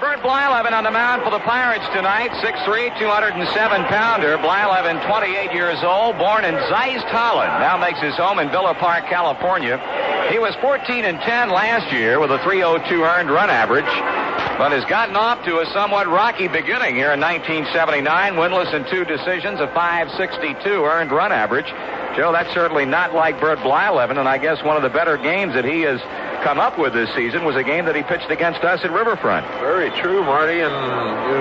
Bert Blyleven on the mound for the Pirates tonight. 6'3", 207-pounder. Blyleven, 28 years old, born in Zeist, Holland. Now makes his home in Villa Park, California. He was 14-10 last year with a 3.02 earned run average, but has gotten off to a somewhat rocky beginning here in 1979. Winless in 2 decisions, a 5.62 earned run average. Joe, that's certainly not like Bert Blyleven, and I guess one of the better games that he has come up with this season was a game that he pitched against us at Riverfront. Very true, Marty, and you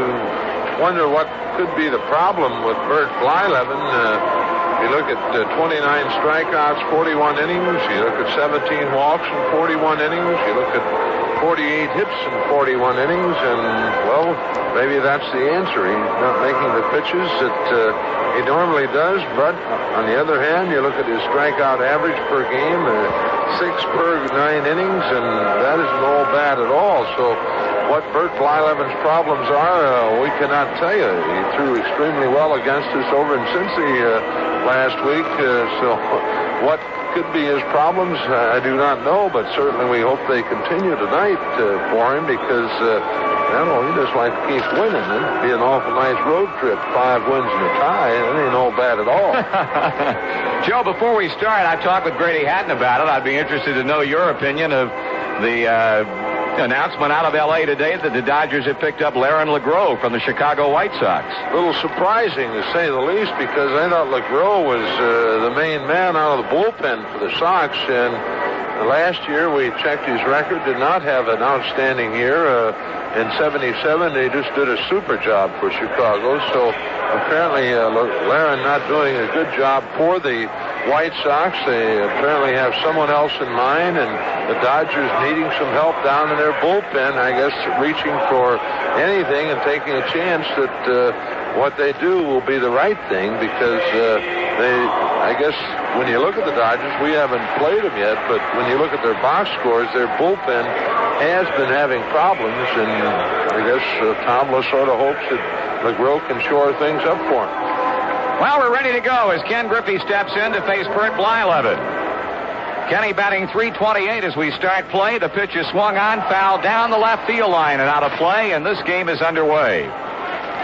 wonder what could be the problem with Bert Blyleven. You look at 29 strikeouts, 41 innings. You look at 17 walks in 41 innings. You look at 48 hits in 41 innings, and, well, maybe that's the answer. He's not making the pitches that he normally does, but on the other hand, you look at his strikeout average per game, 6 per 9 innings, and that isn't all bad at all. So what Bert Blyleven's problems are, we cannot tell you. He threw extremely well against us over in Cincy last week, so what could be his problems, I do not know, but certainly we hope they continue tonight for him, because he just like to keep winning. It'd be an awful nice road trip, 5 wins and a tie. It ain't all bad at all. Joe, before we start, I talked with Grady Hatton about it. I'd be interested to know your opinion of the announcement out of L.A. today that the Dodgers have picked up Laren LeGros from the Chicago White Sox. A little surprising, to say the least, because I thought LeGros was the main man out of the bullpen for the Sox, and last year we checked his record, did not have an outstanding year. In 77, they just did a super job for Chicago, so apparently Laren not doing a good job for the White Sox. They apparently have someone else in mind, and the Dodgers needing some help down in their bullpen, I guess reaching for anything and taking a chance that what they do will be the right thing, because I guess when you look at the Dodgers, we haven't played them yet, but when you look at their box scores, their bullpen has been having problems, and I guess Tomlin sort of hopes that LeGros can shore things up for him. Well, we're ready to go as Ken Griffey steps in to face Bert Blyleven. Kenny batting .328 as we start play. The pitch is swung on, foul down the left field line and out of play, and this game is underway.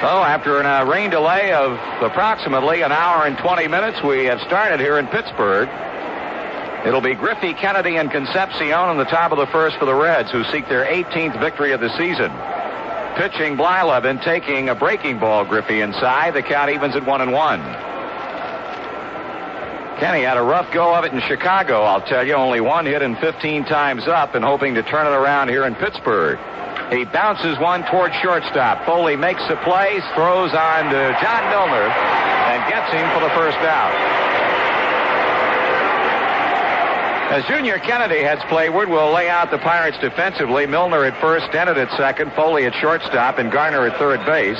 So after a rain delay of approximately an hour and 20 minutes, we have started here in Pittsburgh. It'll be Griffey, Kennedy, and Concepcion on the top of the first for the Reds, who seek their 18th victory of the season. Pitching Blyleven, taking a breaking ball. Griffey inside. The count evens at 1-1. Kenny had a rough go of it in Chicago, I'll tell you. Only 1 hit and 15 times up, and hoping to turn it around here in Pittsburgh. He bounces one toward shortstop. Foley makes the play, throws on to John Milner, and gets him for the first out. As Junior Kennedy heads playward, we'll lay out the Pirates defensively. Milner at first, Stennett at second, Foley at shortstop, and Garner at third base.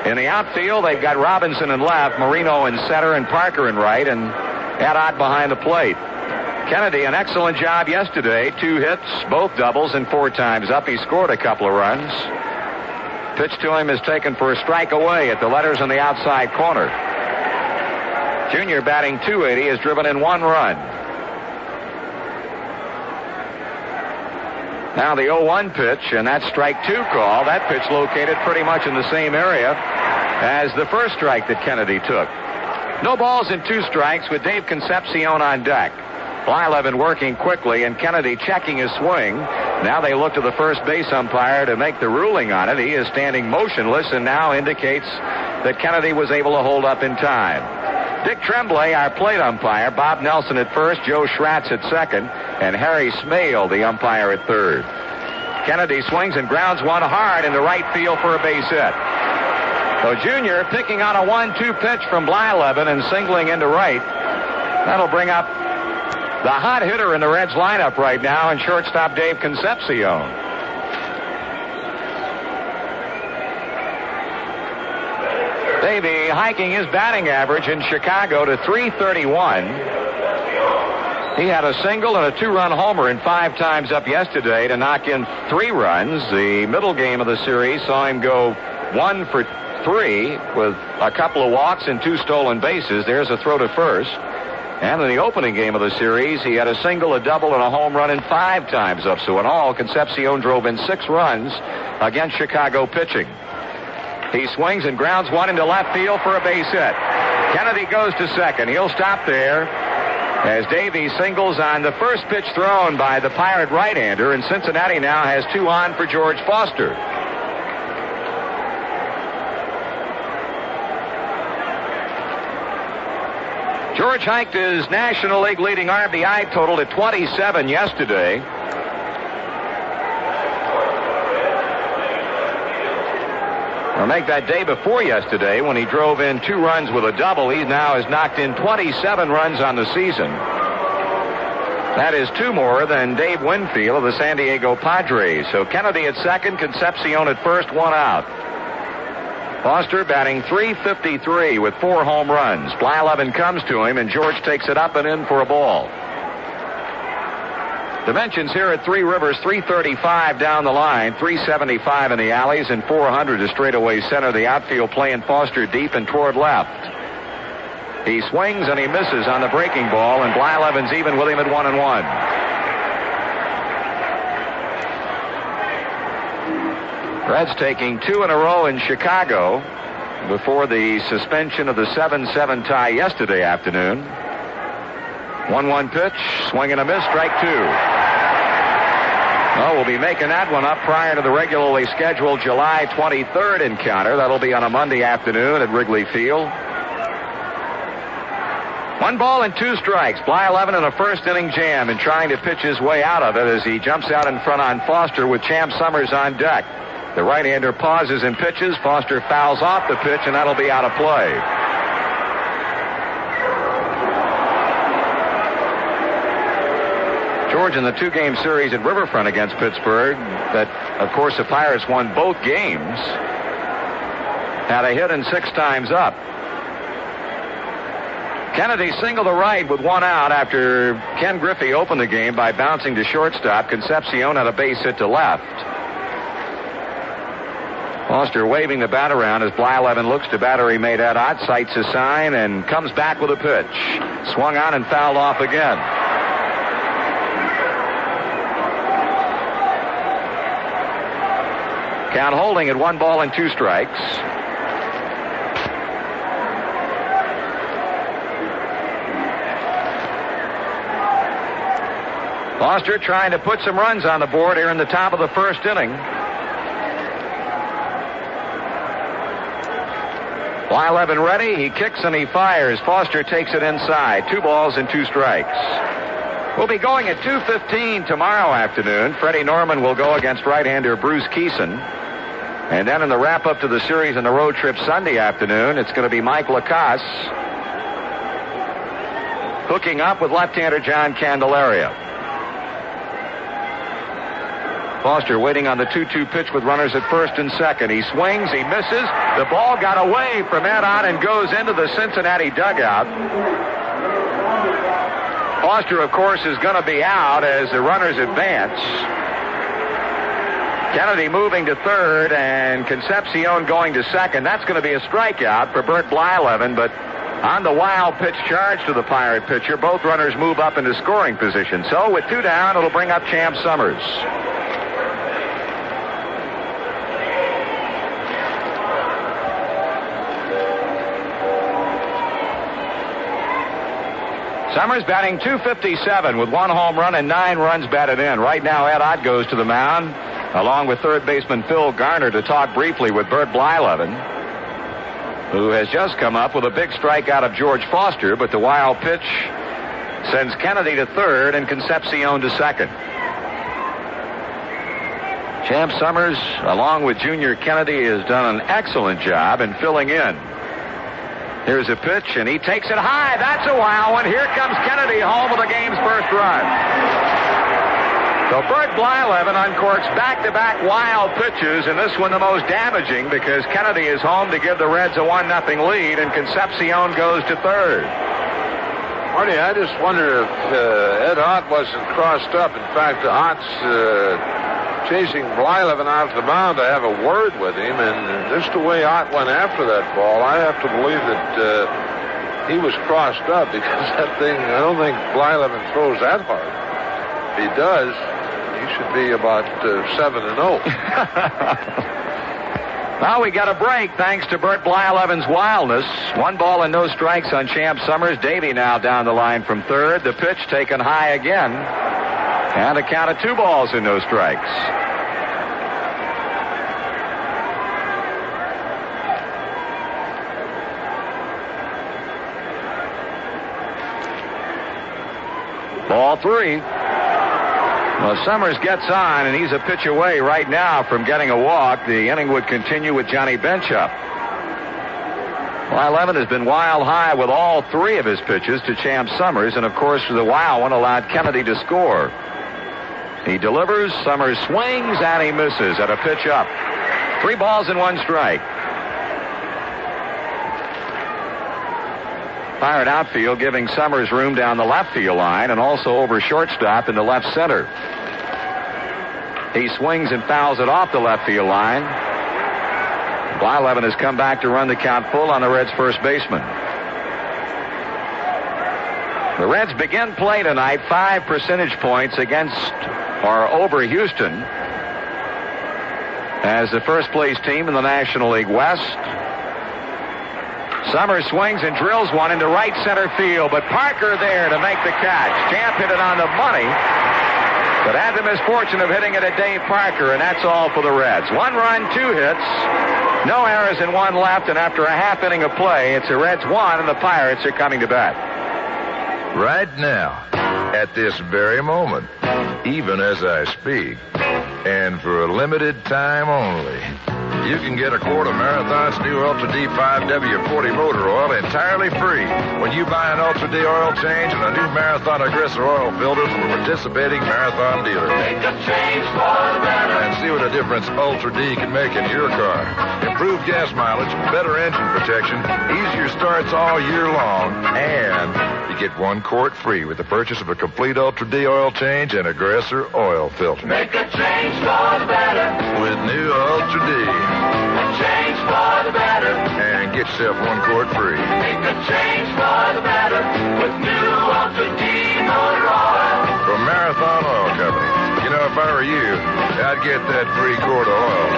In the outfield, they've got Robinson in left, Moreno in center, and Parker in right, and Ed Ott behind the plate. Kennedy, an excellent job yesterday. 2 hits, both doubles, and 4 times up. He scored a couple of runs. Pitch to him is taken for a strike away at the letters in the outside corner. Junior batting .280 has driven in 1 run. Now the 0-1 pitch, and that strike 2 call. That pitch located pretty much in the same area as the first strike that Kennedy took. No balls and 2 strikes with Dave Concepcion on deck. Blyleven working quickly and Kennedy checking his swing. Now they look to the first base umpire to make the ruling on it. He is standing motionless and now indicates that Kennedy was able to hold up in time. Dick Tremblay, our plate umpire, Bob Nelson at first, Joe Schratz at second, and Harry Smale, the umpire, at third. Kennedy swings and grounds one hard into right field for a base hit. So Junior picking on a 1-2 pitch from Blyleven and singling into right. That'll bring up the hot hitter in the Reds lineup right now, and shortstop Dave Concepcion. Davey hiking his batting average in Chicago to .331. He had a single and a 2-run homer in 5 times up yesterday to knock in 3 runs. The middle game of the series saw him go 1 for 3 with a couple of walks and 2 stolen bases. There's a throw to first. And in the opening game of the series, he had a single, a double, and a home run in 5 times up. So in all, Concepcion drove in 6 runs against Chicago pitching. He swings and grounds one into left field for a base hit. Kennedy goes to second. He'll stop there as Davey singles on the first pitch thrown by the Pirate right-hander, and Cincinnati now has 2 on for George Foster. George hiked his National League leading RBI total to 27 yesterday. Or make that day before yesterday when he drove in 2 runs with a double. He now has knocked in 27 runs on the season. That is 2 more than Dave Winfield of the San Diego Padres. So Kennedy at second, Concepcion at first, 1 out. Foster batting .353 with 4 home runs. Blyleven comes to him, and George takes it up and in for a ball. Dimensions here at Three Rivers, 335 down the line, 375 in the alleys, and 400 to straightaway center. The outfield playing Foster deep and toward left. He swings and he misses on the breaking ball, and Blyleven's even with him at 1-1. Reds taking 2 in a row in Chicago before the suspension of the 7-7 tie yesterday afternoon. 1-1 pitch, swing and a miss, strike 2. Well, we'll be making that one up prior to the regularly scheduled July 23rd encounter. That'll be on a Monday afternoon at Wrigley Field. 1 ball and 2 strikes. Blyleven in a first inning jam and trying to pitch his way out of it as he jumps out in front on Foster with Champ Summers on deck. The right-hander pauses and pitches. Foster fouls off the pitch, and that'll be out of play. George, in the 2-game series at Riverfront against Pittsburgh, that, of course, the Pirates won both games, had a hit and 6 times up. Kennedy singled to right with 1 out after Ken Griffey opened the game by bouncing to shortstop. Concepcion had a base hit to left. Foster waving the bat around as Blyleven looks to battery mate Ed Ott, sights a sign, and comes back with a pitch. Swung on and fouled off again. Count holding at 1 ball and 2 strikes. Foster trying to put some runs on the board here in the top of the first inning. Blyleven ready. He kicks and he fires. Foster takes it inside. 2 balls and 2 strikes. We'll be going at 2:15 tomorrow afternoon. Freddie Norman will go against right-hander Bruce Keeson. And then in the wrap-up to the series and the road trip Sunday afternoon, it's going to be Mike Lacasse hooking up with left-hander John Candelaria. Foster waiting on the 2-2 pitch with runners at first and second. He swings, he misses. The ball got away from Ed Ott and goes into the Cincinnati dugout. Foster, of course, is going to be out as the runners advance. Kennedy moving to third and Concepcion going to second. That's going to be a strikeout for Bert Blyleven, but on the wild pitch charge to the Pirate pitcher, both runners move up into scoring position. So with 2 down, it'll bring up Champ Summers. Summers batting .257 with 1 home run and 9 runs batted in. Right now, Ed Ott goes to the mound, along with third baseman Phil Garner, to talk briefly with Bert Blyleven, who has just come up with a big strikeout of George Foster, but the wild pitch sends Kennedy to third and Concepcion to second. Champ Summers, along with Junior Kennedy, has done an excellent job in filling in. Here's a pitch, and he takes it high. That's a wild one. Here comes Kennedy home with the game's first run. So Bert Blyleven uncorks back-to-back wild pitches, and this one the most damaging because Kennedy is home to give the Reds a 1-0 lead, and Concepcion goes to third. Marty, I just wonder if Ed Ott wasn't crossed up. In fact, Ott's chasing Blyleven out of the mound to have a word with him, and just the way Ott went after that ball, I have to believe that he was crossed up because that thing, I don't think Blyleven throws that hard. If he does, he should be about 7-0. Well, we got a break thanks to Bert Blyleven's wildness. 1 ball and no strikes on Champ Summers. Davey now down the line from third. The pitch taken high again. And a count of 2 balls and no strikes. Ball 3. Well, Summers gets on, and he's a pitch away right now from getting a walk. The inning would continue with Johnny Bench up. Blyleven has been wild high with all 3 of his pitches to Champ Summers, and of course the wild one allowed Kennedy to score. He delivers, Summers swings, and he misses at a pitch up. 3 balls and 1 strike. Pirate outfield giving Summers room down the left field line and also over shortstop in the left center. He swings and fouls it off the left field line. Blyleven has come back to run the count full on the Reds' first baseman. The Reds begin play tonight 5 percentage points against or over Houston as the first place team in the National League West. Summers swings and drills one into right center field, but Parker there to make the catch. Champ hit it on the money, but had the misfortune of hitting it at Dave Parker, and that's all for the Reds. 1 run, 2 hits, no errors and 1 left, and after a half inning of play, it's the Reds 1, and the Pirates are coming to bat. Right now, at this very moment, even as I speak, and for a limited time only, you can get a quart of Marathon's new Ultra D 5W40 motor oil entirely free when you buy an Ultra D oil change and a new Marathon aggressor oil filter from a participating Marathon dealer. Make a change for the better. And see what a difference Ultra D can make in your car. Improved gas mileage, better engine protection, easier starts all year long, and you get 1 quart free with the purchase of a complete Ultra D oil change and aggressor oil filter. Make a change for the better. With new Ultra D. A change for the better. And get yourself 1 quart free. Make a change for the better with new Ultra D motor oil. From Marathon Oil Company. You know, if I were you, I'd get that free quart of oil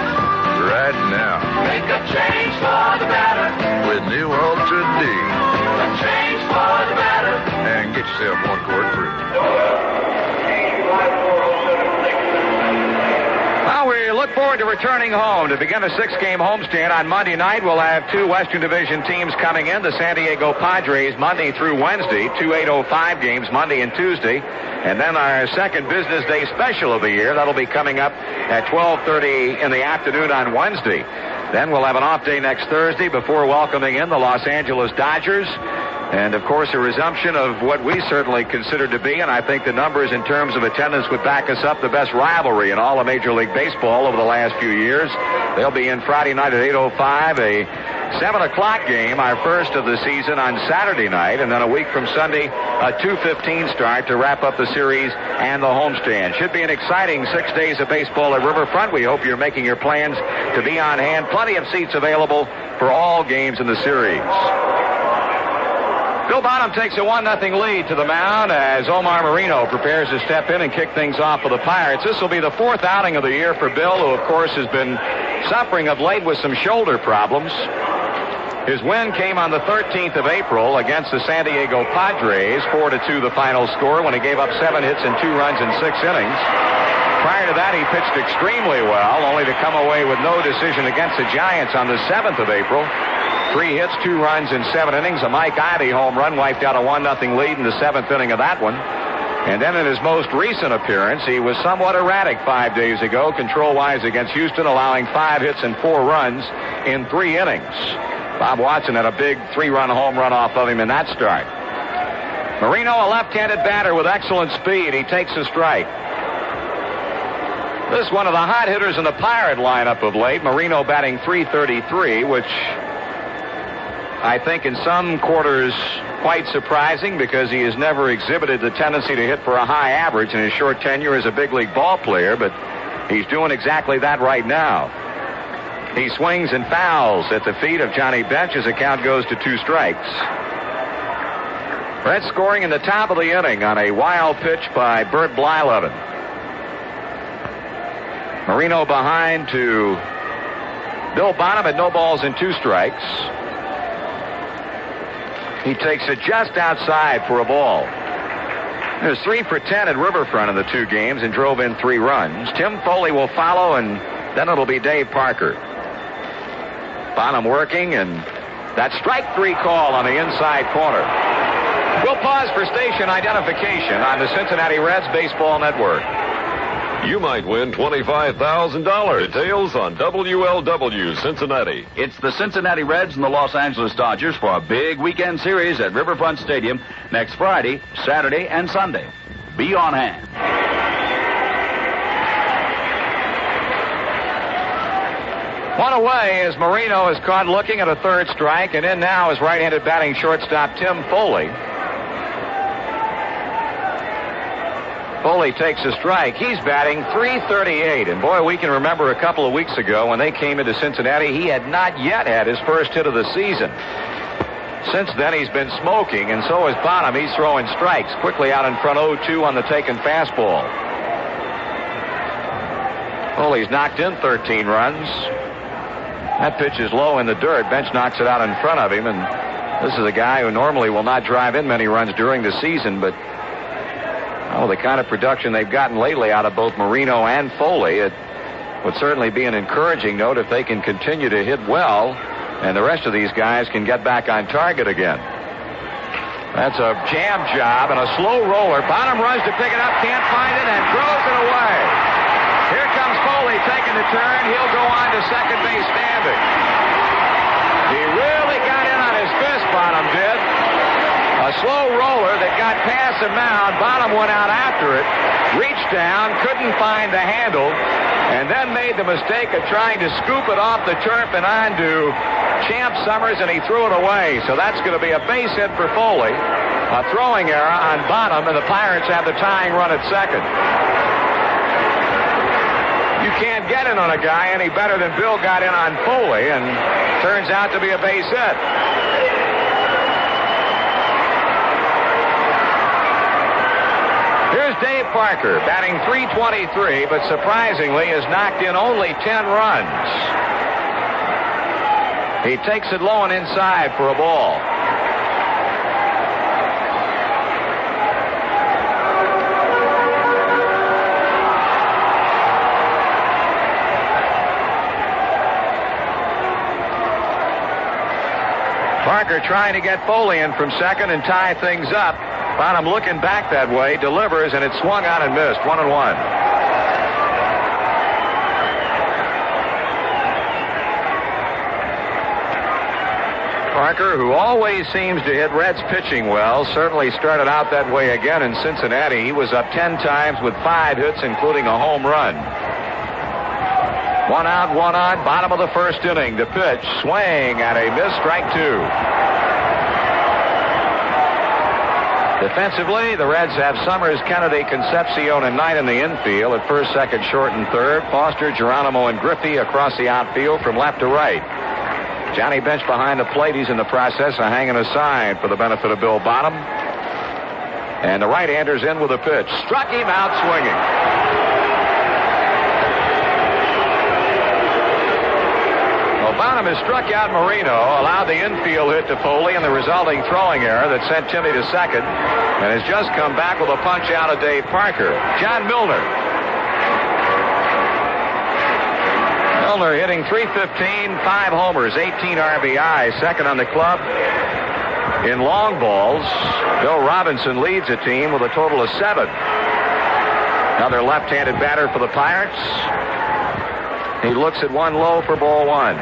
right now. Make a change for the better with new Ultra D. A change for the better. And get yourself 1 quart free. Well, we look forward to returning home to begin a 6-game homestand. On Monday night, we'll have 2 Western Division teams coming in. The San Diego Padres Monday through Wednesday, 2 8:05 games Monday and Tuesday. And then our second business day special of the year, that'll be coming up at 12:30 in the afternoon on Wednesday. Then we'll have an off day next Thursday before welcoming in the Los Angeles Dodgers. And, of course, a resumption of what we certainly consider to be, and I think the numbers in terms of attendance would back us up, the best rivalry in all of Major League Baseball over the last few years. They'll be in Friday night at 8:05, a 7 o'clock game, our first of the season on Saturday night, and then a week from Sunday, a 2:15 start to wrap up the series and the homestand. Should be an exciting 6 days of baseball at Riverfront. We hope you're making your plans to be on hand. Plenty of seats available for all games in the series. Bill Bonham takes a 1-0 lead to the mound as Omar Moreno prepares to step in and kick things off for the Pirates. This will be the 4th outing of the year for Bill, who, of course, has been suffering of late with some shoulder problems. His win came on the 13th of April against the San Diego Padres, 4-2 the final score, when he gave up 7 hits and 2 runs in 6 innings. Prior to that, he pitched extremely well, only to come away with no decision against the Giants on the 7th of April. 3 hits, 2 runs in 7 innings. A Mike Ivey home run wiped out a 1-0 lead in the 7th inning of that one. And then in his most recent appearance, he was somewhat erratic 5 days ago, control-wise against Houston, allowing 5 hits and 4 runs in 3 innings. Bob Watson had a big 3-run home run off of him in that start. Moreno, a left-handed batter with excellent speed. He takes a strike. This is one of the hot hitters in the Pirate lineup of late. Moreno batting .333, which I think in some quarters quite surprising because he has never exhibited the tendency to hit for a high average in his short tenure as a big league ball player, but he's doing exactly that right now. He swings and fouls at the feet of Johnny Bench as the count goes to 2 strikes. Reds scoring in the top of the inning on a wild pitch by Bert Blyleven. Moreno behind to Bill Bonham at no balls and 2 strikes. He takes it just outside for a ball. There's 3 for 10 at Riverfront in the 2 games and drove in 3 runs. Tim Foli will follow, and then it'll be Dave Parker. Bonham working, and that strike 3 call on the inside corner. We'll pause for station identification on the Cincinnati Reds Baseball Network. You might win $25,000. Details on WLW Cincinnati. It's the Cincinnati Reds and the Los Angeles Dodgers for a big weekend series at Riverfront Stadium next Friday, Saturday, and Sunday. Be on hand. One away as Moreno is caught looking at a 3rd strike, and in now is right-handed batting shortstop Tim Foli. Foli takes a strike. He's batting .338. And boy, we can remember a couple of weeks ago when they came into Cincinnati, he had not yet had his first hit of the season. Since then, he's been smoking, and so is Bonham. He's throwing strikes. Quickly out in front 0-2 on the taken fastball. Foli's knocked in 13 runs. That pitch is low in the dirt. Bench knocks it out in front of him, and this is a guy who normally will not drive in many runs during the season, but the kind of production they've gotten lately out of both Moreno and Foli, it would certainly be an encouraging note if they can continue to hit well and the rest of these guys can get back on target again. That's a jam job and a slow roller. Bonham runs to pick it up, can't find it, and throws it away. Here comes Foli taking the turn. He'll go on to second base standing. He really got in on his fist, Bonham did. A slow roller that got past the mound. Bonham went out after it, reached down, couldn't find the handle, and then made the mistake of trying to scoop it off the turf and onto Champ Summers, and he threw it away. So that's going to be a base hit for Foli. A throwing error on Bonham, and the Pirates have the tying run at second. You can't get in on a guy any better than Bill got in on Foli, and turns out to be a base hit. Here's Dave Parker, batting .323, but surprisingly has knocked in only 10 runs. He takes it low and inside for a ball. Parker trying to get Foli in from second and tie things up. Bonham looking back that way, delivers, and it swung on and missed. 1-1. Parker, who always seems to hit Reds pitching well, certainly started out that way again in Cincinnati. He was up 10 times with 5 hits, including a home run. 1 out, 1 on, bottom of the first inning. The pitch, swing, and a miss, strike 2. Defensively, the Reds have Summers, Kennedy, Concepcion, and Knight in the infield at first, second, short, and third. Foster, Geronimo, and Griffey across the outfield from left to right. Johnny Bench behind the plate. He's in the process of hanging a sign for the benefit of Bill Bonham. And the right-hander's in with a pitch. Struck him out swinging. Bonham has struck out Moreno, allowed the infield hit to Foli and the resulting throwing error that sent Timmy to second, and has just come back with a punch out of Dave Parker. John Milner. Milner hitting .315, 5 homers, 18 RBI, second on the club in long balls. Bill Robinson leads the team with a total of 7. Another left-handed batter for the Pirates. He looks at one low for ball 1.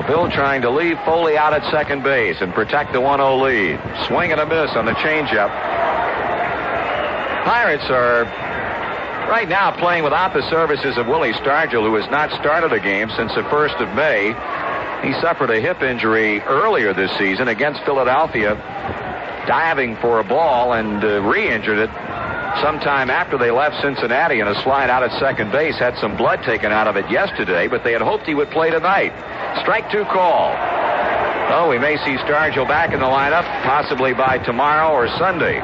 Bill trying to leave Foli out at second base and protect the 1-0 lead. Swing and a miss on the changeup. Pirates are right now playing without the services of Willie Stargell, who has not started a game since the 1st of May. He suffered a hip injury earlier this season against Philadelphia, diving for a ball and re-injured it sometime after they left Cincinnati in a slide out at second base. Had some blood taken out of it yesterday, but they had hoped he would play tonight. Strike 2 call. Oh, we may see Stargell back in the lineup, possibly by tomorrow or Sunday.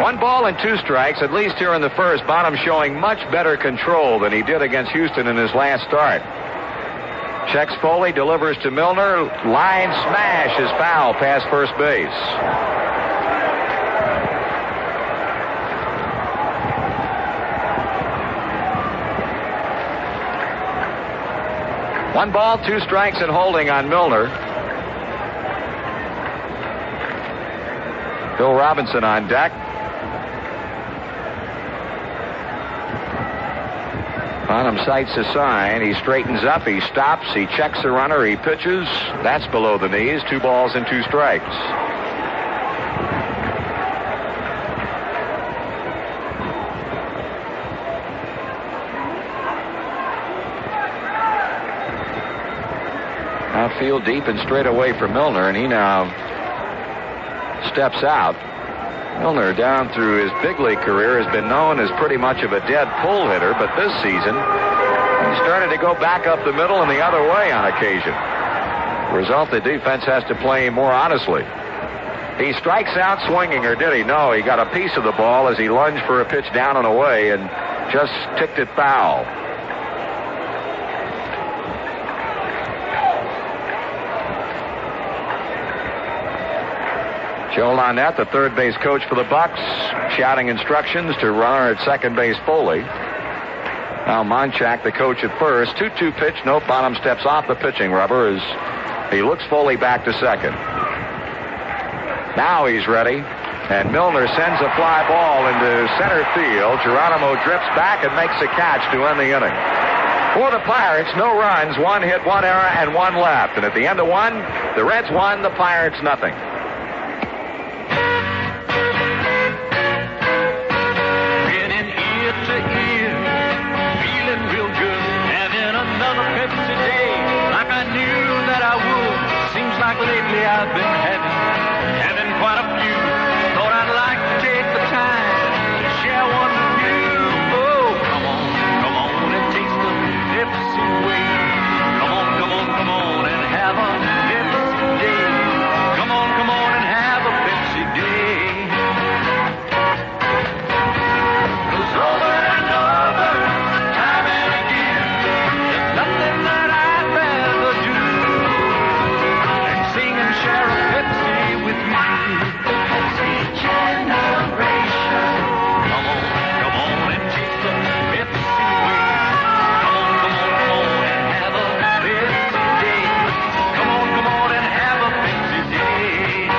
1 ball and 2 strikes, at least here in the first. Bonham showing much better control than he did against Houston in his last start. Checks Foley, delivers to Milner. Line smash is foul past first base. One ball, 2 strikes and holding on Milner. Bill Robinson on deck. Bonham sights a sign. He straightens up. He stops. He checks the runner. He pitches. That's below the knees. 2 balls and 2 strikes. Outfield deep and straight away for Milner, and he now steps out. Milner, down through his big league career, has been known as pretty much of a dead pull hitter, but this season he started to go back up the middle and the other way on occasion. Result, the defense has to play more honestly. He strikes out swinging, or did he? No, he got a piece of the ball as he lunged for a pitch down and away and just ticked it foul. Joe Lonette, the third base coach for the Bucks, shouting instructions to runner at second base Foley. Now Monchak, the coach at first. 2-2 pitch. No, Bonham steps off the pitching rubber as he looks Foley back to second. Now he's ready, and Milner sends a fly ball into center field. Geronimo drifts back and makes a catch to end the inning. For the Pirates, no runs, 1 hit, 1 error, and 1 left. And at the end of 1, the Reds won, the Pirates nothing. Lately I've been having quite a few. Thought I'd like to take the time to share one with you. Oh, come on and taste the Pepsi way. Come on and have a Pepsi day. Come on and have a Pepsi day. 'Cause over and over, time and again, there's nothing that I'd rather do. Sing and share a Pepsi with you. The Pepsi generation. Come on and taste the Pepsi way. Come on and have a Pepsi day. Come on and have a Pepsi day.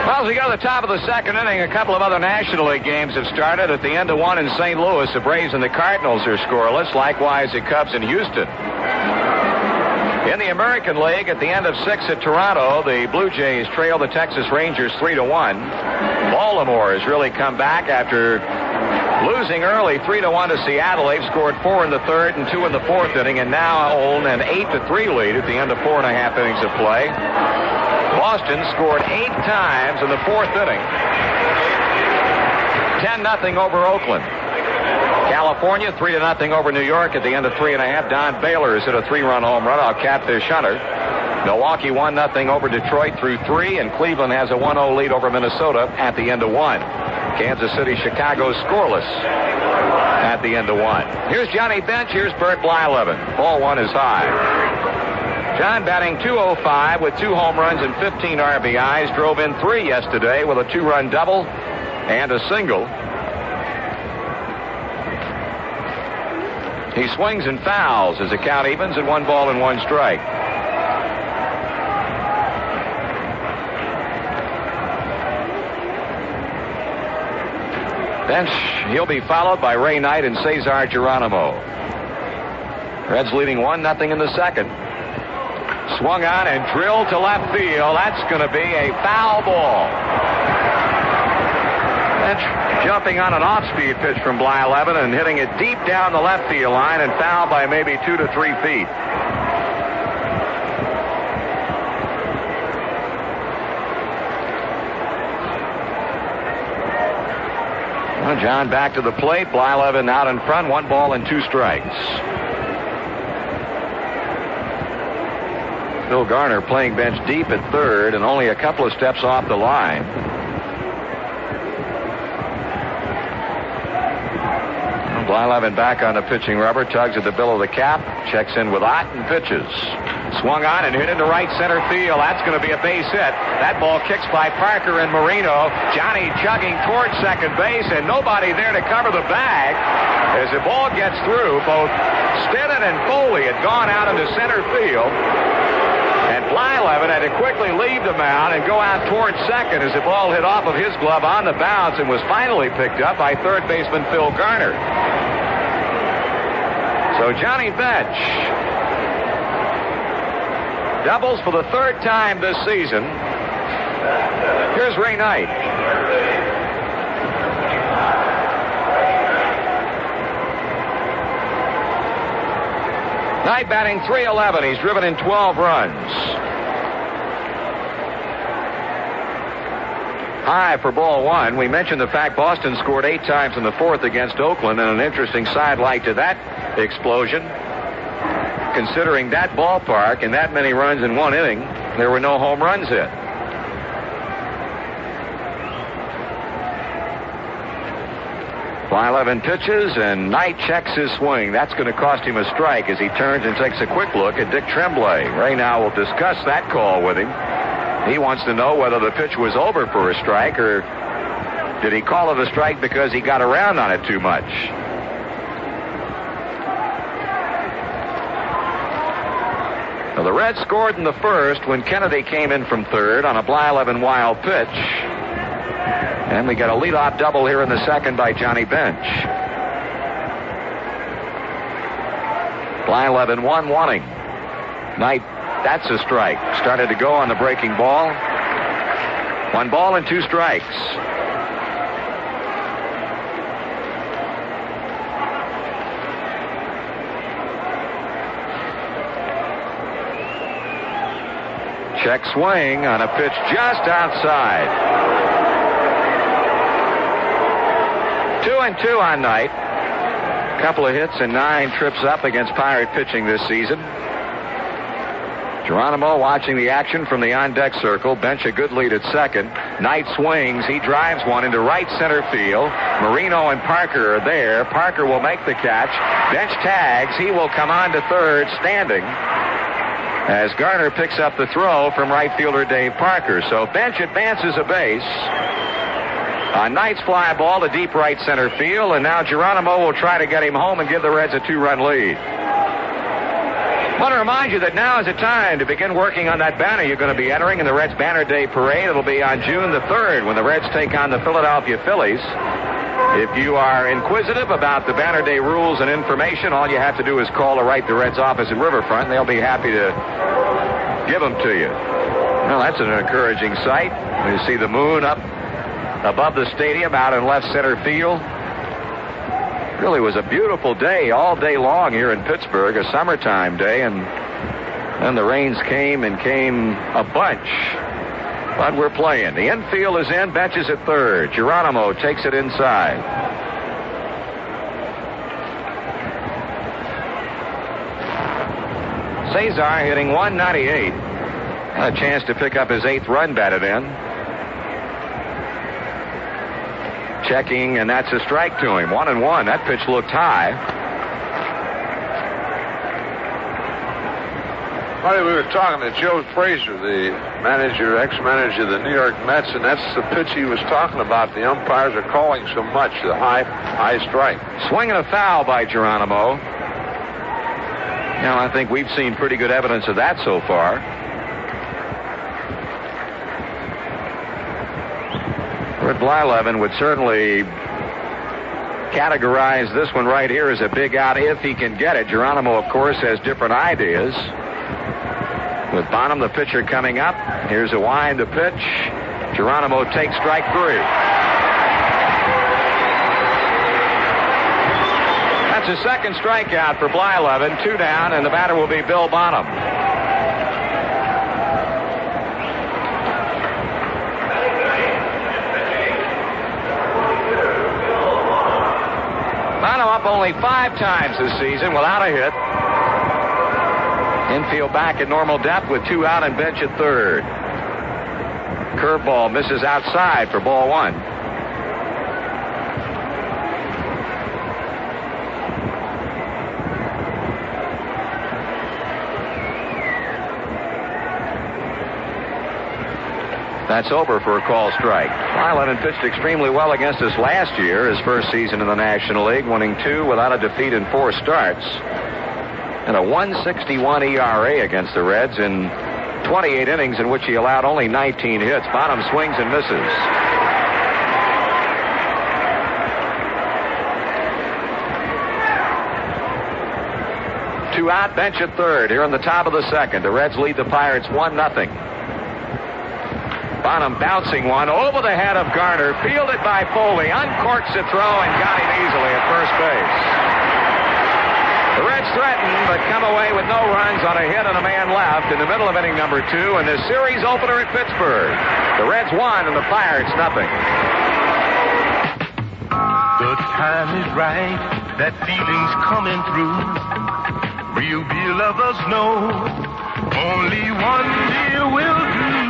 Well, as we go to the top of the second inning, a couple of other National League games have started. At the end of 1 in St. Louis, the Braves and the Cardinals are scoreless. Likewise, the Cubs in Houston. In the American League, at the end of 6 at Toronto, the Blue Jays trail the Texas Rangers 3-1. Baltimore has really come back after losing early 3-1 to Seattle. They've scored 4 in the third and 2 in the fourth inning, and now own an 8-3 lead at the end of 4.5 innings of play. Boston scored 8 times in the fourth inning. 10-0 over Oakland. California 3-0 over New York at the end of 3.5. Don Baylor has hit a 3-run home run off Catfish Hunter. Milwaukee 1-0 over Detroit through 3, and Cleveland has a 1-0 lead over Minnesota at the end of 1. Kansas City, Chicago scoreless at the end of 1. Here's Johnny Bench. Here's Bert Blyleven. Ball 1 is high. John batting .205 with 2 home runs and 15 RBIs. Drove in 3 yesterday with a 2-run double and a single. He swings and fouls as the count evens at 1 ball and 1 strike. Bench, he'll be followed by Ray Knight and Cesar Geronimo. Reds leading 1-0 in the second. Swung on and drilled to left field. That's going to be a foul ball. Jumping on an off-speed pitch from Blyleven and hitting it deep down the left field line and fouled by maybe 2 to 3 feet. Well, John back to the plate. Blyleven out in front. 1 ball and 2 strikes. Phil Garner playing bench deep at third and only a couple of steps off the line. Blyleven back on the pitching rubber, tugs at the bill of the cap, checks in with Ott and pitches. Swung on and hit into right center field. That's going to be a base hit. That ball kicks by Parker and Moreno. Johnny chugging towards second base and nobody there to cover the bag. As the ball gets through, both Stennett and Foley had gone out into center field. And Blyleven had to quickly leave the mound and go out towards second as the ball hit off of his glove on the bounce and was finally picked up by third baseman Phil Garner. So Johnny Bench doubles for the 3rd time this season. Here's Ray Knight. Knight batting .311. He's driven in 12 runs. High for ball 1. We mentioned the fact Boston scored 8 times in the 4th against Oakland, and an interesting sidelight to that explosion. Considering that ballpark and that many runs in 1 inning, there were no home runs hit. Blyleven pitches, and Knight checks his swing. That's going to cost him a strike as he turns and takes a quick look at Dick Tremblay. Ray now will discuss that call with him. He wants to know whether the pitch was over for a strike, or did he call it a strike because he got around on it too much. Now, the Reds scored in the 1st when Kennedy came in from 3rd on a Blyleven wild pitch. And we got a leadoff double here in the 2nd by Johnny Bench. Blyleven 1-1. Knight, that's a strike. Started to go on the breaking ball. 1 ball and 2 strikes. Check swing on a pitch just outside. 2-2 on Knight. Couple of hits and 9 trips up against Pirate pitching this season. Geronimo watching the action from the on-deck circle. Bench a good lead at second. Knight swings. He drives one into right center field. Moreno and Parker are there. Parker will make the catch. Bench tags. He will come on to third standing as Garner picks up the throw from right fielder Dave Parker. So Bench advances a base on Knight's fly ball to deep right center field, and now Geronimo will try to get him home and give the Reds a 2-run lead. I want to remind you that now is the time to begin working on that banner you're going to be entering in the Reds Banner Day Parade. It'll be on June the 3rd when the Reds take on the Philadelphia Phillies. If you are inquisitive about the Banner Day rules and information, all you have to do is call or write the Reds office at Riverfront, and they'll be happy to give them to you. Well, that's an encouraging sight. You see the moon up above the stadium out in left center field. Really was a beautiful day all day long here in Pittsburgh, a summertime day, and then the rains came and came a bunch. But we're playing. The infield is in. Bench is at third. Geronimo takes it inside. Cesar hitting 198. Had a chance to pick up his 8th run batted in. Checking, and that's a strike to him. 1-1. That pitch looked high. Buddy, we were talking to Joe Frazier, the manager, ex-manager of the New York Mets, and that's the pitch he was talking about. The umpires are calling so much, the high strike. Swing and a foul by Geronimo. Now, I think we've seen pretty good evidence of that so far. Bert Blyleven would certainly categorize this one right here as a big out if he can get it. Geronimo, of course, has different ideas. With Bonham, the pitcher, coming up. Here's a wind to pitch. Geronimo takes strike 3. a second strikeout for Blyleven. 2 down, and the batter will be Bill Bonham. Bonham up only 5 times this season without a hit. Infield back at normal depth with 2 out and bench at third. Curveball misses outside for ball 1. That's over for a call strike. Blyleven pitched extremely well against us last year, his first season in the National League, winning 2 without a defeat in 4 starts. And a 1.61 ERA against the Reds in 28 innings in which he allowed only 19 hits. Bonham swings and misses. Two out, bench at third here in the top of the second. The Reds lead the Pirates 1-0. Bonham bouncing one over the head of Garner, fielded by Foley, uncorks the throw and got him easily at first base. The Reds threatened, but come away with no runs on a hit and a man left in the middle of inning number 2 in the series opener at Pittsburgh. The Reds won and the Pirates nothing. The time is right, that feeling's coming through. Real beer lovers know only one beer will do.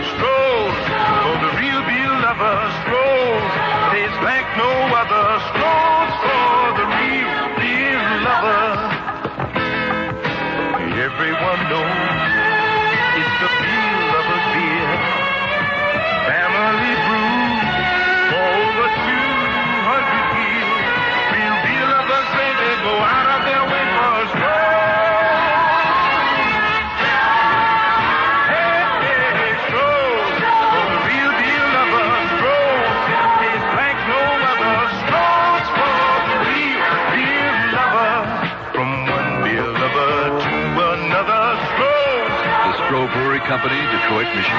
Stroll for the real beer lovers. Stroll tastes like no other. Stroll for the real beer lover. Everyone knows it's the beer lover's beer. Family brew for over 200 years. Real beer lovers say they go out of their way for a stroll. Brewery Company, Detroit, Michigan.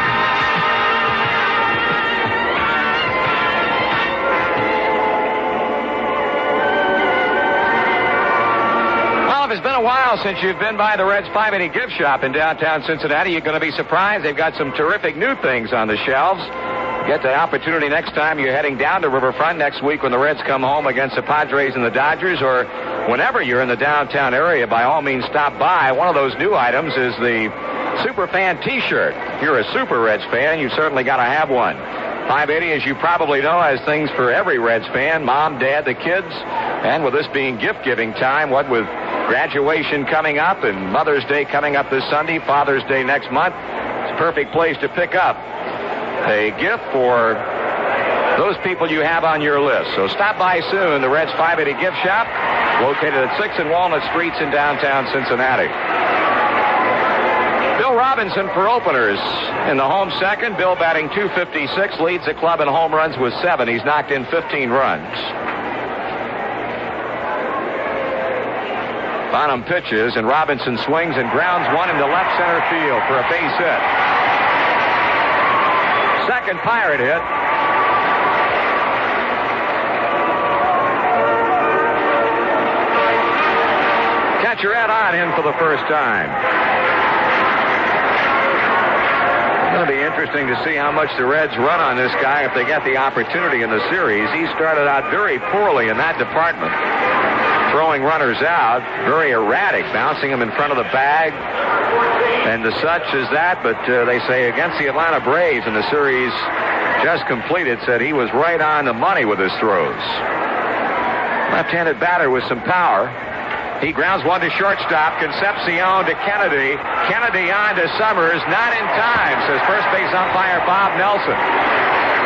Well, if it's been a while since you've been by the Reds 580 gift shop in downtown Cincinnati, you're going to be surprised. They've got some terrific new things on the shelves. Get the opportunity next time you're heading down to Riverfront next week when the Reds come home against the Padres and the Dodgers, or whenever you're in the downtown area, by all means stop by. One of those new items is the Superfan T-shirt. If you're a Super Reds fan, you've certainly got to have one. 580, as you probably know, has things for every Reds fan, mom, dad, the kids, and with this being gift-giving time, what with graduation coming up and Mother's Day coming up this Sunday, Father's Day next month, it's a perfect place to pick up a gift for those people you have on your list. So stop by soon. The Reds 580 gift shop, located at 6 and Walnut Streets in downtown Cincinnati. Bill Robinson for openers in the home second. Bill batting .256, leads the club in home runs with 7. He's knocked in 15 runs. Bonham pitches, and Robinson swings and grounds one into left center field for a base hit. Second Pirate hit. Catcher Ed Ott in for the first time. It's going to be interesting to see how much the Reds run on this guy if they get the opportunity in the series. He started out very poorly in that department, throwing runners out, very erratic, bouncing them in front of the bag and the such as that. But they say against the Atlanta Braves in the series just completed, said he was right on the money with his throws. Left-handed batter with some power. He grounds one to shortstop. Concepcion to Kennedy. Kennedy on to Summers. Not in time, says first base umpire Bob Nelson.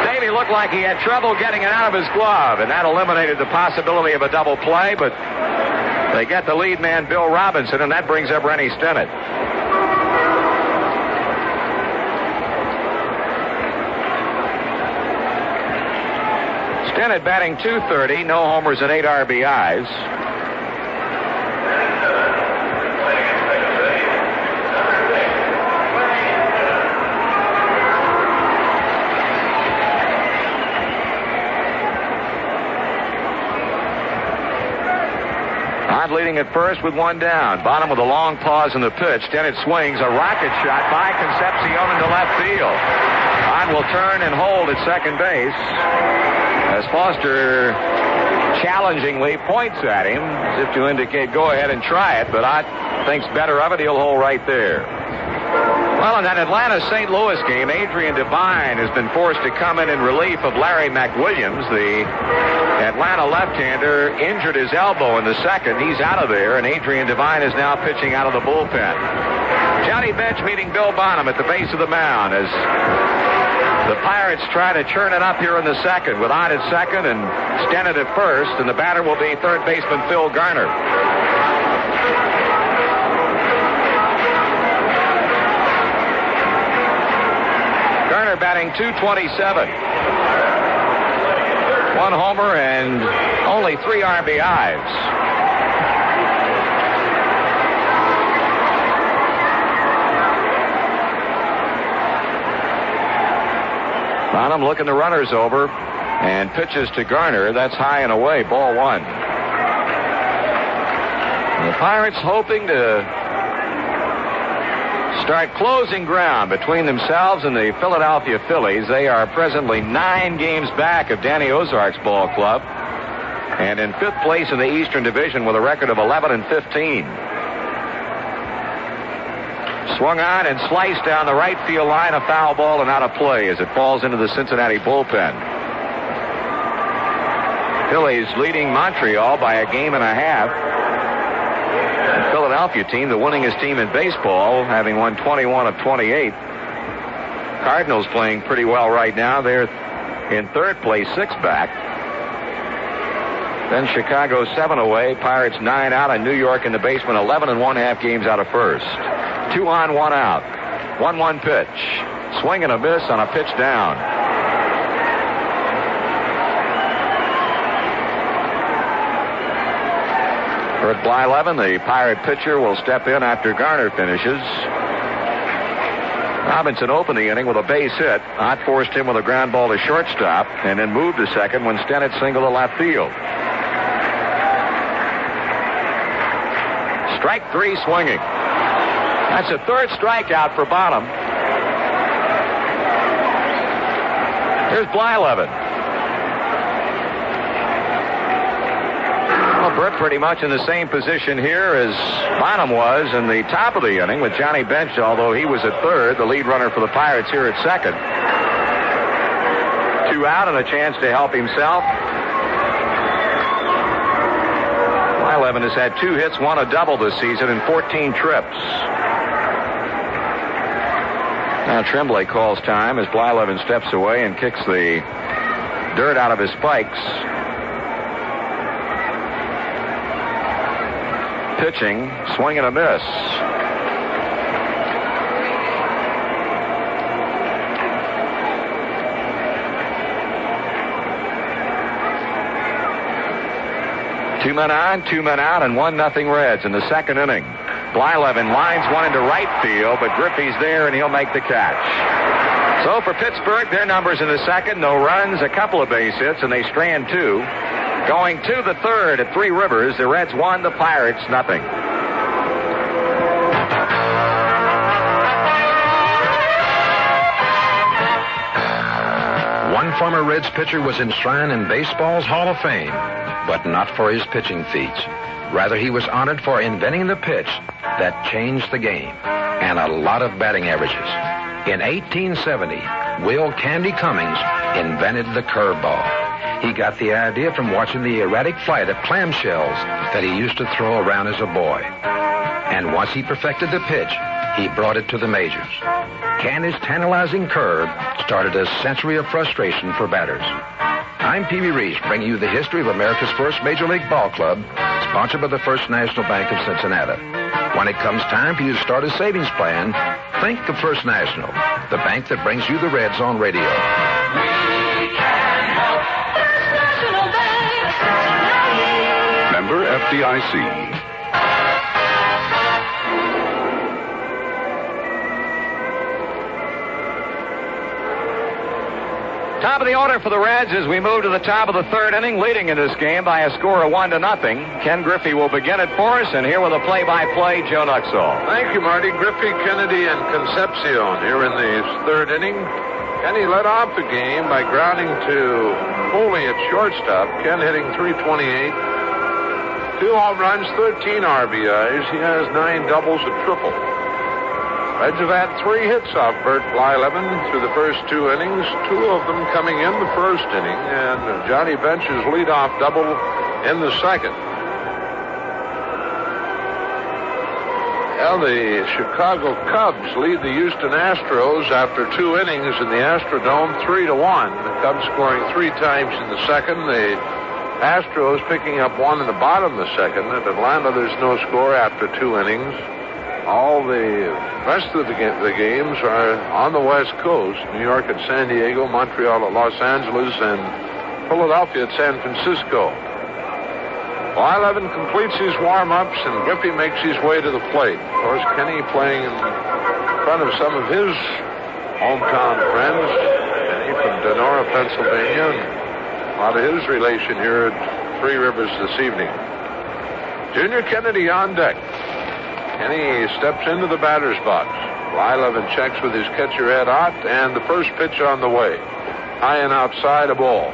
Davey looked like he had trouble getting it out of his glove, and that eliminated the possibility of a double play, but they get the lead man, Bill Robinson, and that brings up Rennie Stennett. Stennett batting .230, no homers and 8 RBIs. out leading at first with one down. Bonham with a long pause in the pitch. Stennett swings. A rocket shot by Concepcion into left field. Ott will turn and hold at second base as Foster challengingly points at him as if to indicate go ahead and try it, but Ott thinks better of it. He'll hold right there. Well, in that Atlanta-St. Louis game, Adrian Devine has been forced to come in relief of Larry McWilliams. The Atlanta left-hander injured his elbow in the second. He's out of there, and Adrian Devine is now pitching out of the bullpen. Johnny Bench meeting Bill Bonham at the base of the mound as the Pirates try to churn it up here in the second with Ott at second and Stennett at first, and the batter will be third baseman Phil Garner. Garner batting .227. One homer and only 3 RBIs. Bonham looking the runners over and pitches to Garner. That's high and away, ball 1. And the Pirates hoping to start closing ground between themselves and the Philadelphia Phillies. They are presently 9 games back of Danny Ozark's ball club and in 5th place in the Eastern Division with a record of 11-15. Swung on and sliced down the right field line, a foul ball and out of play as it falls into the Cincinnati bullpen. Phillies leading Montreal by a game and a half. The Philadelphia team, the winningest team in baseball, having won 21 of 28. Cardinals playing pretty well right now. They're in 3rd place, 6 back. Then Chicago 7 away, Pirates 9 out, and New York in the basement 11 1/2 games out of first. 2 on, 1 out. 1-1 pitch. Swing and a miss on a pitch down. Bert Blyleven, the Pirate pitcher, will step in after Garner finishes. Robinson opened the inning with a base hit. Ott forced him with a ground ball to shortstop and then moved to second when Stennett singled to left field. Strike 3 swinging. That's a 3rd strikeout for Bonham. Here's Blyleven. Well, Bert pretty much in the same position here as Bonham was in the top of the inning with Johnny Bench, although he was at 3rd, the lead runner for the Pirates here at second. 2 out and a chance to help himself. Blyleven has had 2 hits, 1 a double this season in 14 trips. Now Tremblay calls time as Blyleven steps away and kicks the dirt out of his spikes. Pitching, swing and a miss. Two men on, 2 men out, and 1-0 Reds in the second inning. Blyleven lines one into right field, but Griffey's there, and he'll make the catch. So for Pittsburgh, their numbers in the second, no runs, a couple of base hits, and they strand 2. Going to the 3rd at Three Rivers, the Reds 1, the Pirates 0. One former Reds pitcher was enshrined in baseball's Hall of Fame, but not for his pitching feats. Rather, he was honored for inventing the pitch that changed the game and a lot of batting averages. In 1870, Will Candy Cummings invented the curveball. He got the idea from watching the erratic flight of clamshells that he used to throw around as a boy. And once he perfected the pitch, he brought it to the majors. Candy's tantalizing curve started a century of frustration for batters. I'm Pee-wee Reese, bringing you the history of America's first Major League Ball Club, sponsored by the First National Bank of Cincinnati. When it comes time for you to start a savings plan, think of First National, the bank that brings you the Reds on radio. We can help. First National Bank. Member FDIC. Top of the order for the Reds as we move to the top of the third inning, leading in this game by a score of 1-0. Ken Griffey will begin it for us, and here with a play-by-play, Joe Nuxall. Thank you, Marty. Griffey, Kennedy, and Concepcion here in the third inning. Kenny led off the game by grounding to Foley at shortstop. Ken hitting .328. 2 home runs, 13 RBIs. He has 9 doubles, a triple. Reds have had 3 hits off Bert Blyleven through the first 2 innings, 2 of them coming in the first inning, and Johnny Bench's leadoff double in the second. Well, the Chicago Cubs lead the Houston Astros after 2 innings in the Astrodome, 3-1. The Cubs scoring 3 times in the second. The Astros picking up 1 in the bottom of the second. At Atlanta, there's no score after 2 innings. All the rest of the games are on the West Coast. New York at San Diego, Montreal at Los Angeles, and Philadelphia at San Francisco. Blyleven completes his warm-ups, and Griffey makes his way to the plate. Of course, Kenny playing in front of some of his hometown friends. Kenny from Donora, Pennsylvania, and a lot of his relation here at Three Rivers this evening. Junior Kennedy on deck. Kenny steps into the batter's box. Blyleven checks with his catcher, Ed Ott, and the first pitch on the way. High and outside, a ball.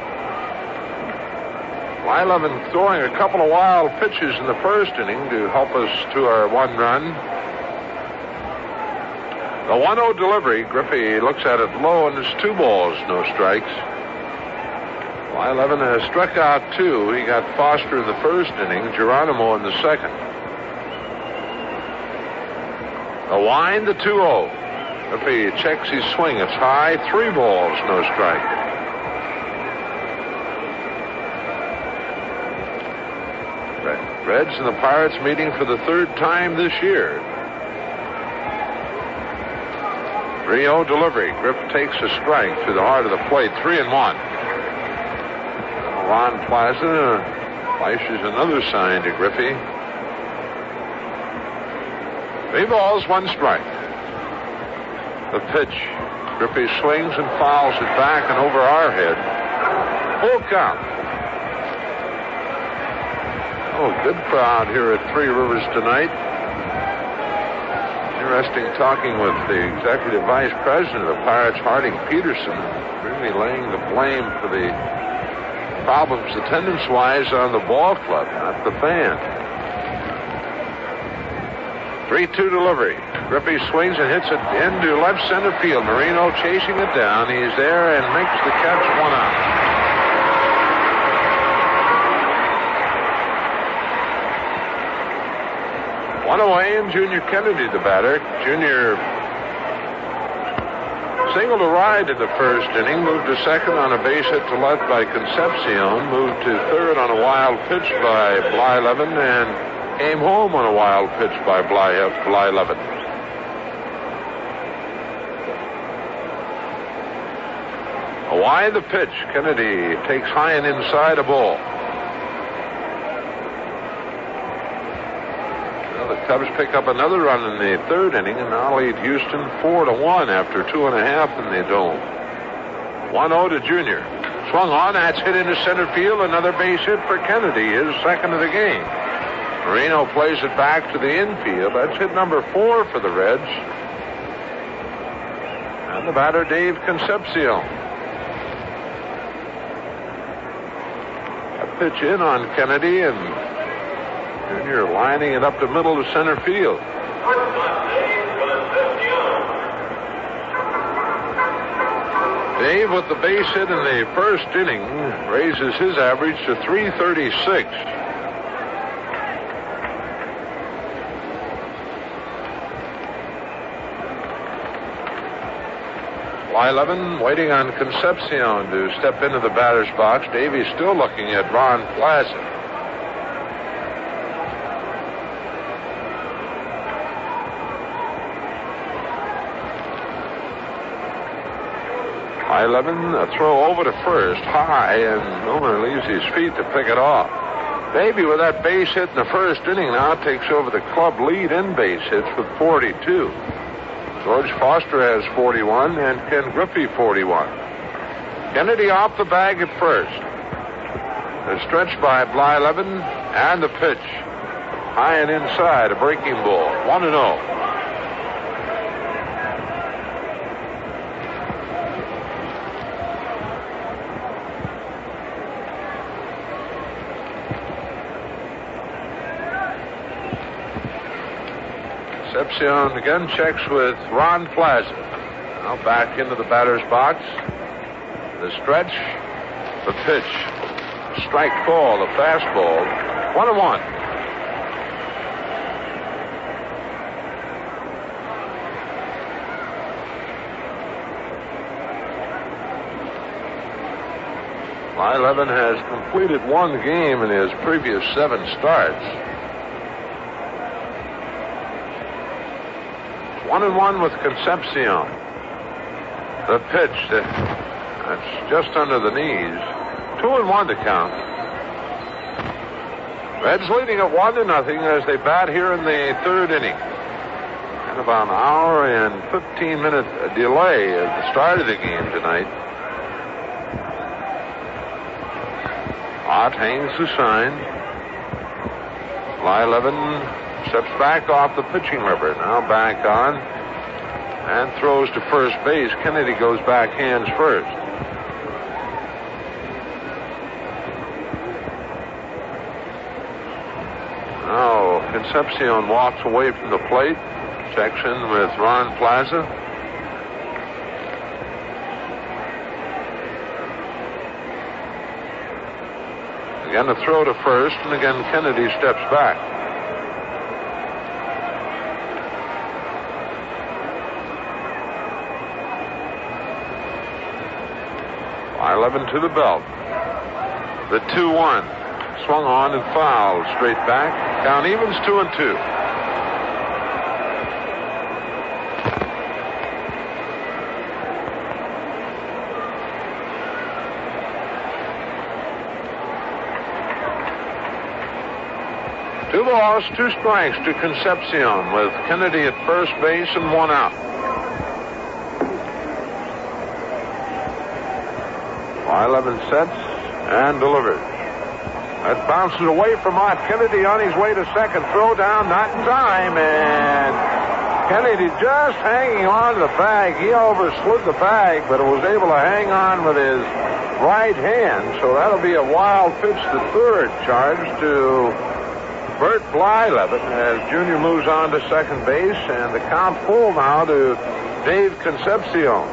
Blyleven throwing a couple of wild pitches in the first inning to help us to our 1 run. The 1-0 delivery. Griffey looks at it low, and it's 2 balls, no strikes. Blyleven has struck out 2. He got Foster in the first inning, Geronimo in the second. The wind, the 2-0. Griffey checks his swing. It's high. 3 balls, no strike. Reds and the Pirates meeting for the 3rd time this year. 3-0 delivery. Griff takes a strike to the heart of the plate. 3-1. Ron Plaza flashes another sign to Griffey. 3 balls, 1 strike. The pitch. Griffey swings and fouls it back and over our head. Full count. Oh, good crowd here at Three Rivers tonight. Interesting talking with the executive vice president of the Pirates, Harding Peterson, really laying the blame for the problems attendance-wise on the ball club, not the fans. 3-2 delivery. Griffey swings and hits it into left center field. Moreno chasing it down. He's there and makes the catch. 1 out. One away, and Junior Kennedy, the batter. Junior singled a ride in the first inning, moved to second on a base hit to left by Concepcion, moved to third on a wild pitch by Blyleven, and came home on a wild pitch by Blyleven. A wide the pitch. Kennedy takes high and inside, a ball. Well, the Cubs pick up another run in the 3rd inning and now lead Houston 4-1 after 2.5 in the Dome. 1-0 to Junior. Swung on, that's hit into center field. Another base hit for Kennedy, his second of the game. Moreno plays it back to the infield. That's hit number 4 for the Reds. And the batter, Dave Concepcion. A pitch in on Kennedy, and Junior lining it up the middle to center field. Dave, with the base hit in the first inning, raises his average to .336. Blyleven waiting on Concepcion to step into the batter's box. Davey's still looking at Ron Plaza. Blyleven, a throw over to first, high, and Milner leaves his feet to pick it off. Davey, with that base hit in the first inning, now takes over the club lead in base hits with 42. George Foster has 41 and Ken Griffey 41. Kennedy off the bag at first. A stretch by Blyleven, and the pitch. High and inside, a breaking ball. 1-0. Concepcion again checks with Ron Plaza. Now back into the batter's box. The stretch, the pitch, strike call, the fastball. 1-1. Blyleven has completed one game in his previous 7 starts. 1-1 with Concepcion. The pitch, that's just under the knees. 2-1 to count. Reds leading at 1-0 as they bat here in the 3rd inning. And about an hour and 15-minute delay at the start of the game tonight. Ott hangs the sign. Blyleven steps back off the pitching rubber. Now back on and throws to first base. Kennedy goes back hands first. Now Concepcion walks away from the plate. Checks in with Ron Plaza. Again a throw to first, and again Kennedy steps back. Blyleven to the belt. The 2-1. Swung on and fouled. Straight back. Count evens 2-2. Two balls, 2 strikes to Concepcion with Kennedy at first base and 1 out. Blyleven sets and delivers. That bounces away from Ott. Kennedy on his way to second. Throw down, not in time, and Kennedy just hanging on to the bag. He overslid the bag, but was able to hang on with his right hand. So that'll be a wild pitch to third, charge to Bert Blyleven as Junior moves on to second base, and the count full now to Dave Concepcion.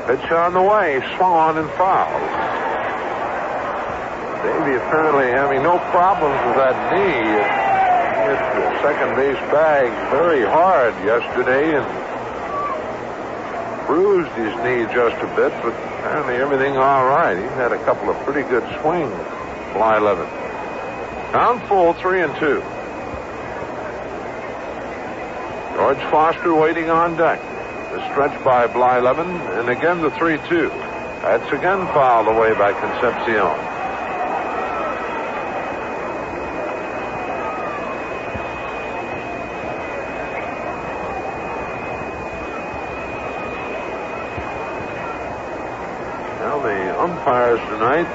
Pitch on the way, swung on and fouled. Davey apparently having no problems with that knee. He hit the second base bag very hard yesterday and bruised his knee just a bit, but apparently everything all right. He's had a couple of pretty good swings, Blyleven. Count full, 3-2. George Foster waiting on deck. The stretch by Blyleven, and again the 3-2. That's again fouled away by Concepcion. Now the umpires tonight,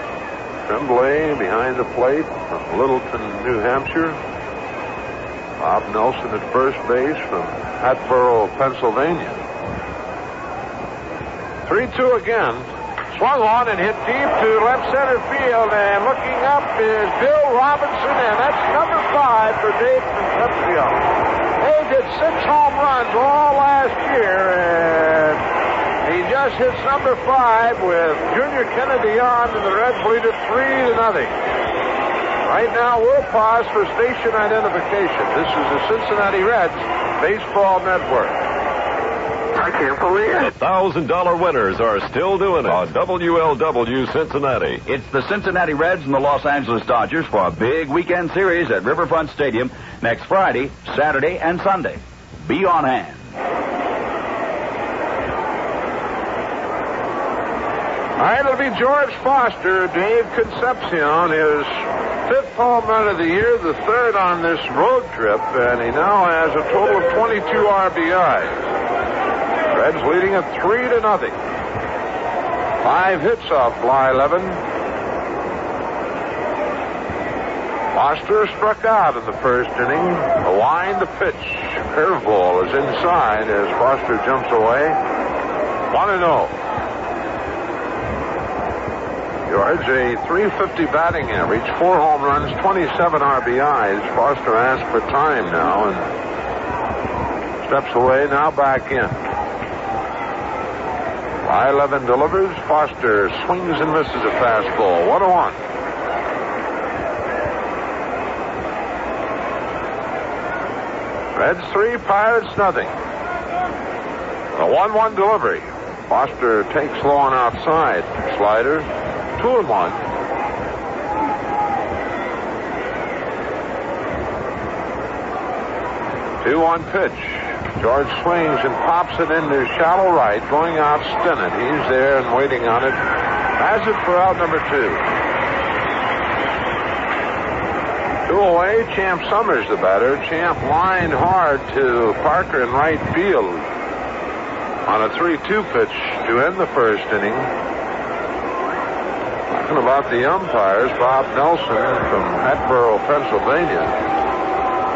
Tremblay behind the plate from Littleton, New Hampshire. Bob Nelson at first base from Hatboro, Pennsylvania. 3-2 again. Swung on and hit deep to left center field, and looking up is Bill Robinson, and that's number 5 for Dave Concepcion. They did 6 home runs all last year, and he just hits number 5 with Junior Kennedy on, and the Reds lead it 3-0. Right now, we'll pause for station identification. This is the Cincinnati Reds Baseball Network. I can't believe it. $1,000 winners are still doing it on WLW Cincinnati. It's the Cincinnati Reds and the Los Angeles Dodgers for a big weekend series at Riverfront Stadium next Friday, Saturday, and Sunday. Be on hand. All right, it'll be George Foster, Dave Concepcion, his 5th home run of the year, the 3rd on this road trip, and he now has a total of 22 RBIs. Reds leading it 3-0. 5 hits off Blyleven. Foster struck out in the first inning. A wind, the pitch. Curveball is inside as Foster jumps away. 1-0. George, a .350 batting average, 4 home runs, 27 RBIs. Foster asks for time now and steps away, now back in. Blyleven delivers. Foster swings and misses a fastball. 1-1. Reds 3, Pirates nothing. A 1-1 delivery. Foster takes low on outside. Slider. 2-1. Two-one pitch. George swings and pops it into shallow right, going out Stennett. He's there and waiting on it. Has it for out number 2. 2 away. Champ Summers the batter. Champ lined hard to Parker in right field on a 3-2 pitch to end the first inning. Talking about the umpires, Bob Nelson from Hatboro, Pennsylvania.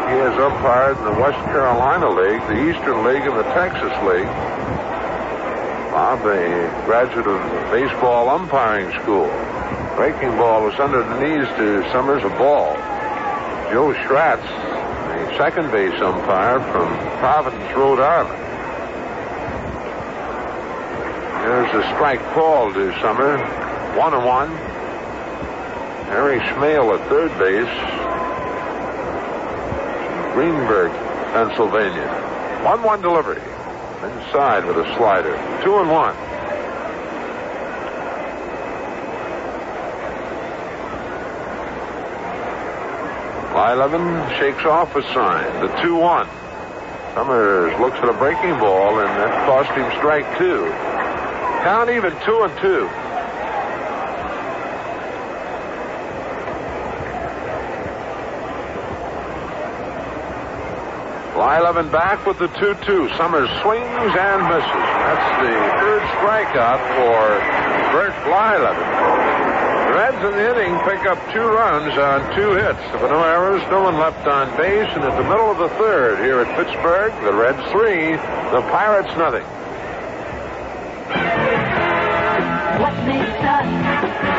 He has umpired in the West Carolina League, the Eastern League, and the Texas League. Bob, a graduate of baseball umpiring school. Breaking ball was under the knees to Summers, a ball. Joe Schratz, the second base umpire from Providence, Rhode Island. There's a strike called to Summers. 1-1. Harry Schmale at third base. Greenberg, Pennsylvania. 1-1 delivery. Inside with a slider. 2-1. Blyleven shakes off a sign. The 2-1. Summers looks at a breaking ball, and that cost him strike 2. Count even 2-2. Blyleven back with the 2-2. Summers swings and misses. That's the 3rd strikeout for Bert Blyleven. The Reds in the inning pick up 2 runs on 2 hits. There were no errors, no one left on base, and at the middle of the 3rd here at Pittsburgh, the Reds 3, the Pirates nothing. What makes us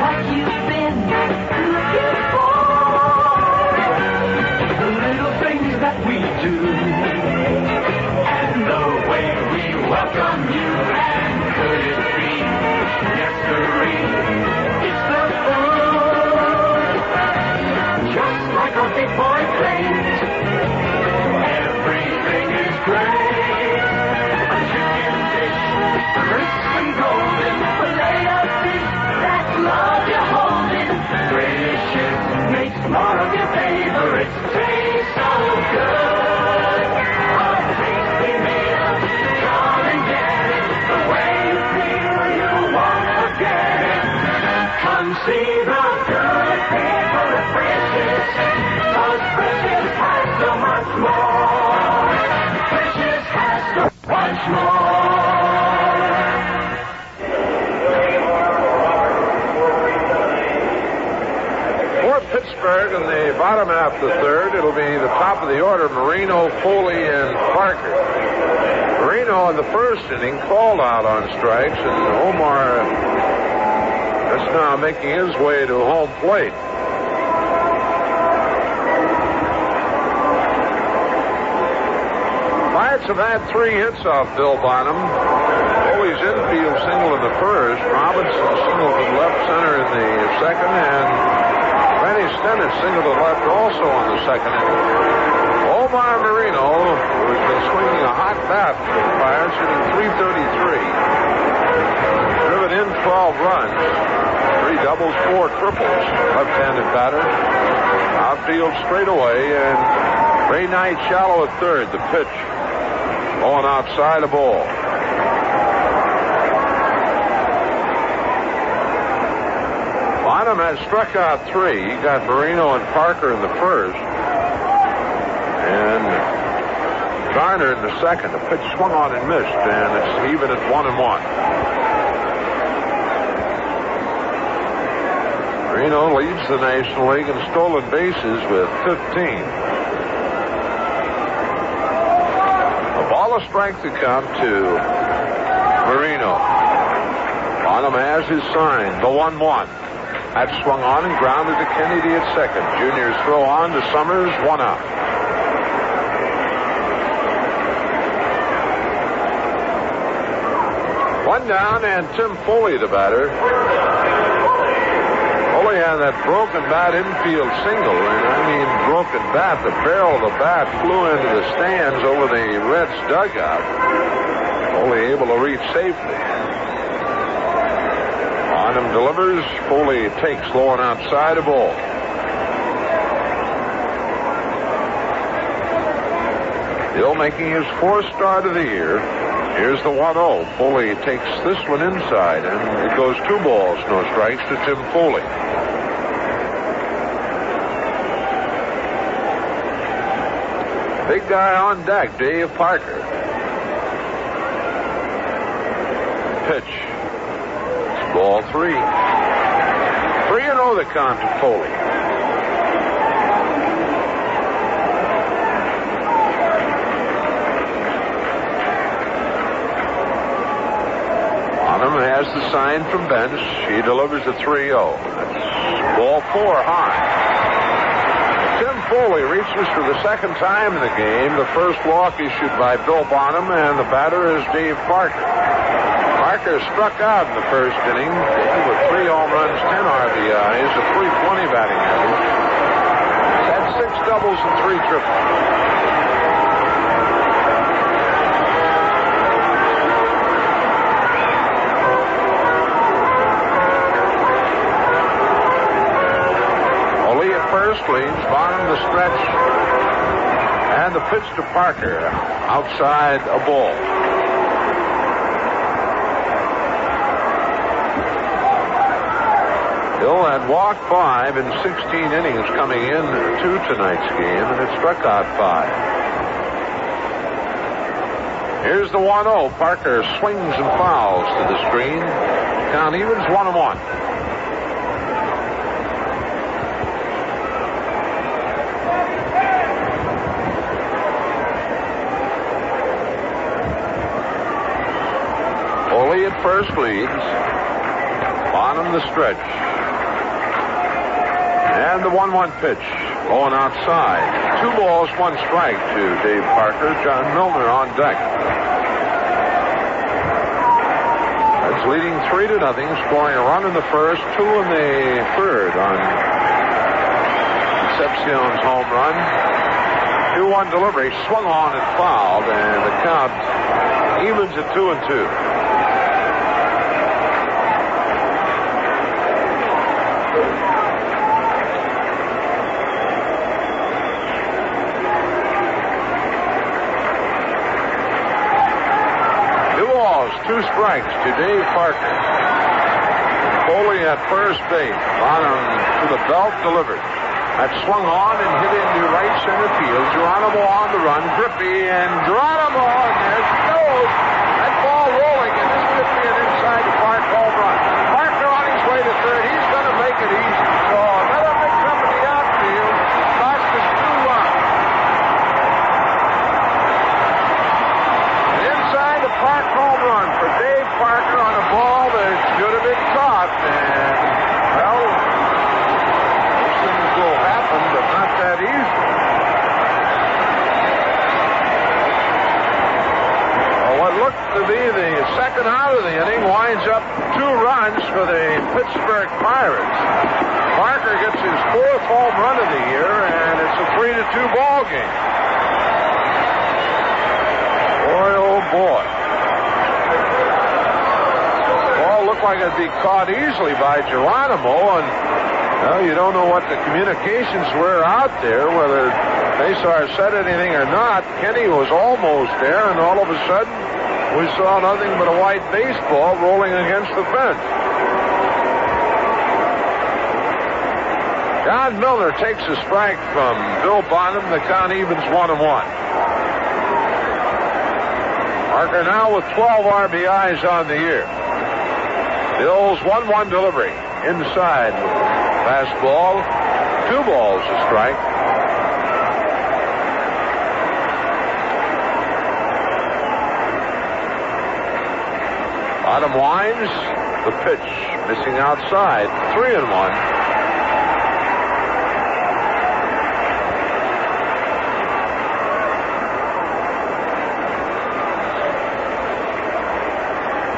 what you've been looking for? The little things that we do, and the way we welcome you. And could it be history? It's the food, just like a big boy plays. Everything is great. A chicken dish, crisp and golden, fillet of fish, that's love you're holding. Delicious, makes more of your favorites taste so good. A tasty meal, come and get it. The way you feel, you wanna get it. Come see the good people at Precious, 'cause Precious has so much more. Precious has so much more. Pittsburgh in the bottom half of the 3rd. It'll be the top of the order, Moreno, Foley, and Parker. Moreno in the first inning called out on strikes, and Omar is now making his way to home plate. Pirates have had 3 hits off Bill Bonham. Foley's infield single in the first. Robinson singled to left center in the second, and Rennie Stennett singled to left also on the second inning. Omar Moreno, who has been swinging a hot bat for the Pirates, hitting .333. Driven in 12 runs. 3 doubles, 4 triples. Left-handed batter. Outfield straightaway, and Ray Knight shallow at third. The pitch. Going outside a ball. Bonham had struck out 3. He got Moreno and Parker in the first. And Garner in the second. The pitch swung on and missed, and it's even at 1-1. Moreno leads the National League in stolen bases with 15. A ball of strike to count to Moreno. Bonham has his sign, the 1-1. That swung on and grounded to Kennedy at second. Junior's throw on to Summers, 1 out. One down, and Tim Foli, the batter. Foli had that broken bat infield single, and I mean broken bat. The barrel of the bat flew into the stands over the Reds' dugout. Foli able to reach safely. Bonham delivers. Foli takes low and outside, a ball. Bill making his 4th start of the year. Here's the 1-0. Foli takes this one inside, and it goes 2 balls, no strikes to Tim Foli. Big guy on deck, Dave Parker. Pitch. Ball 3. 3-0 the count to Foli. Bonham has the sign from bench. He delivers a 3-0. That's ball 4 high. Tim Foli reaches for the second time in the game. The first walk issued by Bill Bonham, and the batter is Dave Parker. Parker struck out in the first inning with 3 home runs, 10 RBIs, a .320 batting average. He's had 6 doubles and 3 triples. Foli at first leads, Bonham the stretch, and the pitch to Parker outside a ball. Bill had walked 5 in 16 innings coming in to tonight's game, and it struck out 5. Here's the 1-0. Parker swings and fouls to the screen. Count evens 1-1. Foli at first leads. Bonham the stretch. And the 1-1 pitch going outside. 2 balls, 1 strike to Dave Parker. John Milner on deck. That's leading 3-0, scoring a run in the first, 2 in the third on Concepcion's home run. 2-1 delivery, swung on and fouled, and the count evens at 2-2. Two strikes to Dave Parker. Foli at first base. Bonham to the belt, delivered. That swung on and hit into right center field. Geronimo on the run. Griffey and Geronimo, and there she goes. That ball rolling, and this could be an inside the park home run. Parker on his way to third. He's going to make it easy. So another big jump in the outfield. Cost us 2 runs. Inside the park home run for Dave Parker on a ball that should have been caught. And, well, those things will happen, but not that easy. Well, what looked to be the second out of the inning winds up 2 runs for the Pittsburgh Pirates. Parker gets his 4th home run of the year, and it's a 3-2 ball game. Boy, oh boy. Looked like it'd be caught easily by Geronimo, and well, you don't know what the communications were out there, whether Cesar said anything or not. Kenny was almost there, and all of a sudden we saw nothing but a white baseball rolling against the fence. John Milner takes a strike from Bill Bonham. The count evens 1-1. Parker now with 12 RBIs on the year. Bill's 1-1 delivery. Inside fastball. 2 balls a strike. Bottom winds. The pitch missing outside. 3-1.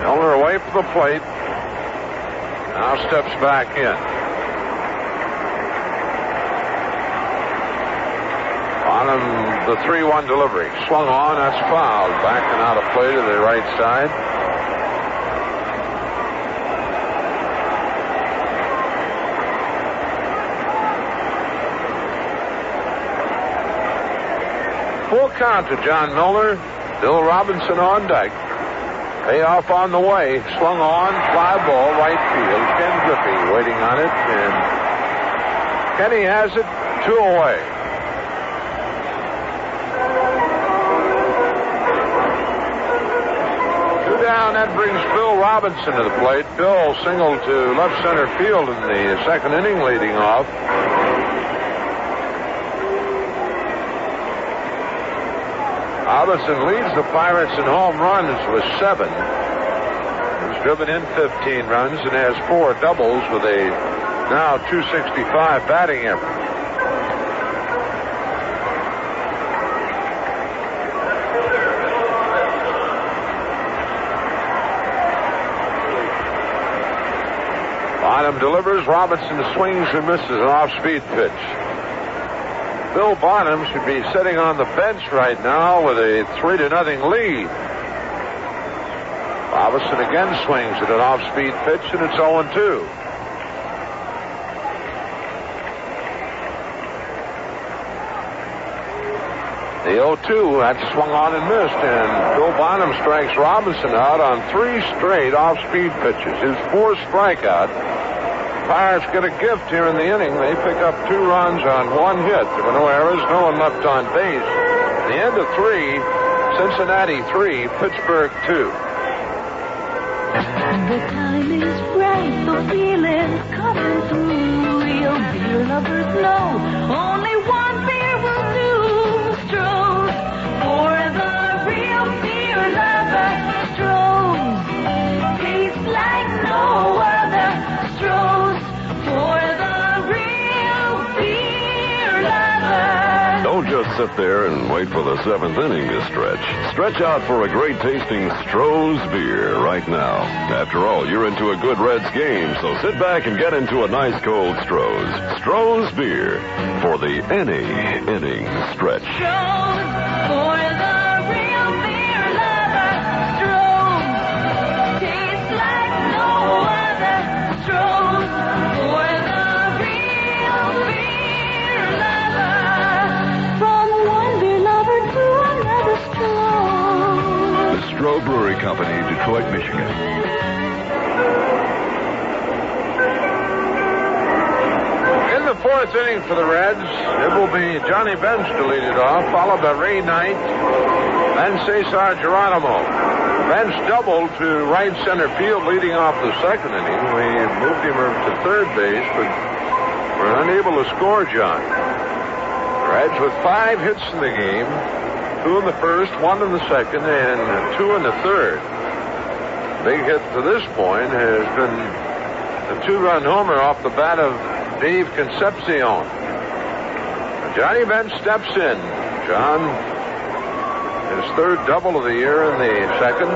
Milner away from the plate. Now steps back in. Bonham, the 3-1 delivery. Swung on, that's fouled. Backing out of play to the right side. Full count to John Milner. Bill Robinson on deck. Payoff on the way. Swung on. Fly ball. Right field. Ken Griffey waiting on it. And Kenny has it. 2 away. Two down. That brings Bill Robinson to the plate. Bill singled to left center field in the second inning, leading off. Robinson leads the Pirates in home runs with 7. He's driven in 15 runs and has 4 doubles with a now .265 batting average. Bonham delivers. Robinson swings and misses an off-speed pitch. Bill Bonham should be sitting on the bench right now with a 3-0 lead. Robinson again swings at an off-speed pitch, and it's 0-2. The 0-2, that's swung on and missed, and Bill Bonham strikes Robinson out on 3 straight off-speed pitches. His 4th strikeout. Pirates get a gift here in the inning. They pick up 2 runs on 1 hit. There were no errors, no one left on base. The end of 3, Cincinnati 3, Pittsburgh 2. The time is right, the feeling's coming through. Real beer lovers know only one beer will do. Stroh's for the real beer lover. Stroh's tastes like no other. Stroh's for the real beer lover. Don't just sit there and wait for the 7th inning to stretch. Stretch out for a great tasting Stroh's beer right now. After all, you're into a good Reds game, so sit back and get into a nice cold Stroh's. Stroh's beer for the any inning stretch. Stroh's for the real beer lover. Stroh's tastes like no other. Stroh's for the real beer lover. From one beer lover to another Stroh's. The Stroh Brewery Company, Detroit, Michigan. In the 4th inning for the Reds, it will be Johnny Bench to lead it off, followed by Ray Knight, then Cesar Geronimo. Bench doubled to right center field leading off the 2nd inning. We moved him to 3rd base, but we're unable to score John. Reds with 5 hits in the game, 2 in the 1st, 1 in the 2nd, and 2 in the 3rd. Big hit to this point has been a 2-run homer off the bat of Dave Concepcion. Johnny Bench steps in. John, his 3rd double of the year in the 2nd.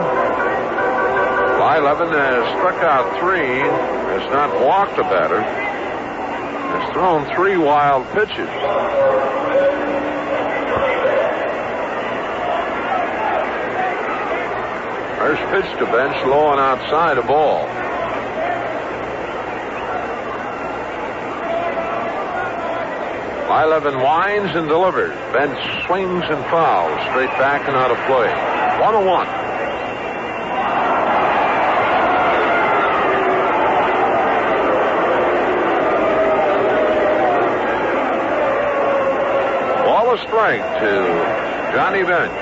Blyleven has struck out 3, has not walked a batter, has thrown 3 wild pitches. First pitch to Bench, low and outside, a ball. Blyleven winds and delivers. Bench swings and fouls. Straight back and out of play. 1-1. ball, a strike to Johnny Bench.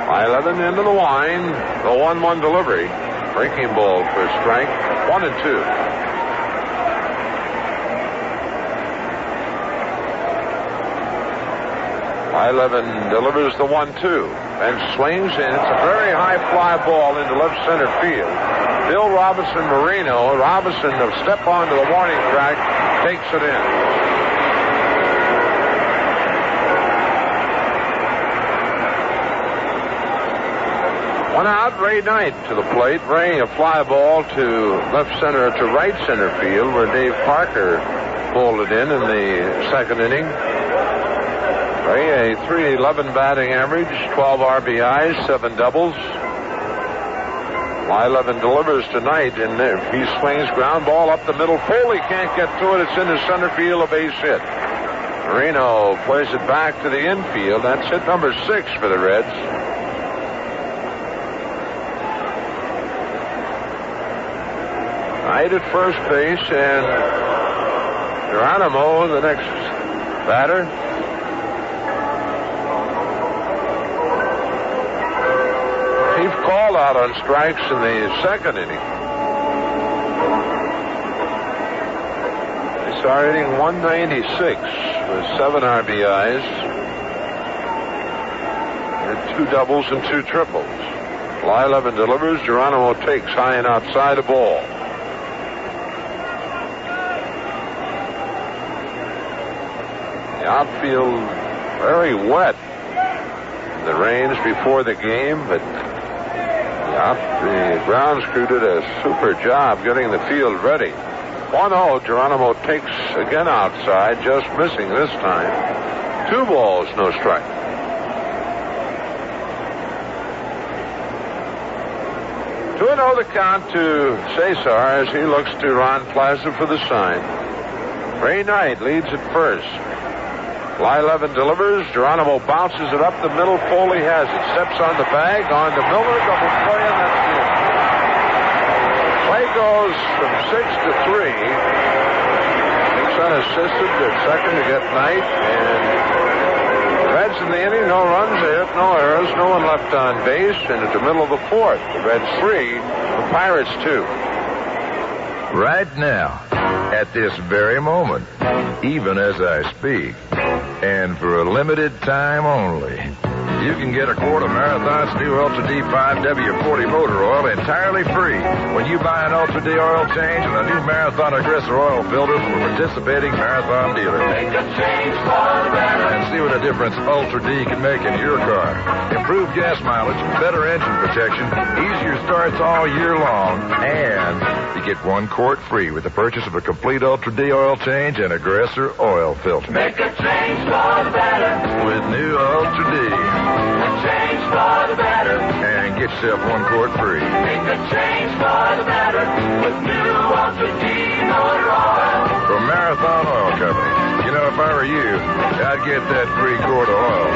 Blyleven into the line. The 1-1 delivery. Breaking ball for a strike. 1-2. Blyleven delivers the 1-2 and swings, and it's a very high fly ball into left center field. Bill Robinson of step onto the warning track, takes it in. One out, Ray Knight to the plate. Ray, a fly ball to right center field, where Dave Parker pulled it in the second inning. Ray, a .311 batting average, 12 RBIs, 7 doubles. Blyleven delivers to Knight, and he swings ground ball up the middle. Foley can't get to it. It's into center field, a base hit. Marino plays it back to the infield. That's hit number 6 for the Reds. Knight at first base, and Geronimo, the next batter. Chief called out on strikes in the second inning. They started hitting 196 with 7 RBIs. And 2 doubles and 2 triples. Blyleven delivers. Geronimo takes high and outside the ball. The outfield very wet in the rains before the game, but the grounds crew did a super job getting the field ready. 1-0, Geronimo takes again outside, just missing this time. 2 balls, no strike. Two 2-0 the count to Cesar as he looks to Ron Plaza for the sign. Ray Knight leads at first. Blyleven delivers. Geronimo bounces it up the middle. Foley has it. Steps on the bag. On to Milner. Double play, and that's it. Play goes from 6 to 3. It's unassisted at second to get Knight. And the Reds in the inning. No runs, a hit, no errors. No one left on base. And at the middle of the fourth, the Reds 3, the Pirates 2. Right now, at this very moment, even as I speak, and for a limited time only, you can get a quart of Marathon's new Ultra D 5W40 motor oil entirely free when you buy an Ultra D oil change and a new Marathon aggressor oil filter from a participating Marathon dealer. Make a change for the better. And see what a difference Ultra D can make in your car. Improved gas mileage, better engine protection, easier starts all year long, and you get 1 quart free with the purchase of a complete Ultra D oil change and aggressor oil filter. Make a change for the better. With new Ultra D. A change for the better. And get yourself 1 quart free. Make a change for the better with new Ultra D motor oil. From Marathon Oil Company. You know, if I were you, I'd get that free quart of oil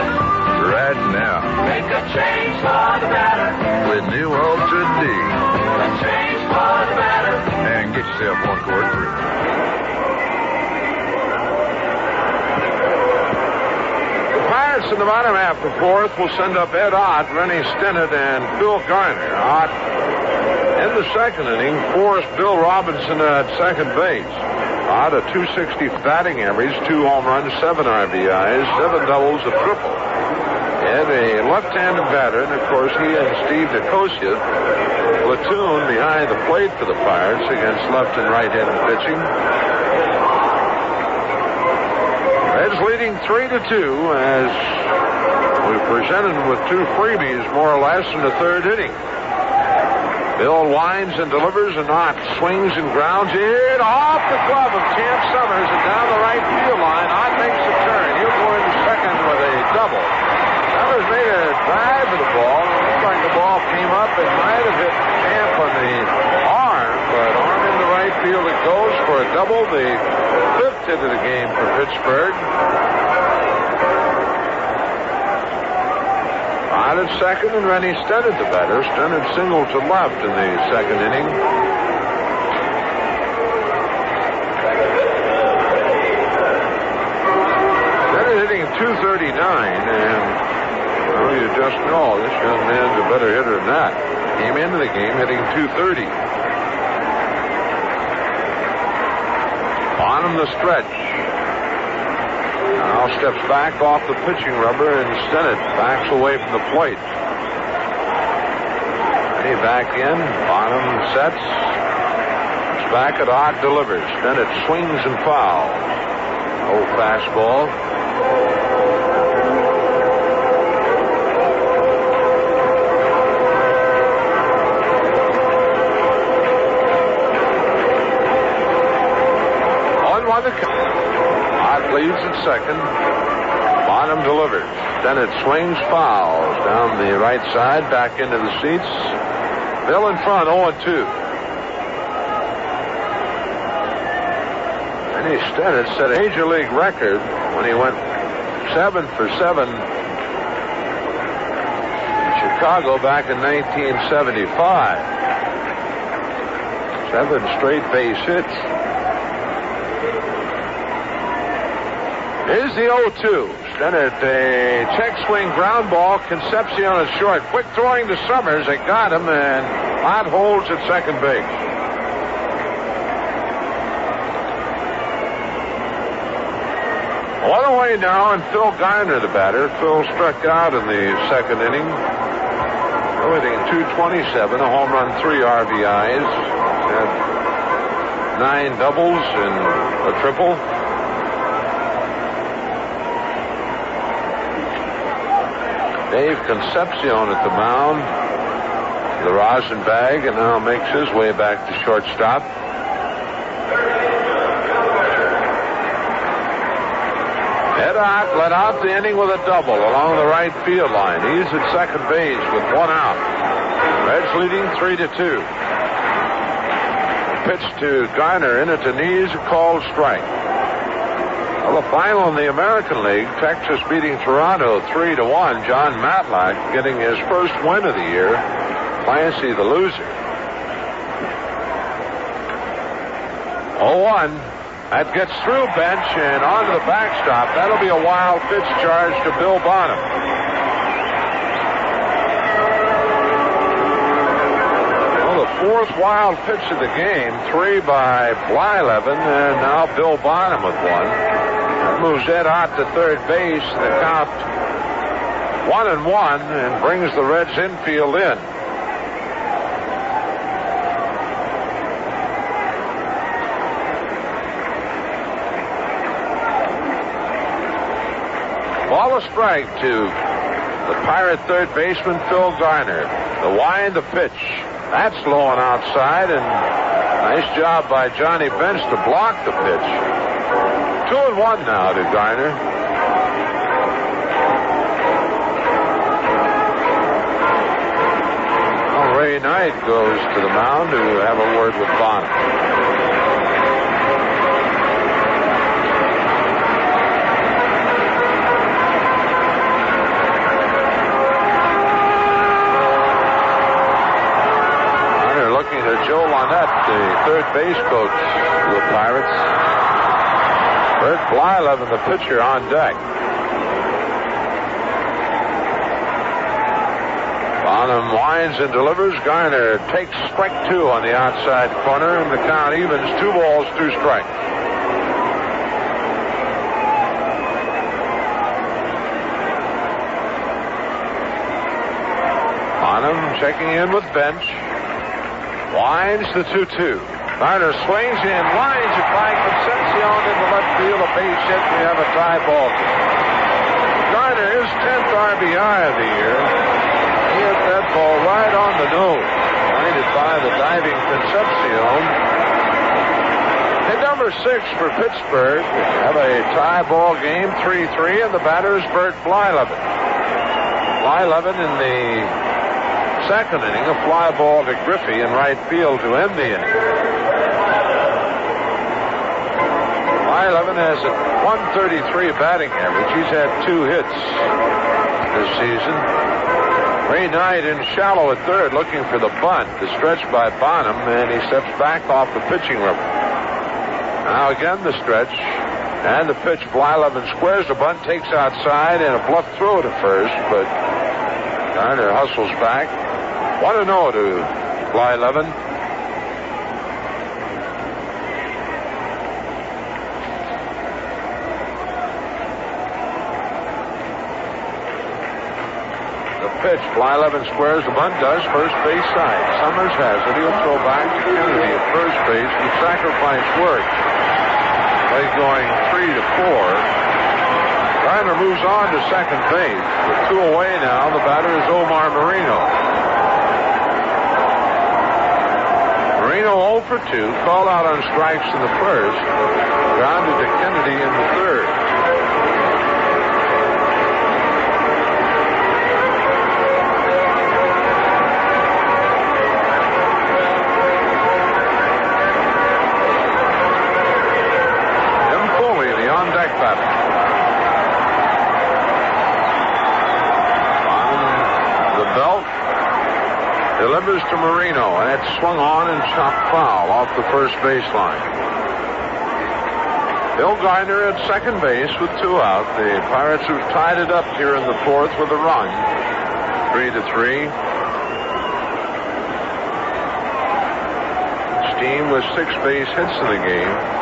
right now. Make a change for the better with new Ultra D. A change for the better. And get yourself 1 quart free. In the bottom half of the fourth will send up Ed Ott, Rennie Stennett, and Phil Garner. Ott, in the second inning, forced Bill Robinson at second base. Ott, a .260 batting average, 2 home runs, 7 RBIs, 7 doubles, a triple. And a left-handed batter, and of course he and Steve Nicosia platoon behind the plate for the Pirates against left and right-handed pitching. Reds leading 3-2 as we presented with 2 freebies, more or less, in the third inning. Bill winds and delivers, and Ott swings and grounds it off the glove of Champ Summers and down the right field line. Ott makes a turn. He'll go into second with a double. Summers made a drive to the ball. It looked like the ball came up and might have hit Champ on the arm, but arm into right field it goes for a double. The 5th hit of the game for Pittsburgh. Out at second, and Rennie Stennett the batter. Stennett singled to left in the second inning. Stennett hitting 239, and well, you just know this young man's a better hitter than that. Came into the game hitting 230. Bonham the stretch. Now steps back off the pitching rubber, and Stennett backs away from the plate. He back in. Bonham sets. It's back. Ed Ott delivers. Stennett swings and fouls. Oh, fastball. Ott leads at second. Bonham delivers. Stennett swings, fouls down the right side, back into the seats. Bill in front, 0-2. Rennie Stennett set a Major League record when he went 7 for 7 in Chicago back in 1975. 7 straight base hits. Here's the 0-2. Stennett, a check swing ground ball. Concepcion is short. Quick throwing to Summers. They got him, and Ott holds at second base. One away now, and Phil Garner, the batter. Phil struck out in the second inning. Hitting 227, a home run, 3 RBIs. Had 9 doubles and a triple. Dave Concepcion at the mound. The rosin bag, and now makes his way back to shortstop. Ed Ott led out the inning with a double along the right field line. He's at second base with 1 out. Reds leading 3-2. Pitch to Garner, in at the knees, a called strike. Well, the final in the American League, Texas beating Toronto 3-1. John Matlack getting his first win of the year. Clancy the loser. 0-1. That gets through bench and onto the backstop. That'll be a wild pitch charge to Bill Bonham. Well, the 4th wild pitch of the game. 3 by Blyleven, and now Bill Bonham with 1. Moves Ed Ott to third base. The count 1-1 and brings the Reds infield in. Ball a strike to the Pirate third baseman Phil Garner. The wind, the pitch. That's low and outside, and nice job by Johnny Bench to block the pitch. 2-1 now to Garner. Well, Ray Knight goes to the mound to have a word with Bonham. Garner looking at Joe Lonette, the third base coach of the Pirates. Bert Blyleven, the pitcher, on deck. Bonham winds and delivers. Garner takes strike 2 on the outside corner, and the count evens. 2 balls, 2 strikes. Bonham checking in with Bench. Winds the 2-2. Garner swings in, lines it by Concepcion into left field, a base hit. We have a tie ball. Garner, his 10th RBI of the year. He hit that ball right on the nose. Blinded by the diving Concepcion. And number 6 for Pittsburgh. Have a tie ball game, 3-3, and the batter is Bert Blyleven. Blyleven in the second inning, a fly ball to Griffey in right field to end the inning. Blyleven has a 133 batting average. He's had 2 hits this season. Ray Knight in shallow at third, looking for the bunt. The stretch by Bonham, and he steps back off the pitching rubber. Now again the stretch, and the pitch. Blyleven squares the bunt, takes outside, and a bluff throw to first, but Garner hustles back. 1-0 to Blyleven. Pitch. Blyleven squares the bunt, does first base side. Summers has it. He'll throw back to Kennedy at first base with sacrifice work. Play going 3-4. Garner moves on to second base. With 2 away now, the batter is Omar Moreno. Moreno 0 for 2, called out on strikes in the first. Grounded to Kennedy in the third. Delivers to Moreno, and it's swung on and chopped foul off the first baseline. Phil Garner at second base with 2 out. The Pirates have tied it up here in the fourth with a run. 3-3. Steam with 6 base hits in the game.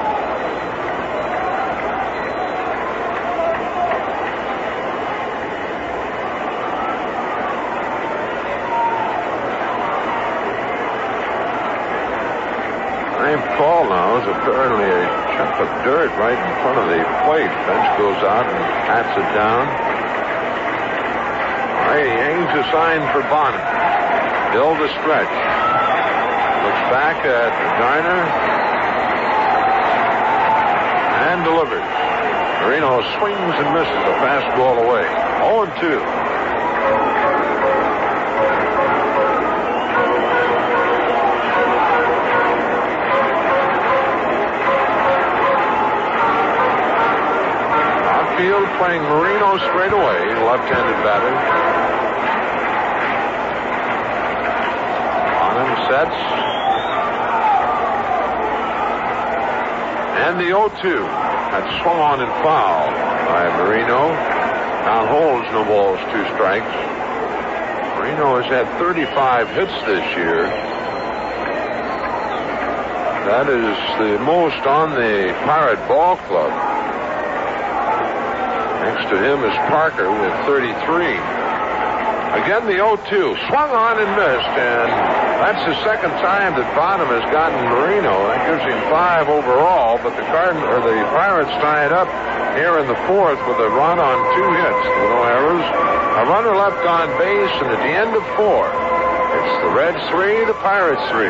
Call now is apparently a chunk of dirt right in front of the plate. Bench goes out and pats it down. He hangs a sign for Bonham. Bill the stretch. Looks back at Garner and delivers. Moreno swings and misses a fastball away. 0-2. Field playing Moreno straight away, left-handed batter. Bonham sets. And the 0-2. That's swung on and foul by Moreno. Count holds, no balls, 2 strikes. Moreno has had 35 hits this year. That is the most on the Pirate Ball Club. Next to him is Parker with 33. Again, the 0-2. Swung on and missed, and that's the second time that Bonham has gotten Moreno. That gives him 5 overall, but the Pirates tie it up here in the fourth with a run on 2 hits. No errors. A runner left on base, and at the end of 4, it's the Reds 3, the Pirates 3.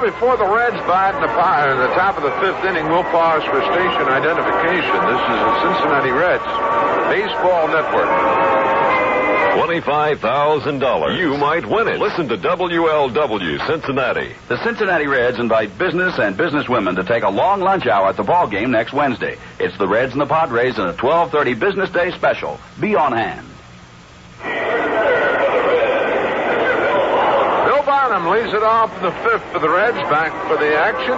Before the Reds bat in the top of the 5th inning, we'll pause for station identification. This is the Cincinnati Reds Baseball Network. $25,000. You might win it. Listen to WLW Cincinnati. The Cincinnati Reds invite business and businesswomen to take a long lunch hour at the ball game next Wednesday. It's the Reds and the Padres in a 12:30 Business Day special. Be on hand. Bonham Bonham leads it off in the 5th for the Reds. Back for the action,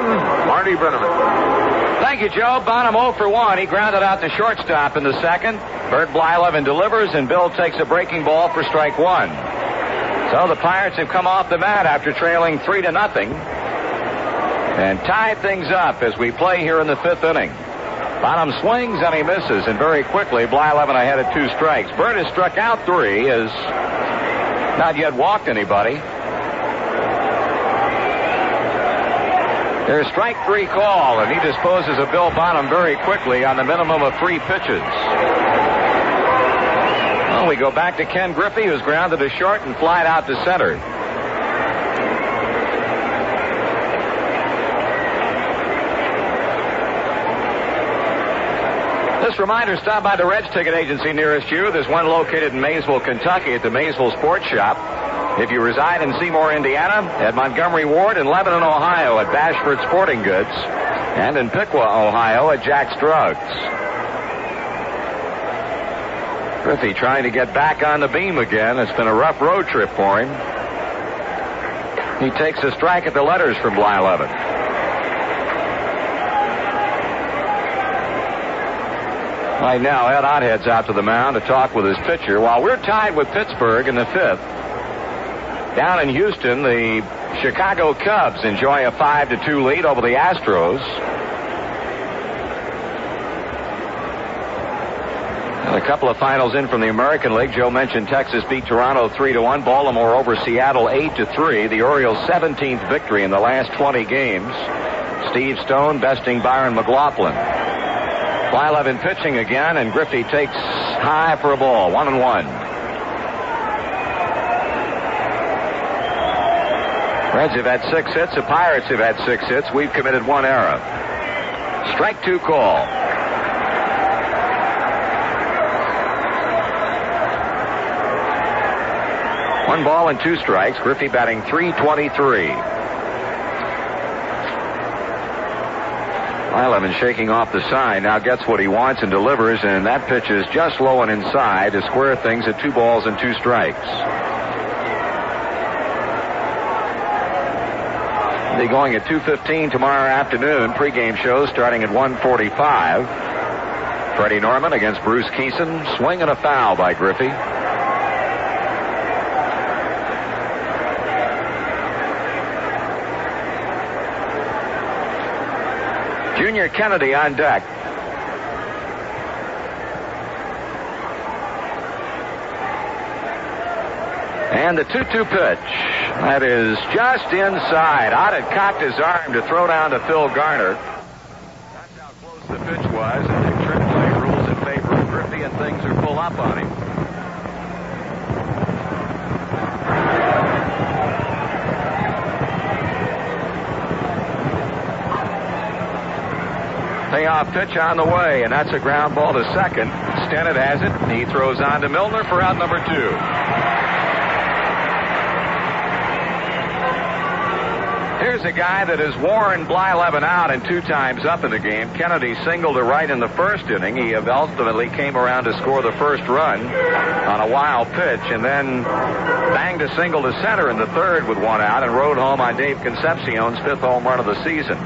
Marty Brenneman. Thank you, Joe. Bonham 0 for 1. He grounded out the shortstop in the 2nd. Bert Blyleven delivers, and Bill takes a breaking ball for strike 1. So the Pirates have come off the mat after trailing 3-0 and tied things up as we play here in the 5th inning. Bonham swings and he misses, and very quickly Blyleven ahead at 2 strikes. Bert has struck out 3, has not yet walked anybody. There's strike 3 call, and he disposes of Bill Bonham very quickly on the minimum of 3 pitches. Well, we go back to Ken Griffey, who's grounded to short and flied out to center. This reminder, stop by the Reds ticket agency nearest you. There's one located in Maysville, Kentucky at the Maysville Sports Shop. If you reside in Seymour, Indiana, at Montgomery Ward, in Lebanon, Ohio, at Bashford Sporting Goods, and in Piqua, Ohio, at Jack's Drugs. Griffey trying to get back on the beam again. It's been a rough road trip for him. He takes a strike at the letters from Blyleven. Right now, Ed Ott heads out to the mound to talk with his pitcher while we're tied with Pittsburgh in the 5th. Down in Houston, the Chicago Cubs enjoy a 5-2 lead over the Astros. And a couple of finals in from the American League. Joe mentioned Texas beat Toronto 3-1. Baltimore over Seattle 8-3. The Orioles' 17th victory in the last 20 games. Steve Stone besting Byron McLaughlin. Blyleven pitching again, and Griffey takes high for a ball. 1-1. Reds have had 6 hits. The Pirates have had 6 hits. We've committed 1 error. Strike 2 call. One ball and 2 strikes. Griffey batting .323. Blyleven shaking off the sign. Now gets what he wants and delivers, and that pitch is just low and inside to square things at 2 balls and 2 strikes. Be going at 2:15 tomorrow afternoon. Pregame shows starting at 1:45. Freddie Norman against Bruce Keeson. Swing and a foul by Griffey. Junior Kennedy on deck. And the 2-2 pitch. That is just inside. Ott had cocked his arm to throw down to Phil Garner. That's how close the pitch was. And the trick play rules in favor of Griffey, and things are full up on him. Payoff pitch on the way, and that's a ground ball to second. Stennett has it. He throws on to Milner for out number 2. Here's a guy that has worn Blyleven out and 2 times up in the game. Kennedy singled to right in the 1st inning. He ultimately came around to score the 1st run on a wild pitch, and then banged a single to center in the 3rd with 1 out and rode home on Dave Concepcion's 5th home run of the season.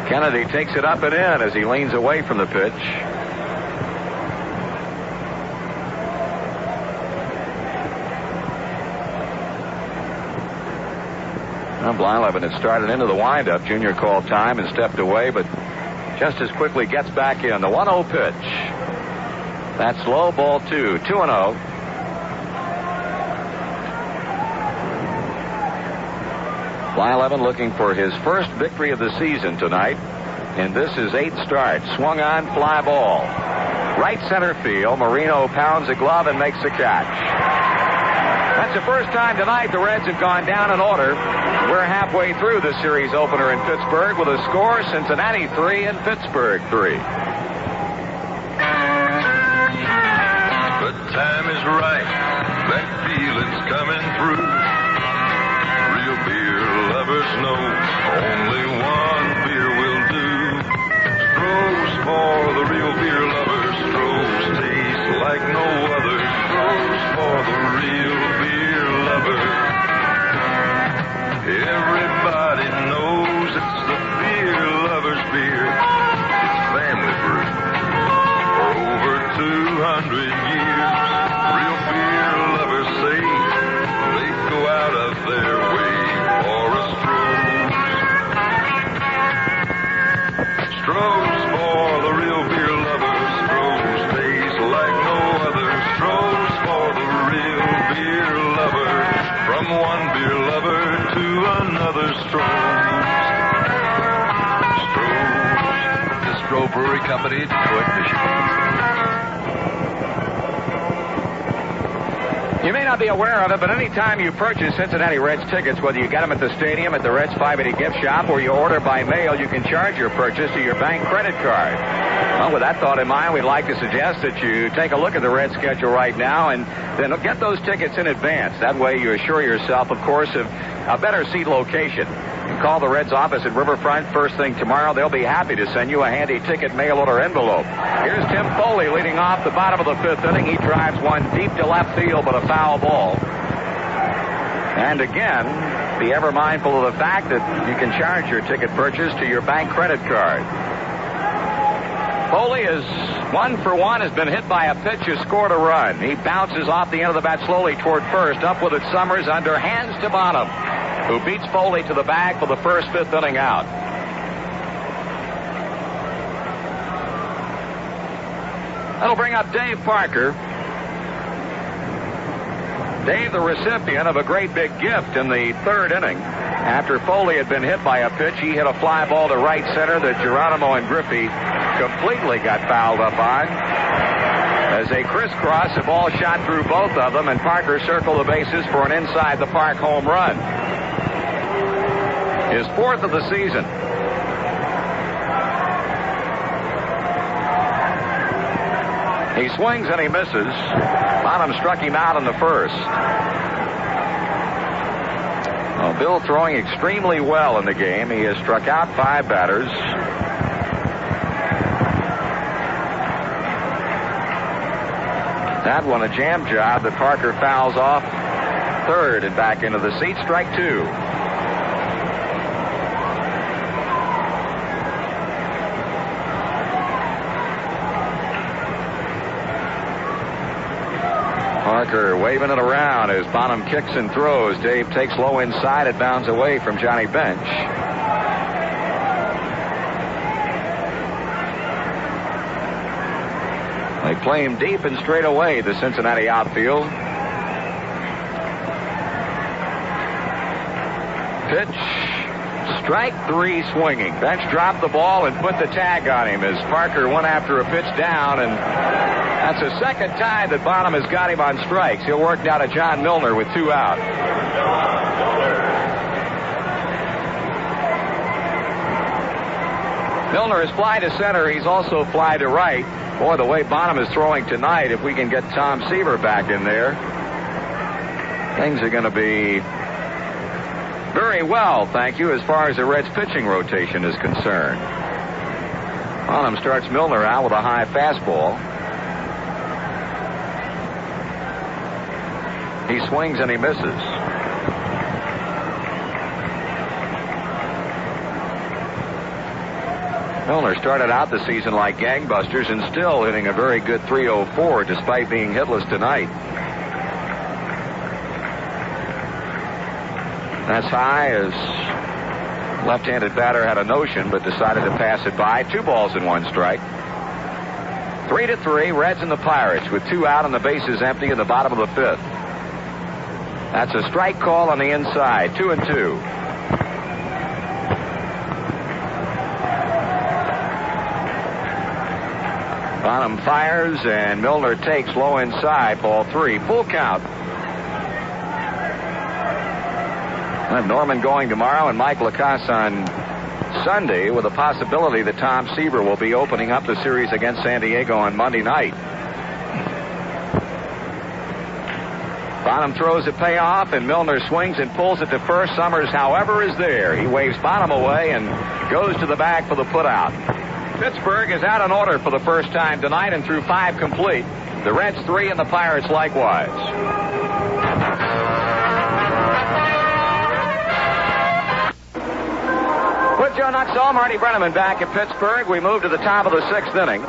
Kennedy takes it up and in as he leans away from the pitch. Well, Blyleven had started into the windup. Junior called time and stepped away, but just as quickly gets back in. The 1-0 pitch. That's low, ball 2. 2-0. Blyleven looking for his first victory of the season tonight. And this is 8 starts. Swung on, fly ball. Right center field. Moreno pounds a glove and makes the catch. That's the first time tonight the Reds have gone down in order. We're halfway through the series opener in Pittsburgh with a score: Cincinnati 3 and Pittsburgh 3. The time is right. That feeling's coming through. Real beer lovers know only one beer will do. Stroh's for the real beer lovers. Stroh's tastes like no other. Stroh's for the Stroh's for the real beer lover. Stroh's tastes like no other. Stroh's for the real beer lover. From one beer lover to another. Stroh's. Stroh's. The Stroh Brewery Company, Detroit, Michigan. You may not be aware of it, but anytime you purchase Cincinnati Reds tickets, whether you get them at the stadium, at the Reds 580 gift shop, or you order by mail, you can charge your purchase to your bank credit card. Well, with that thought in mind, we'd like to suggest that you take a look at the Reds schedule right now and then get those tickets in advance. That way you assure yourself, of course, of a better seat location. You call the Reds office at Riverfront first thing tomorrow. They'll be happy to send you a handy ticket mail order envelope. Here's Tim Foli leading off the bottom of the fifth inning. He drives one deep to left field, but a foul ball. And again, be ever mindful of the fact that you can charge your ticket purchase to your bank credit card. Foley is 1 for 1, has been hit by a pitch, has scored a run. He bounces off the end of the bat slowly toward first. Up with it, Summers, under hands to Bonham, who beats Foley to the bag for the first fifth inning out. That'll bring up Dave Parker. Dave, the recipient of a great big gift in the third inning. After Foley had been hit by a pitch, he hit a fly ball to right center that Geronimo and Griffey completely got fouled up on. As they crisscross, the ball shot through both of them, and Parker circled the bases for an inside-the-park home run. His fourth of the season. He swings and he misses. Bonham struck him out in the first. Well, Bill throwing extremely well in the game. He has struck out 5 batters. That one a jam job that Parker fouls off third and back into the seat. Strike 2. Parker waving it around as Bonham kicks and throws. Dave takes low inside. It bounds away from Johnny Bench. They play him deep and straight away, the Cincinnati outfield. Pitch. Strike 3 swinging. Bench dropped the ball and put the tag on him as Parker went after a pitch down, and that's the second time that Bonham has got him on strikes. He'll work down to John Milner with 2 out. Milner has fly to center. He's also fly to right. Boy, the way Bonham is throwing tonight, if we can get Tom Seaver back in there, things are going to be very well, thank you, as far as the Reds pitching rotation is concerned. Bonham starts Milner out with a high fastball. He swings and he misses. Milner started out the season like gangbusters and still hitting a very good .304 despite being hitless tonight. That's high as left-handed batter had a notion but decided to pass it by. 2 balls and 1 strike. 3-3, Reds and the Pirates with 2 out and the bases empty in the bottom of the 5th. That's a strike call on the inside. 2-2. Bonham fires and Milner takes low inside. Ball 3. Full count. We'll have Norman going tomorrow and Mike Lacasse on Sunday, with a possibility that Tom Seaver will be opening up the series against San Diego on Monday night. Bonham throws a payoff, and Milner swings and pulls it to first. Summers, however, is there. He waves Bonham away and goes to the bag for the putout. Pittsburgh is out in order for the first time tonight and through 5 complete. The Reds 3 and the Pirates likewise. With Joe Nuxall, Marty Brenneman back at Pittsburgh, we move to the top of the 6th inning.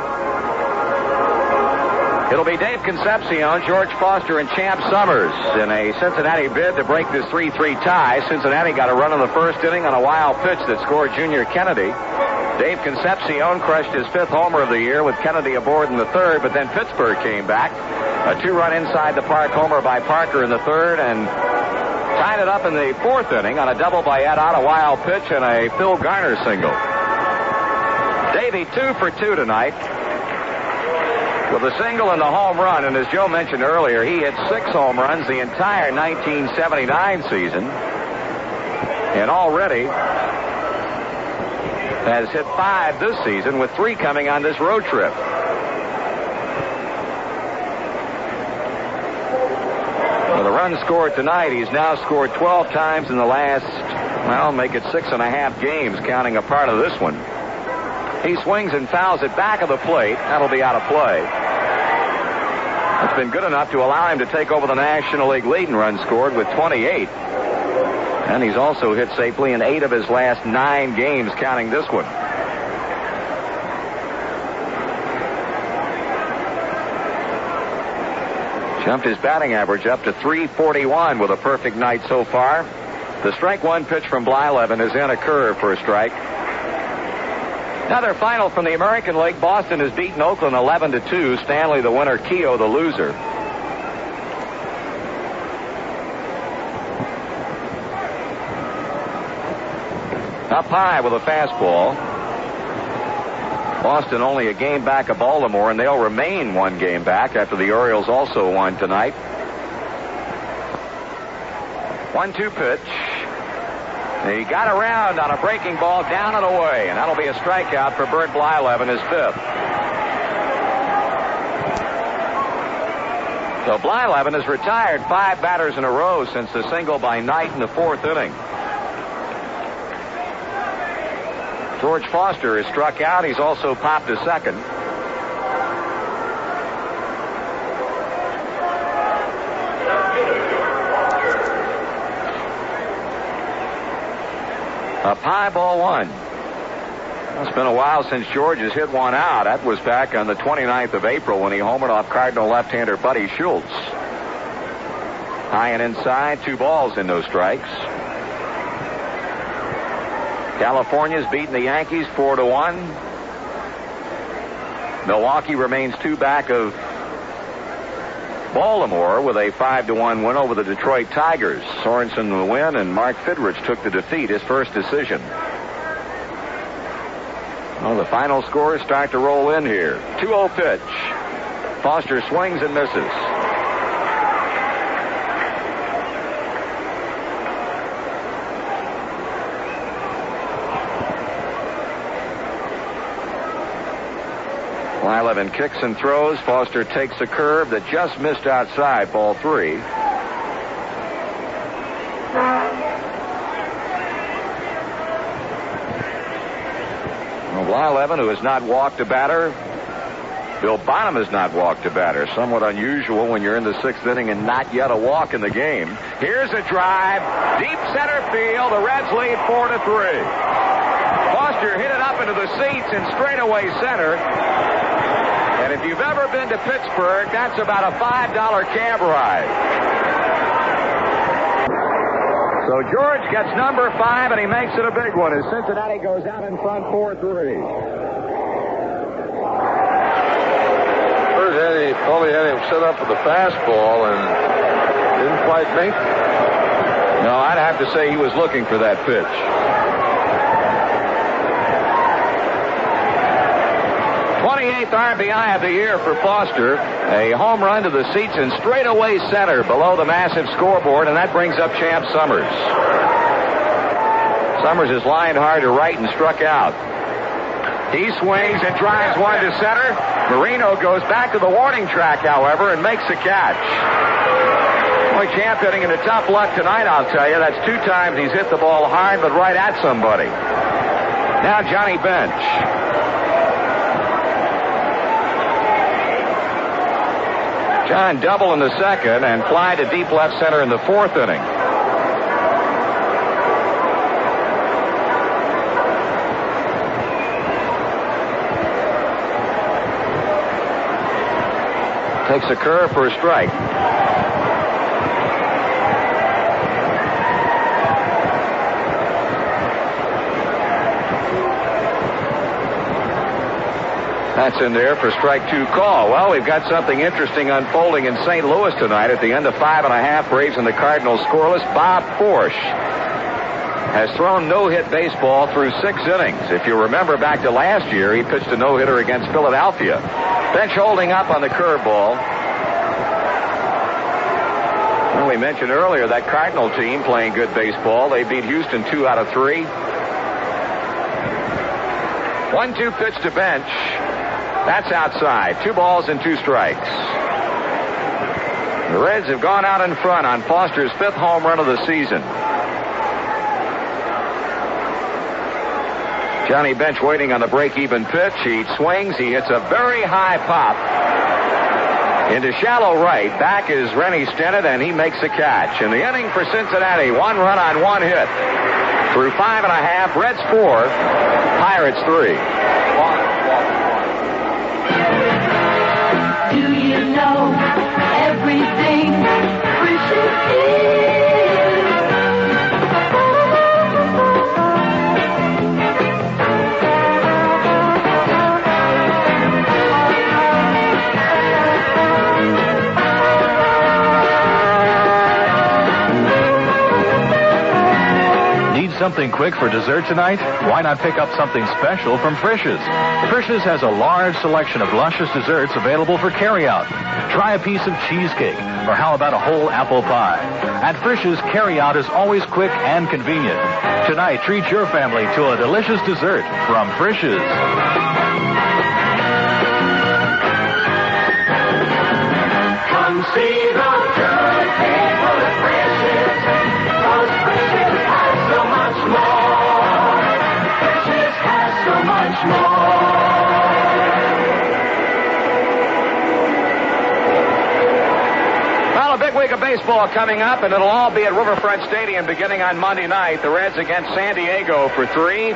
It'll be Dave Concepcion, George Foster, and Champ Summers in a Cincinnati bid to break this 3-3 tie. Cincinnati got a run in the first inning on a wild pitch that scored Junior Kennedy. Dave Concepcion crushed his 5th homer of the year with Kennedy aboard in the 3rd, but then Pittsburgh came back. A 2-run inside the park homer by Parker in the 3rd, and tied it up in the 4th inning on a double by Ed Ott, a wild pitch, and a Phil Garner single. Davey 2 for 2 tonight with a single and the home run, and as Joe mentioned earlier, he hit 6 home runs the entire 1979 season, and already has hit 5 this season, with 3 coming on this road trip. With a run scored tonight, he's now scored 12 times in the last, well, make it 6.5 games, counting a part of this one. He swings and fouls it back of the plate. That'll be out of play. It's been good enough to allow him to take over the National League lead in runs scored with 28. And he's also hit safely in 8 of his last 9 games, counting this one. Jumped his batting average up to .341 with a perfect night so far. The strike 1 pitch from Blyleven is in, a curve for a strike. Another final from the American League. Boston has beaten Oakland 11-2. Stanley the winner, Keogh the loser. Up high with a fastball. Boston only a game back of Baltimore, and they'll remain 1 game back after the Orioles also won tonight. 1-2 pitch. He got around on a breaking ball, down and away, and that'll be a strikeout for Bert Blyleven, his 5th. So Blyleven has retired 5 batters in a row since the single by Knight in the 4th inning. George Foster is struck out. He's also popped to second. Up high, ball 1. It's been a while since George has hit one out. That was back on the 29th of April when he homered off Cardinal left-hander Buddy Schultz. High and inside, 2 balls and no strikes. California's beaten the Yankees 4-1. Milwaukee remains 2 back of Baltimore with a 5-1 win over the Detroit Tigers. Sorensen the win, and Mark Fidrich took the defeat, his first decision. Well, the final scores start to roll in here. 2-0 pitch. Foster swings and misses. Blyleven kicks and throws. Foster takes a curve that just missed outside, ball 3. Well, Blyleven, who has not walked a batter. Bill Bonham has not walked a batter. Somewhat unusual when you're in the 6th inning and not yet a walk in the game. Here's a drive. Deep center field. The Reds lead 4-3. Foster hit it up into the seats in straightaway center. And if you've ever been to Pittsburgh, that's about a $5 cab ride. So George gets number 5, and he makes it a big one as Cincinnati goes out in front 4-3. First, Foley had him set up with a fastball and didn't quite make it. No, I'd have to say he was looking for that pitch. 28th RBI of the year for Foster. A home run to the seats in straightaway center below the massive scoreboard, and that brings up Champ Summers. Summers is lined hard to right and struck out. He swings and drives one to center. Marino goes back to the warning track, however, and makes the catch. Boy, Champ hitting into tough luck tonight, I'll tell you. That's 2 times he's hit the ball hard, but right at somebody. Now Johnny Bench. John double in the 2nd and fly to deep left center in the 4th inning. Takes a curve for a strike. That's in there for strike 2 call. Well, we've got something interesting unfolding in St. Louis tonight. At the end of 5.5, Braves and the Cardinals scoreless. Bob Forsch has thrown no-hit baseball through 6 innings. If you remember back to last year, he pitched a no-hitter against Philadelphia. Bench holding up on the curveball. Well, we mentioned earlier that Cardinal team playing good baseball. They beat Houston 2 out of 3. 1-2 pitch to Bench. That's outside. 2 balls and 2 strikes. The Reds have gone out in front on Foster's 5th home run of the season. Johnny Bench waiting on the break-even pitch. He swings. He hits a very high pop into shallow right. Back is Rennie Stennett, and he makes the catch. In the inning for Cincinnati, 1 run on 1 hit. Through 5.5, Reds 4, Pirates 3. Do you know everything Frisch's is? Something quick for dessert tonight? Why not pick up something special from Frisch's? Frisch's has a large selection of luscious desserts available for carryout. Try a piece of cheesecake, or how about a whole apple pie? At Frisch's, carryout is always quick and convenient. Tonight, treat your family to a delicious dessert from Frisch's. Come see the good people at Frisch's. Those Frisch's has so much more. Frisch's has so much more. Well, a big week of baseball coming up, and it'll all be at Riverfront Stadium beginning on Monday night. The Reds against San Diego for 3.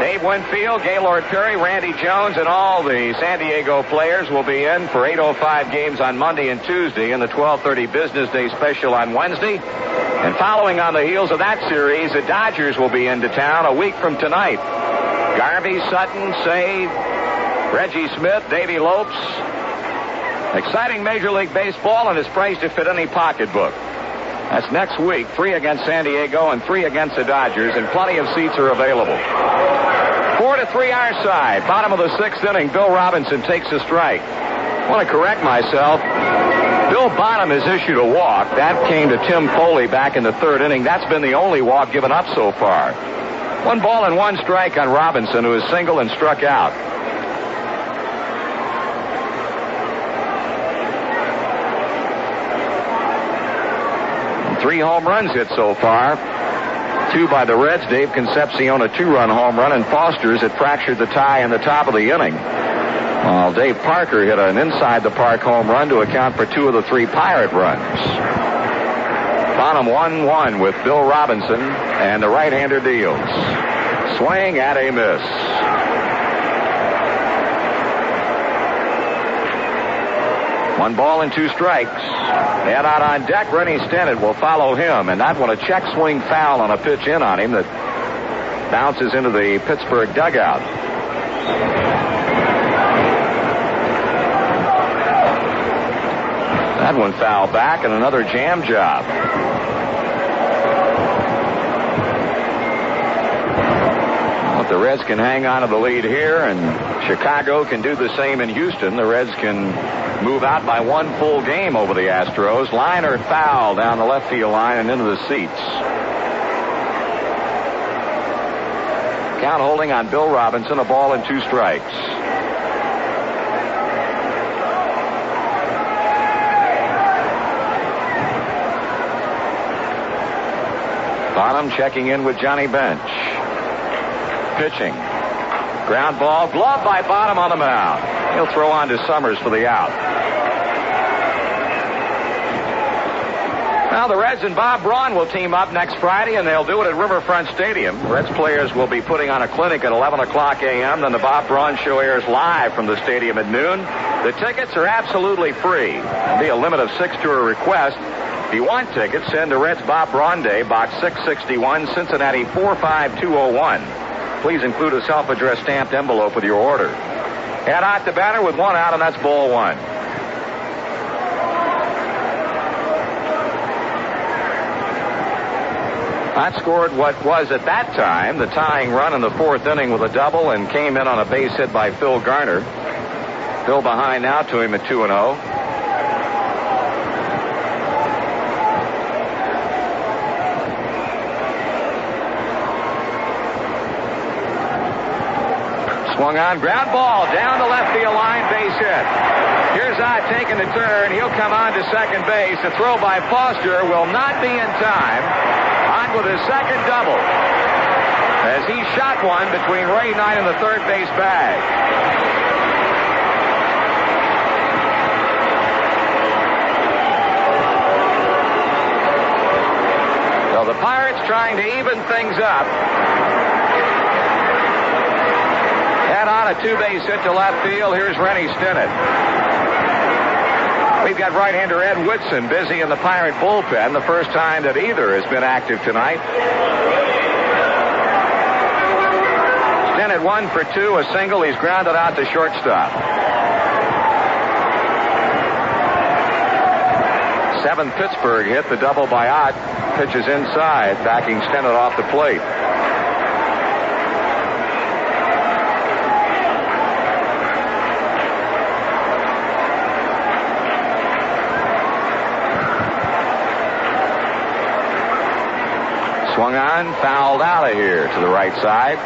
Dave Winfield, Gaylord Perry, Randy Jones, and all the San Diego players will be in for 8:05 games on Monday and Tuesday and the 12:30 Business Day special on Wednesday. And following on the heels of that series, the Dodgers will be into town a week from tonight. Garvey, Sutton, Say, Reggie Smith, Davey Lopes. Exciting Major League Baseball, and it's priced to fit any pocketbook. That's next week, 3 against San Diego and 3 against the Dodgers, and plenty of seats are available. 4-3 our side. Bottom of the 6th inning, Bill Robinson takes a strike. I want to correct myself. Bill Bonham has issued a walk. That came to Tim Foli back in the 3rd inning. That's been the only walk given up so far. 1 ball and 1 strike on Robinson, who is single and struck out. 3 home runs hit so far. 2 by the Reds. Dave Concepcion, a 2-run home run, and Foster's had fractured the tie in the top of the inning. While Dave Parker hit an inside-the-park home run to account for 2 of the 3 Pirate runs. Bonham 1-1 with Bill Robinson, and the right-hander deals. Swing and a miss. One ball and 2 strikes. And out on deck, Rennie Stennett will follow him, and that one a check swing foul on a pitch in on him that bounces into the Pittsburgh dugout. That one foul back, and another jam job. Well, if the Reds can hang on to the lead here, and Chicago can do the same in Houston, the Reds can move out by 1 full game over the Astros. Liner foul down the left field line and into the seats. Count holding on Bill Robinson, a ball and 2 strikes. Bonham checking in with Johnny Bench. Pitching. Ground ball, glove by Bonham on the mound. He'll throw on to Summers for the out. Now the Reds and Bob Braun will team up next Friday, and they'll do it at Riverfront Stadium. Reds players will be putting on a clinic at 11 o'clock a.m. Then the Bob Braun Show airs live from the stadium at noon. The tickets are absolutely free. There'll be a limit of 6 to a request. If you want tickets, send to Reds Bob Braun Day, Box 661, Cincinnati 45201. Please include a self-addressed stamped envelope with your order. Ed Ott the batter with 1 out, and that's ball 1. Ott scored what was at that time the tying run in the 4th inning with a double and came in on a base hit by Phil Garner. Phil behind now to him at 2-0. Swung on, ground ball down the left field line, base hit. Here's Ott taking the turn. He'll come on to second base. The throw by Foster will not be in time. Ott with his second double as he shot one between Ray Knight and the third base bag. So the Pirates trying to even things up. Ed Ott a 2-base hit to left field. Here's Rennie Stennett. We've got right-hander Ed Whitson busy in the Pirate bullpen, the first time that either has been active tonight. Stennett 1 for 2, a single. He's grounded out to shortstop. 7th Pittsburgh hit, the double by Ott. Pitches inside, backing Stennett off the plate. Swung on, fouled out of here to the right side.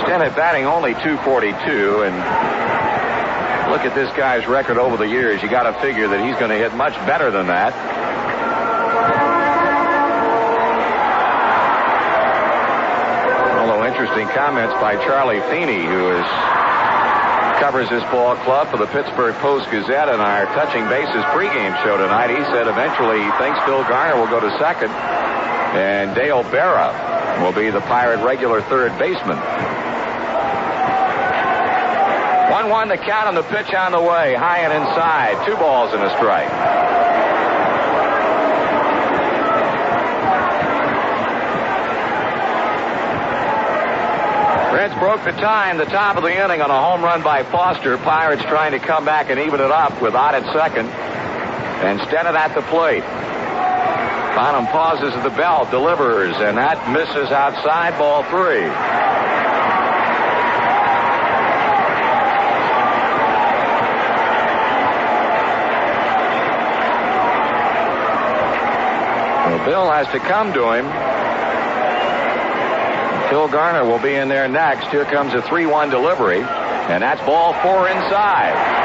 Stennett batting only .242, and look at this guy's record over the years. You got to figure that he's going to hit much better than that. Although interesting comments by Charlie Feeney, who covers this ball club for the Pittsburgh Post-Gazette and our Touching Bases pregame show tonight. He said eventually he thinks Phil Garner will go to second. And Dale Berra will be the Pirate regular third baseman. 1-1 the count on the pitch on the way. High and inside. 2 balls and a strike. Reds broke the tie in the top of the inning on a home run by Foster. Pirates trying to come back and even it up with Ott at second. And Stennett at the plate. Bonham pauses at the belt, delivers, and that misses outside, ball 3. Well, Bill has to come to him. Phil Garner will be in there next. Here comes a 3-1 delivery, and that's ball 4 inside.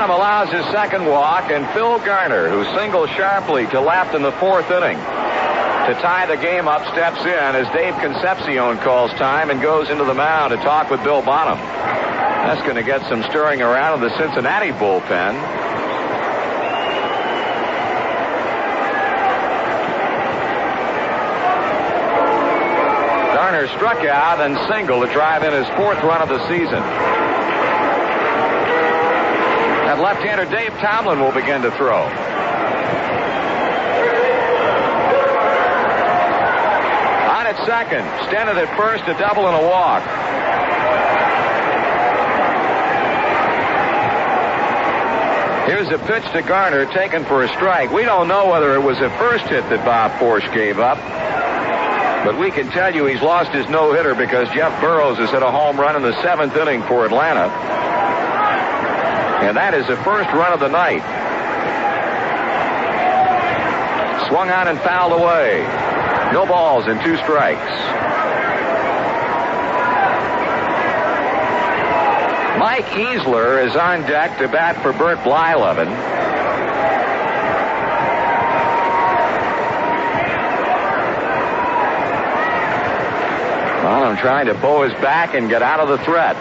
Allows his second walk, and Phil Garner, who singled sharply to left in the 4th inning to tie the game up, steps in as Dave Concepcion calls time and goes into the mound to talk with Bill Bonham. That's going to get some stirring around in the Cincinnati bullpen. Garner struck out and singled to drive in his 4th run of the season. And left-hander Dave Tomlin will begin to throw. On at second. Stennett at first, a double and a walk. Here's a pitch to Garner, taken for a strike. We don't know whether it was a first hit that Bob Porsche gave up, but we can tell you he's lost his no-hitter because Jeff Burroughs has hit a home run in the 7th inning for Atlanta. And that is the first run of the night. Swung on and fouled away. No balls and 2 strikes. Mike Easler is on deck to bat for Bert Blyleven. Well, I'm trying to bow his back and get out of the threat.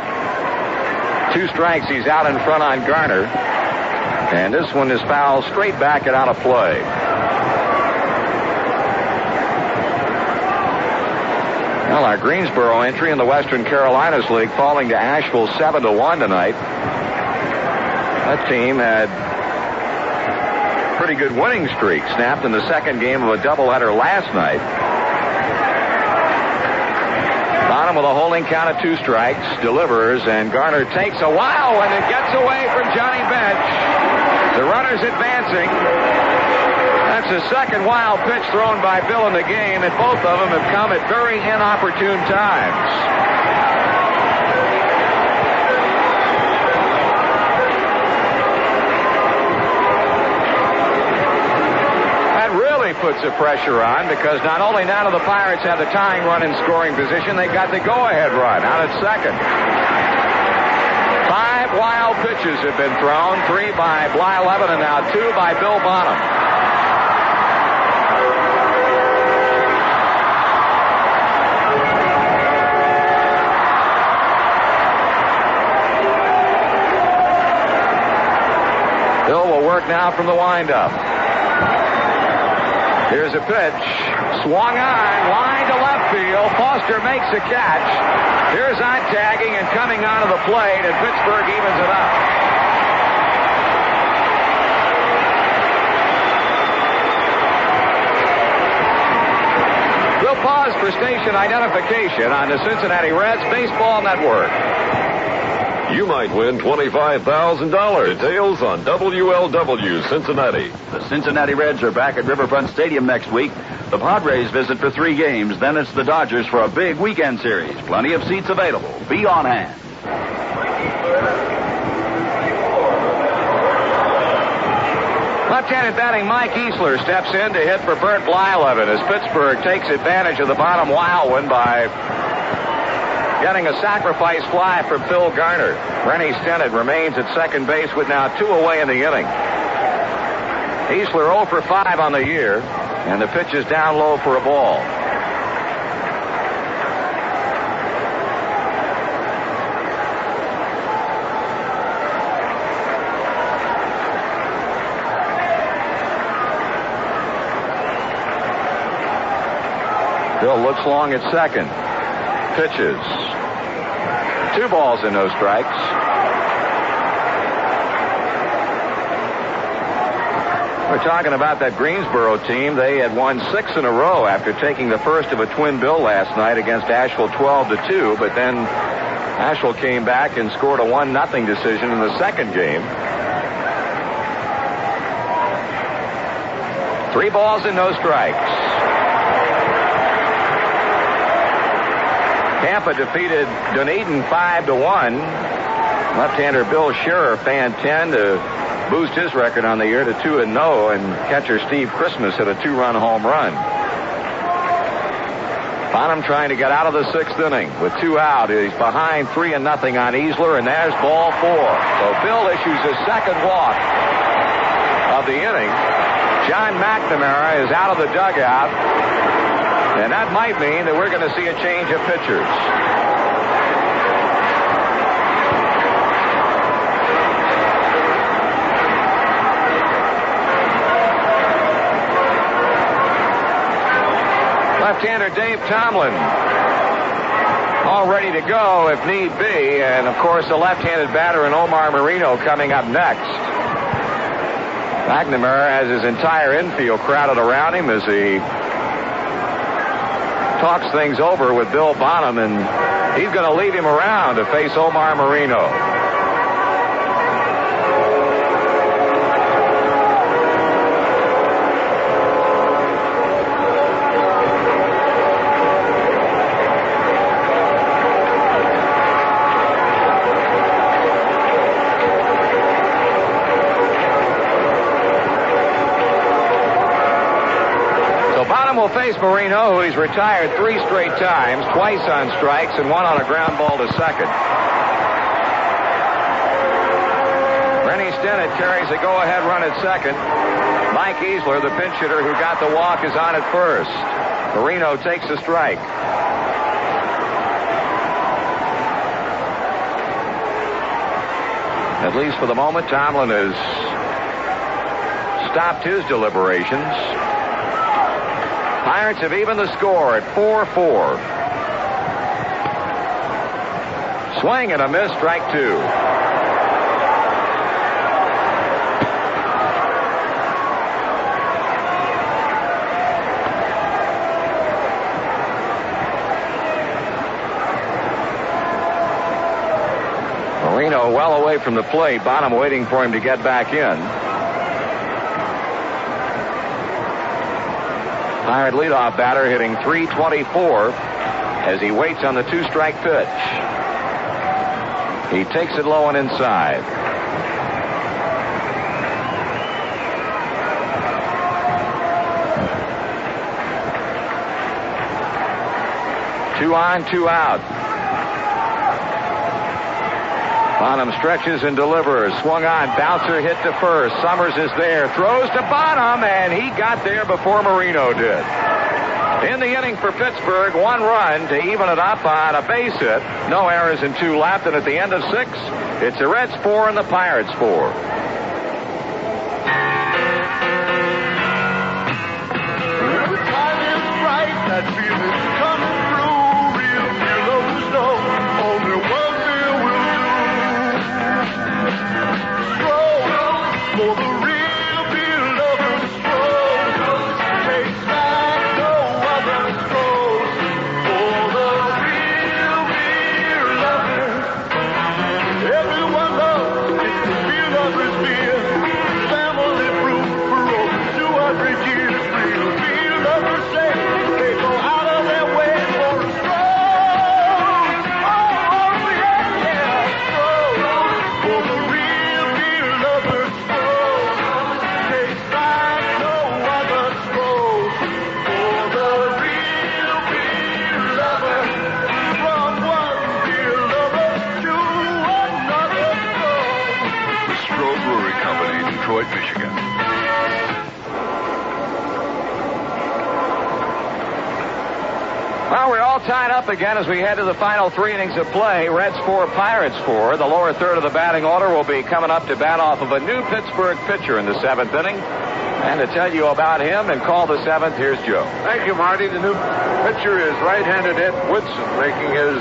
2 strikes, he's out in front on Garner. And this one is fouled straight back and out of play. Well, our Greensboro entry in the Western Carolinas League falling to Asheville 7-1 tonight. That team had pretty pretty good winning streak snapped in the second game of a doubleheader last night. Bonham with a holding count of 2 strikes, delivers, and Garner takes a wild one and gets away from Johnny Bench. The runner's advancing. That's the second wild pitch thrown by Bill in the game, and both of them have come at very inopportune times. Puts the pressure on because not only now do the Pirates have the tying run in scoring position, they got the go-ahead run out at second. 5 wild pitches have been thrown, 3 by Blyleven and now 2 by Bill Bonham. Bill will work now from the windup. Here's a pitch. Swung on. Line to left field. Foster makes a catch. Here's on tagging and coming onto the plate, and Pittsburgh evens it up. We'll pause for station identification on the Cincinnati Reds Baseball Network. You might win $25,000. Details on WLW Cincinnati. The Cincinnati Reds are back at Riverfront Stadium next week. The Padres visit for 3 games. Then it's the Dodgers for a big weekend series. Plenty of seats available. Be on hand. Left-handed batting Mike Easler steps in to hit for Bert Blyleven as Pittsburgh takes advantage of the bottom wild one by getting a sacrifice fly from Phil Garner. Rennie Stennett remains at second base with now 2 away in the inning. Easler 0 for 5 on the year, and the pitch is down low for a ball. Bill looks long at second. Pitches. 2 balls and no strikes. We're talking about that Greensboro team. They had won 6 in a row after taking the first of a twin bill last night against Asheville 12-2, but then Asheville came back and scored a 1-0 decision in the second game. 3 balls and no strikes. Tampa defeated Dunedin 5-1. Left-hander Bill Scherer fanned 10 to boost his record on the year to 2-0, and catcher Steve Christmas hit a 2-run home run. Bonham trying to get out of the 6th inning with 2 out. He's behind 3-0 on Easler, and there's ball 4. So Bill issues his second walk of the inning. John McNamara is out of the dugout. And that might mean that we're going to see a change of pitchers. Left-hander Dave Tomlin all ready to go if need be. And, of course, the left-handed batter in Omar Moreno coming up next. McNamara has his entire infield crowded around him as he talks things over with Bill Bonham, and he's going to lead him around to face Omar Moreno. Will face Moreno, who he's retired 3 straight times, twice on strikes and 1 on a ground ball to second. Rennie Stennett carries a go-ahead run at second. Mike Easler, the pinch hitter who got the walk, is on at first. Moreno takes a strike. At least for the moment, Tomlin has stopped his deliberations. Pirates have evened the score at 4-4. Swing and a miss, strike 2. Moreno well away from the plate. Bonham waiting for him to get back in. Pirate leadoff batter hitting .324 as he waits on the 2-strike pitch. He takes it low and inside. Two on, two out. Bonham stretches and delivers. Swung on. Bouncer hit to first. Summers is there. Throws to Bonham, and he got there before Moreno did. In the inning for Pittsburgh, 1 run to even it up on a base hit. No errors and 2 left, and at the end of 6, it's the Reds 4 and the Pirates 4. The time is right, that feeling's coming through. Real lovers know only one thing will do. Stroll for the real beer lovers. Stroll takes back no other. Stroll for the real beer lovers. Everyone knows it's the beer lovers beer. Family brew for over 200 years. Real beer lovers say they go out of their way for a stroll. Oh, yeah, yeah, stroll for the real beer lovers. Stroll takes back no other. Stroll for the real beer lovers. From one beer lover to another. Stroll. The Stroh Brewery Company, Detroit, Michigan. Well, we're all tied up again as we head to the final 3 innings of play. Reds 4, Pirates 4. The lower third of the batting order will be coming up to bat off of a new Pittsburgh pitcher in the 7th inning. And to tell you about him and call the 7th, here's Joe. Thank you, Marty. The new pitcher is right-handed Ed Whitson, making his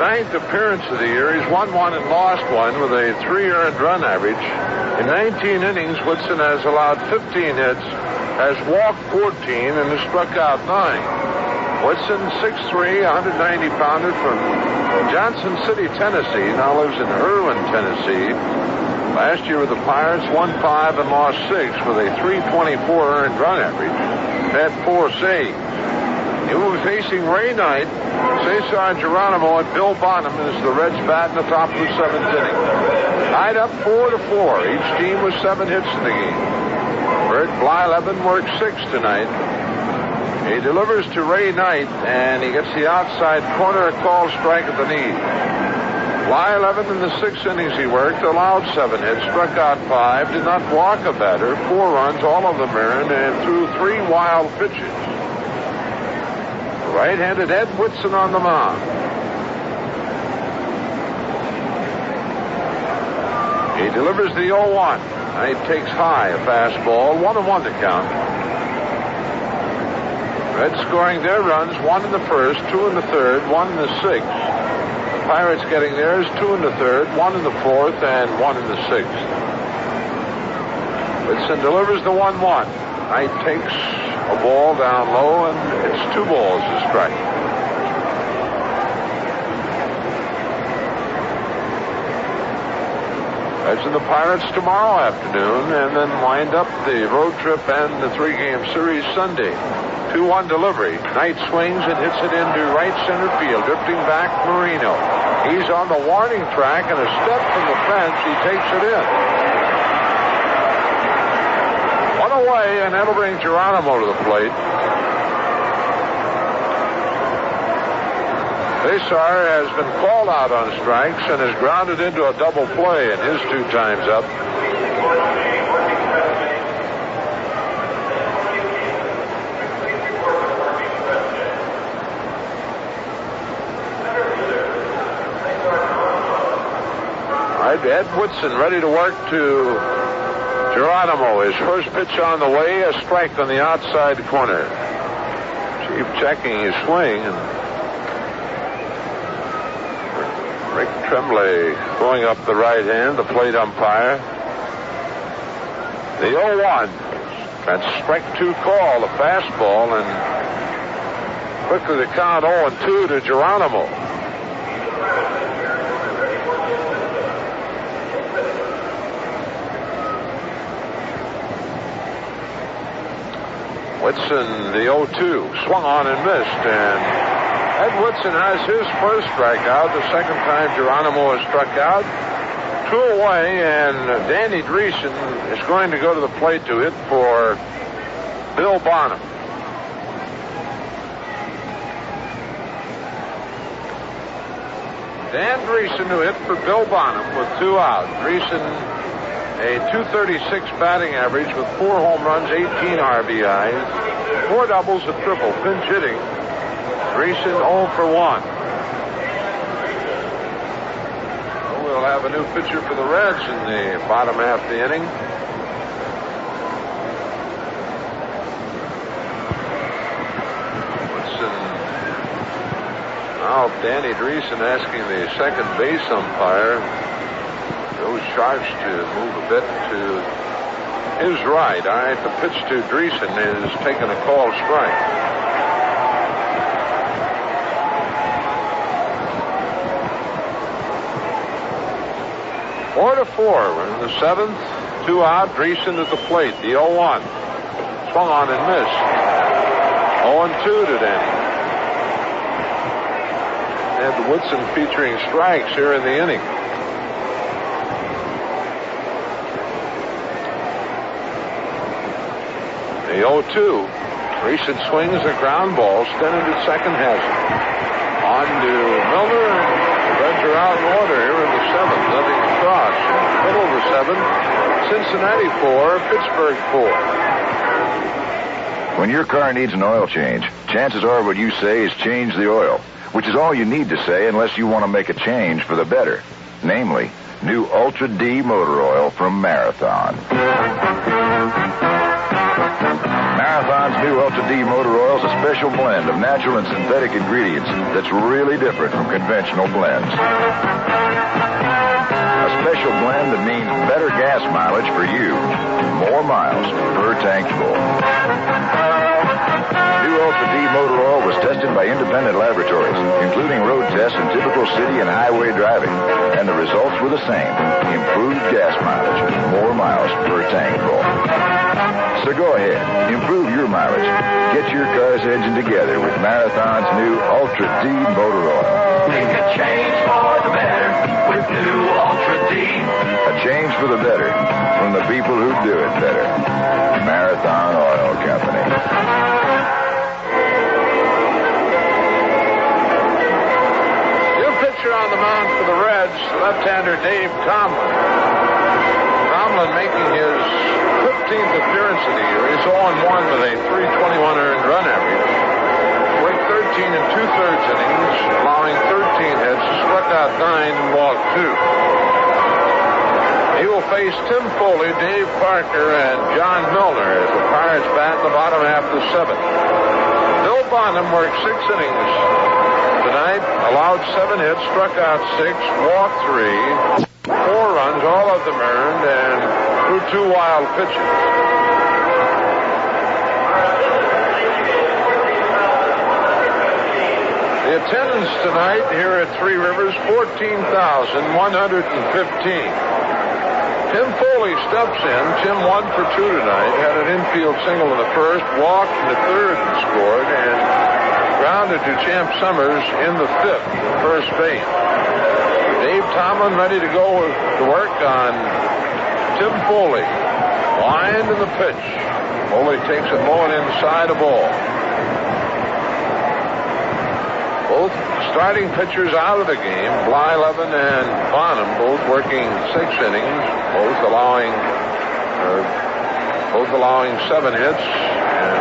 9th appearance of the year. He's won 1 and lost 1 with a 3 earned run average. In 19 innings, Whitson has allowed 15 hits, has walked 14, and has struck out 9. Whitson, 6'3", 190-pounder from Johnson City, Tennessee, now lives in Irwin, Tennessee. Last year with the Pirates, won 5 and lost 6 with a 324 earned run average. Had 4 saves. He will be facing Ray Knight, Cesar Geronimo, and Bill Bonham as the Reds bat in the top of the 7th inning. Tied up 4-4. Each team with 7 hits in the game. Bert Blyleven worked 6 tonight. He delivers to Ray Knight, and he gets the outside corner, a called strike at the knee. Blyleven in the 6 innings he worked, allowed 7 hits, struck out 5, did not walk a batter, 4 runs, all of them earned, and threw 3 wild pitches. Right-handed Ed Whitson on the mound. He delivers the 0-1. Knight takes high, a fastball, 1-1 to count. Reds scoring their runs, 1 in the 1st, 2 in the 3rd, 1 in the 6th. The Pirates getting theirs, 2 in the 3rd, 1 in the 4th, and 1 in the 6th. Whitson delivers the 1-1. Knight takes a ball down low, and it's 2 balls to strike. Reds and the Pirates tomorrow afternoon, and then wind up the road trip and the 3-game series Sunday. 2-1 delivery. Knight swings and hits it into right center field. Drifting back, Moreno. He's on the warning track, and a step from the fence, he takes it in. 1 away, and that'll bring Geronimo to the plate. Cesar has been called out on strikes and is grounded into a double play in his 2 times up. Ed Whitson ready to work to Geronimo. His first pitch on the way, a strike on the outside corner. Chief checking his swing, and Rick Tremblay going up the right hand, the plate umpire. The 0-1. That's strike 2 call, the fastball, and quickly the count 0-2 to Geronimo. Whitson, the 0-2, swung on and missed, and Ed Whitson has his first strikeout, the second time Geronimo has struck out. 2 away, and Danny Dreesen is going to go to the plate to hit for Bill Bonham. Dan Dreesen, who hit for Bill Bonham with 2 out. Dreesen, a .236 batting average with 4 home runs, 18 RBIs, 4 doubles, a triple, pinch hitting. Dreesen 0 for 1. We'll have a new pitcher for the Reds in the bottom half of the inning. Now Danny Dreesen asking the second base umpire, Joe Sharps, to move a bit to his right. All right, the pitch to Dreesen is taking a called strike. Four to 4. We're in the 7th. 2 out. Dreesen at the plate. The 0-1. Swung on and missed. 0-2 to Danny. And Woodson featuring strikes here in the inning. The 0-2. Dreesen swings a ground ball. Stennett at second has it. On to Milner. The Reds are out in order here in the 7th. Nothing across. In the middle of the 7th. Cincinnati 4. Pittsburgh 4. When your car needs an oil change, chances are what you say is change the oil, which is all you need to say unless you want to make a change for the better. Namely, new Ultra D motor oil from Marathon. Marathon's new Ultra D motor oil is a special blend of natural and synthetic ingredients that's really different from conventional blends. A special blend that means better gas mileage for you, more miles per tank full. New Ultra D motor oil was tested by independent laboratories, including road tests in typical city and highway driving, and the results were the same. Improved gas mileage, more miles per tank full. So go ahead, improve your mileage. Get your car's engine together with Marathon's new Ultra D motor oil. Make a change for the better with new Ultra D. A change for the better from the people who do it better. Marathon Oil Company. New pitcher on the mound for the Reds, left-hander Dave Tomlin. Tomlin making his 15th appearance of the year. He's 0-1 with a .321 earned run average. Worked 13 2/3 innings, allowing 13 hits, struck out 9 and walked 2. He will face Tim Foli, Dave Parker, and John Milner as the Pirates bat in the bottom half of the 7th. Bill Bonham worked 6 innings tonight, allowed 7 hits, struck out 6, walked 3, 4 runs, all of them earned, and threw 2 wild pitches. The attendance tonight here at Three Rivers, 14,115. Tim Foli steps in. Tim 1 for 2 tonight. Had an infield single in the first, walked in the third and scored, and grounded to Champ Summers in the 5th, first base. Dave Tomlin ready to go to work on Tim Foli. Lined in the pitch. Foli takes it low and inside a ball. Both starting pitchers out of the game. Blyleven and Bonham both working 6 innings, both allowing 7 hits. And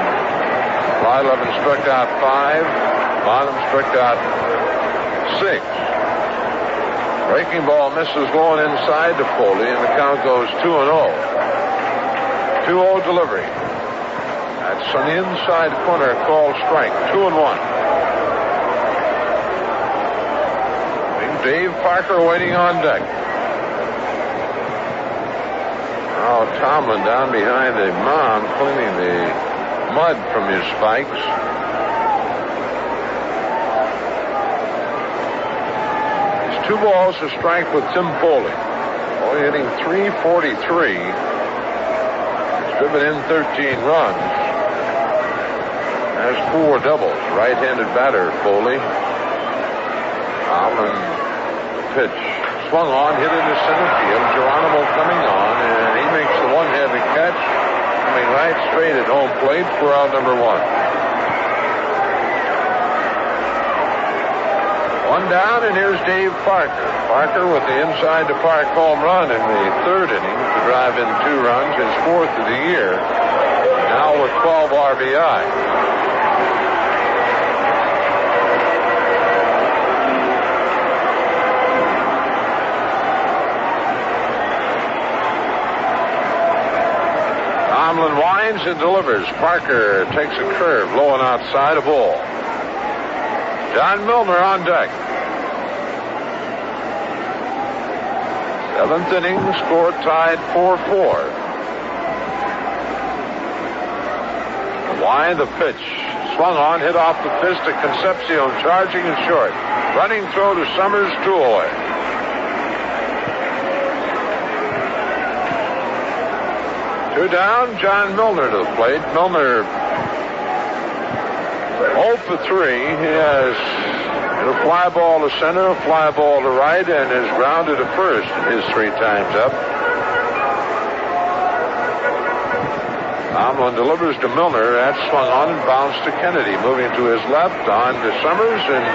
Blyleven struck out 5. Bonham struck out 6. Breaking ball misses low and inside to Foli, and the count goes 2-0. 2-0 delivery. That's on the inside corner, called strike. 2-1. Dave Parker waiting on deck. Now Tomlin down behind the mound, cleaning the mud from his spikes. It's 2 balls to strike with Tim Foli. Only hitting .343. He's driven in 13 runs. has 4 doubles. Right-handed batter, Foley. Tomlin pitch. Swung on, hit into center field. Geronimo coming on, and he makes the one-handed catch. Coming right straight at home plate for out number 1. 1 down, and here's Dave Parker. Parker with the inside to park home run in the 3rd inning to drive in 2 runs, his 4th of the year. Now with 12 RBI. Tomlin winds and delivers. Parker takes a curve, low and outside, a ball. John Milner on deck. 7th inning, score tied 4-4. Wide the pitch. Swung on, hit off the fist to Concepcion, charging and short. Running throw to Summers, 2 away. Two down, John Milner to the plate. Milner 0 for 3. He has a fly ball to center, a fly ball to right, and is grounded to first his 3 times up. Tomlin delivers to Milner. That's swung on and bounced to Kennedy. Moving to his left, on to Summers, and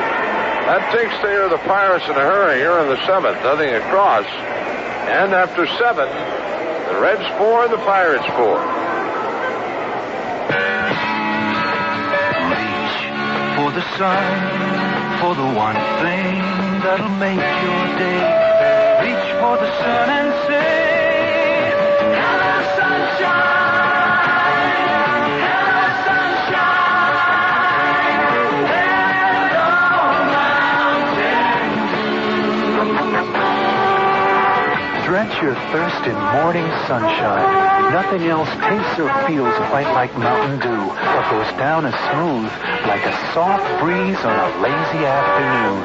that takes care of the Pirates in a hurry here in the 7th. Nothing across. And after 7, the Reds 4, the Pirates 4. Reach for the sun, for the one thing that'll make your day. Reach for the sun and say, hello, sunshine. Hello, sunshine. Hello, mountain. Drench your thirst in morning sunshine. Nothing else tastes or feels quite like Mountain Dew, or goes down as smooth like a soft breeze on a lazy afternoon.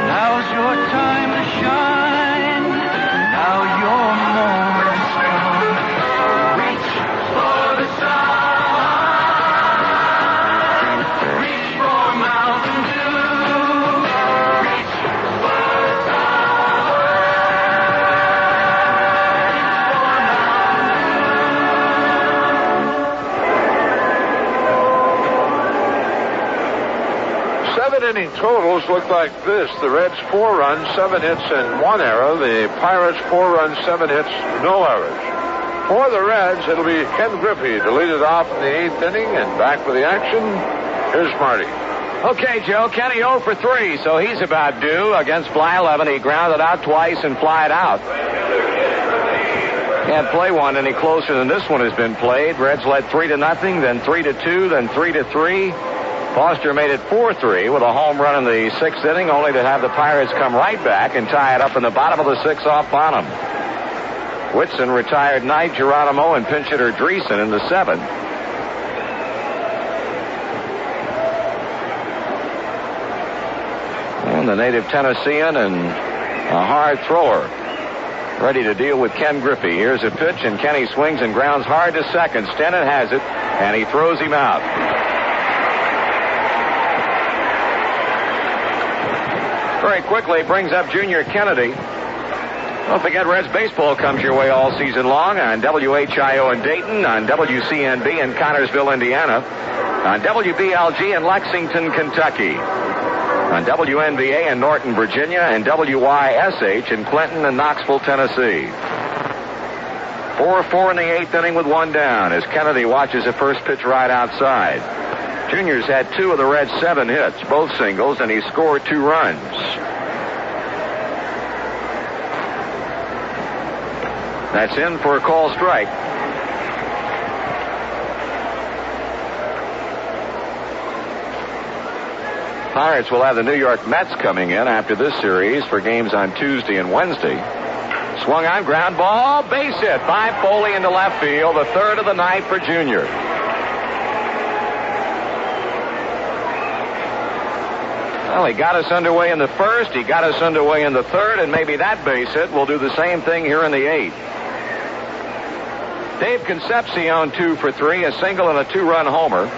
Now's your time to shine. Now your moment's come. Reach for the sun. Reach for Mountain Dew. Reach for the Inning totals look like this. The Reds 4 runs, 7 hits, and 1 error. The Pirates 4 runs, 7 hits, no errors. For the Reds, it'll be Ken Griffey to lead it off in the 8th inning, and back with the action, here's Marty. Okay, Joe, Kenny 0 for 3, so he's about due. Against Blyleven, he grounded out twice and flied out. Can't play one any closer than this one has been played. Reds led 3-0, then 3-2, then 3-3. Foster made it 4-3 with a home run in the 6th inning, only to have the Pirates come right back and tie it up in the bottom of the 6th off Bonham. Whitson retired Knight, Geronimo, and pinch hitter Dreesen in the 7th. And the native Tennessean and a hard thrower ready to deal with Ken Griffey. Here's a pitch, and Kenny swings and grounds hard to second. Stennett has it, and he throws him out. Very quickly brings up Junior Kennedy. Don't forget, Reds baseball comes your way all season long on WHIO in Dayton, on WCNB in Connersville, Indiana, on WBLG in Lexington, Kentucky, on WNBA in Norton, Virginia, and WYSH in Clinton and Knoxville, Tennessee. 4-4 in the 8th inning with 1 down as Kennedy watches the first pitch right outside. Junior's had 2 of the Reds' 7 hits, both singles, and he scored 2 runs. That's in for a call strike. Pirates will have the New York Mets coming in after this series for games on Tuesday and Wednesday. Swung on, ground ball, base hit by Foley into left field, the 3rd of the night for Junior. Well, he got us underway in the 1st, he got us underway in the 3rd, and maybe that base hit will do the same thing here in the 8th. Dave Concepcion 2 for 3, a single and a 2-run homer.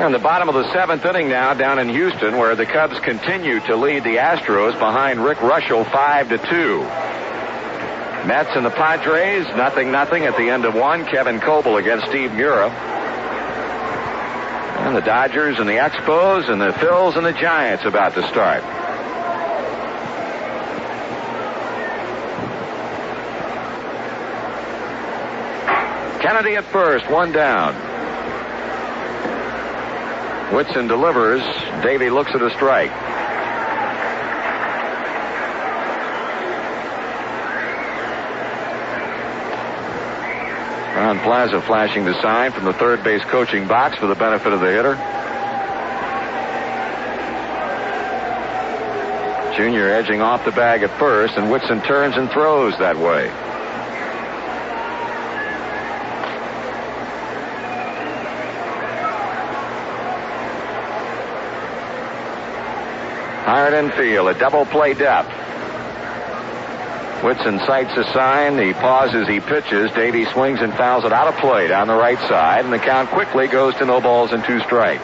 In the bottom of the 7th inning now down in Houston, where the Cubs continue to lead the Astros behind Rick Russell 5-2. Mets and the Padres, 0-0 at the end of one. Kevin Coble against Steve Mura. And the Dodgers and the Expos and the Phils and the Giants about to start. Kennedy at first, 1 down. Whitson delivers. Davey looks at a strike. Ron Plaza flashing the sign from the third base coaching box for the benefit of the hitter. Junior edging off the bag at first, and Whitson turns and throws that way. Hard infield, a double play depth. Whitson sights a sign. He pauses, he pitches. Davey swings and fouls it out of play down the right side, and the count quickly goes to 0 balls and 2 strikes.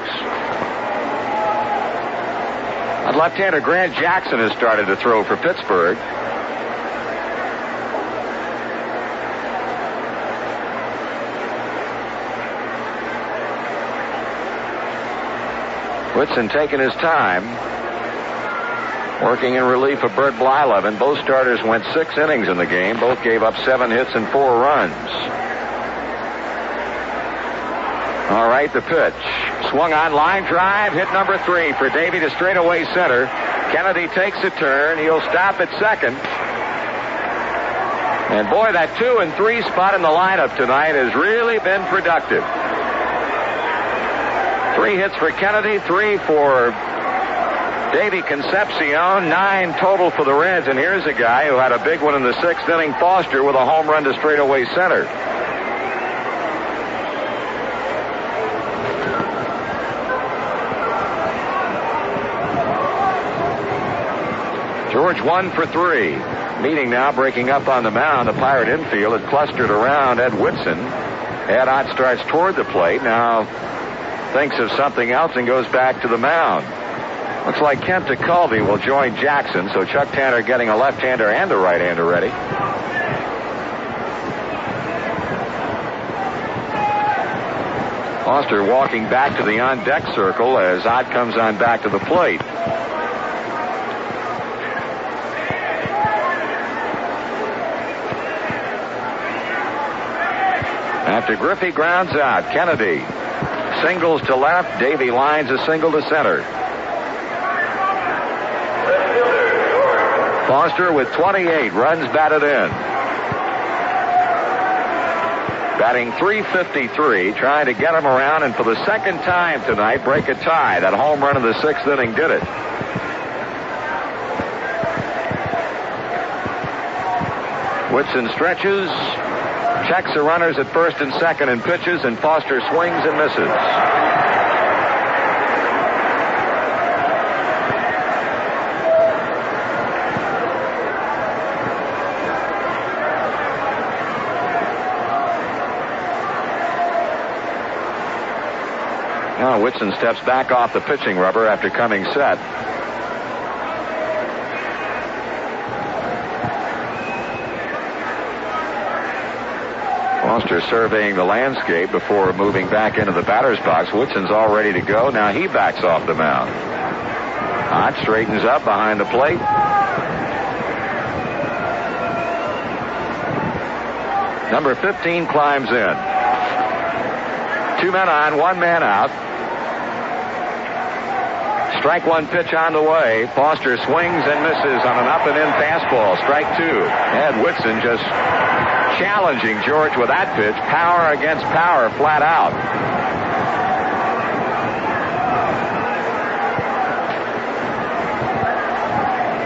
And left-hander Grant Jackson has started to throw for Pittsburgh. Whitson taking his time. Working in relief of Bert Blyleven. Both starters went 6 innings in the game. Both gave up 7 hits and 4 runs. All right, the pitch. Swung on, line drive, hit number 3 for Davey to straightaway center. Kennedy takes a turn. He'll stop at second. And boy, that 2 and 3 spot in the lineup tonight has really been productive. 3 hits for Kennedy, 3 for Davey Concepcion, 9 total for the Reds. And here's a guy who had a big one in the 6th inning, Foster, with a home run to straightaway center. George 1 for 3. Meeting now, breaking up on the mound. The Pirate infield had clustered around Ed Whitson. Ed Ott starts toward the plate. Now thinks of something else and goes back to the mound. Looks like Kent DeCulvey will join Jackson, so Chuck Tanner getting a left-hander and a right-hander ready. Foster walking back to the on-deck circle as Ott comes on back to the plate. After Griffey grounds out, Kennedy singles to left. Davey lines a single to center. Foster with 28 runs batted in. Batting .353, trying to get him around, and for the second time tonight, break a tie. That home run in the 6th inning did it. Whitson stretches, checks the runners at first and second, and pitches, and Foster swings and misses. Now Whitson steps back off the pitching rubber after coming set. Foster surveying the landscape before moving back into the batter's box. Whitson's all ready to go. Now he backs off the mound. Ott straightens up behind the plate. Number 15 climbs in. 2 men on, 1 man out. Strike 1 pitch on the way. Foster swings and misses on an up and in fastball. Strike 2. Ed Whitson just challenging George with that pitch. Power against power, flat out.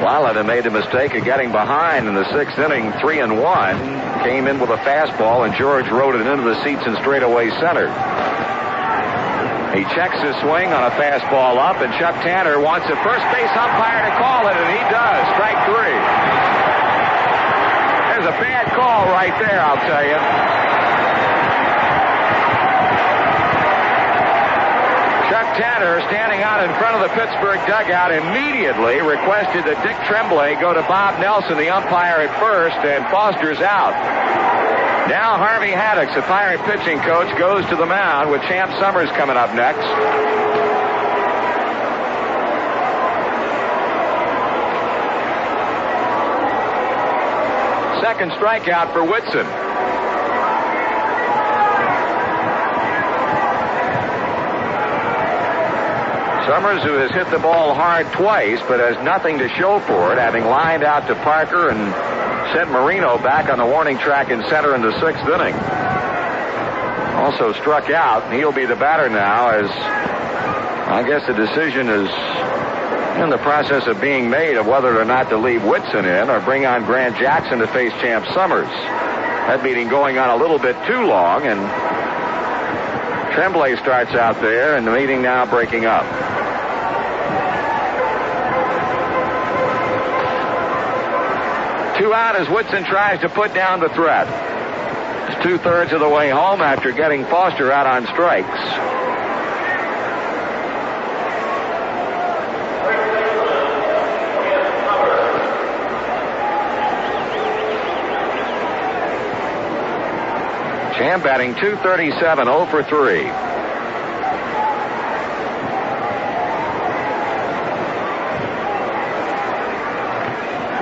Blyleven made the mistake of getting behind in the 6th inning, 3-1. Came in with a fastball, and George rode it into the seats in straightaway center. He checks his swing on a fastball up, and Chuck Tanner wants a first base umpire to call it, and he does. Strike 3. There's a bad call right there, I'll tell you. Chuck Tanner, standing out in front of the Pittsburgh dugout, immediately requested that Dick Tremblay go to Bob Nelson, the umpire at first, and Foster's out. Now Harvey Haddix, the Pirate pitching coach, goes to the mound with Champ Summers coming up next. Second strikeout for Whitson. Summers, who has hit the ball hard twice but has nothing to show for it, having lined out to Parker and sent Marino back on the warning track in center in the 6th inning. Also struck out. He'll be the batter now, as I guess the decision is in the process of being made of whether or not to leave Whitson in or bring on Grant Jackson to face Champ Summers. That meeting going on a little bit too long, and Tremblay starts out there, and the meeting now breaking up. Two out as Whitson tries to put down the threat. It's 2/3 of the way home after getting Foster out on strikes. Champ batting .237, 0 for 3.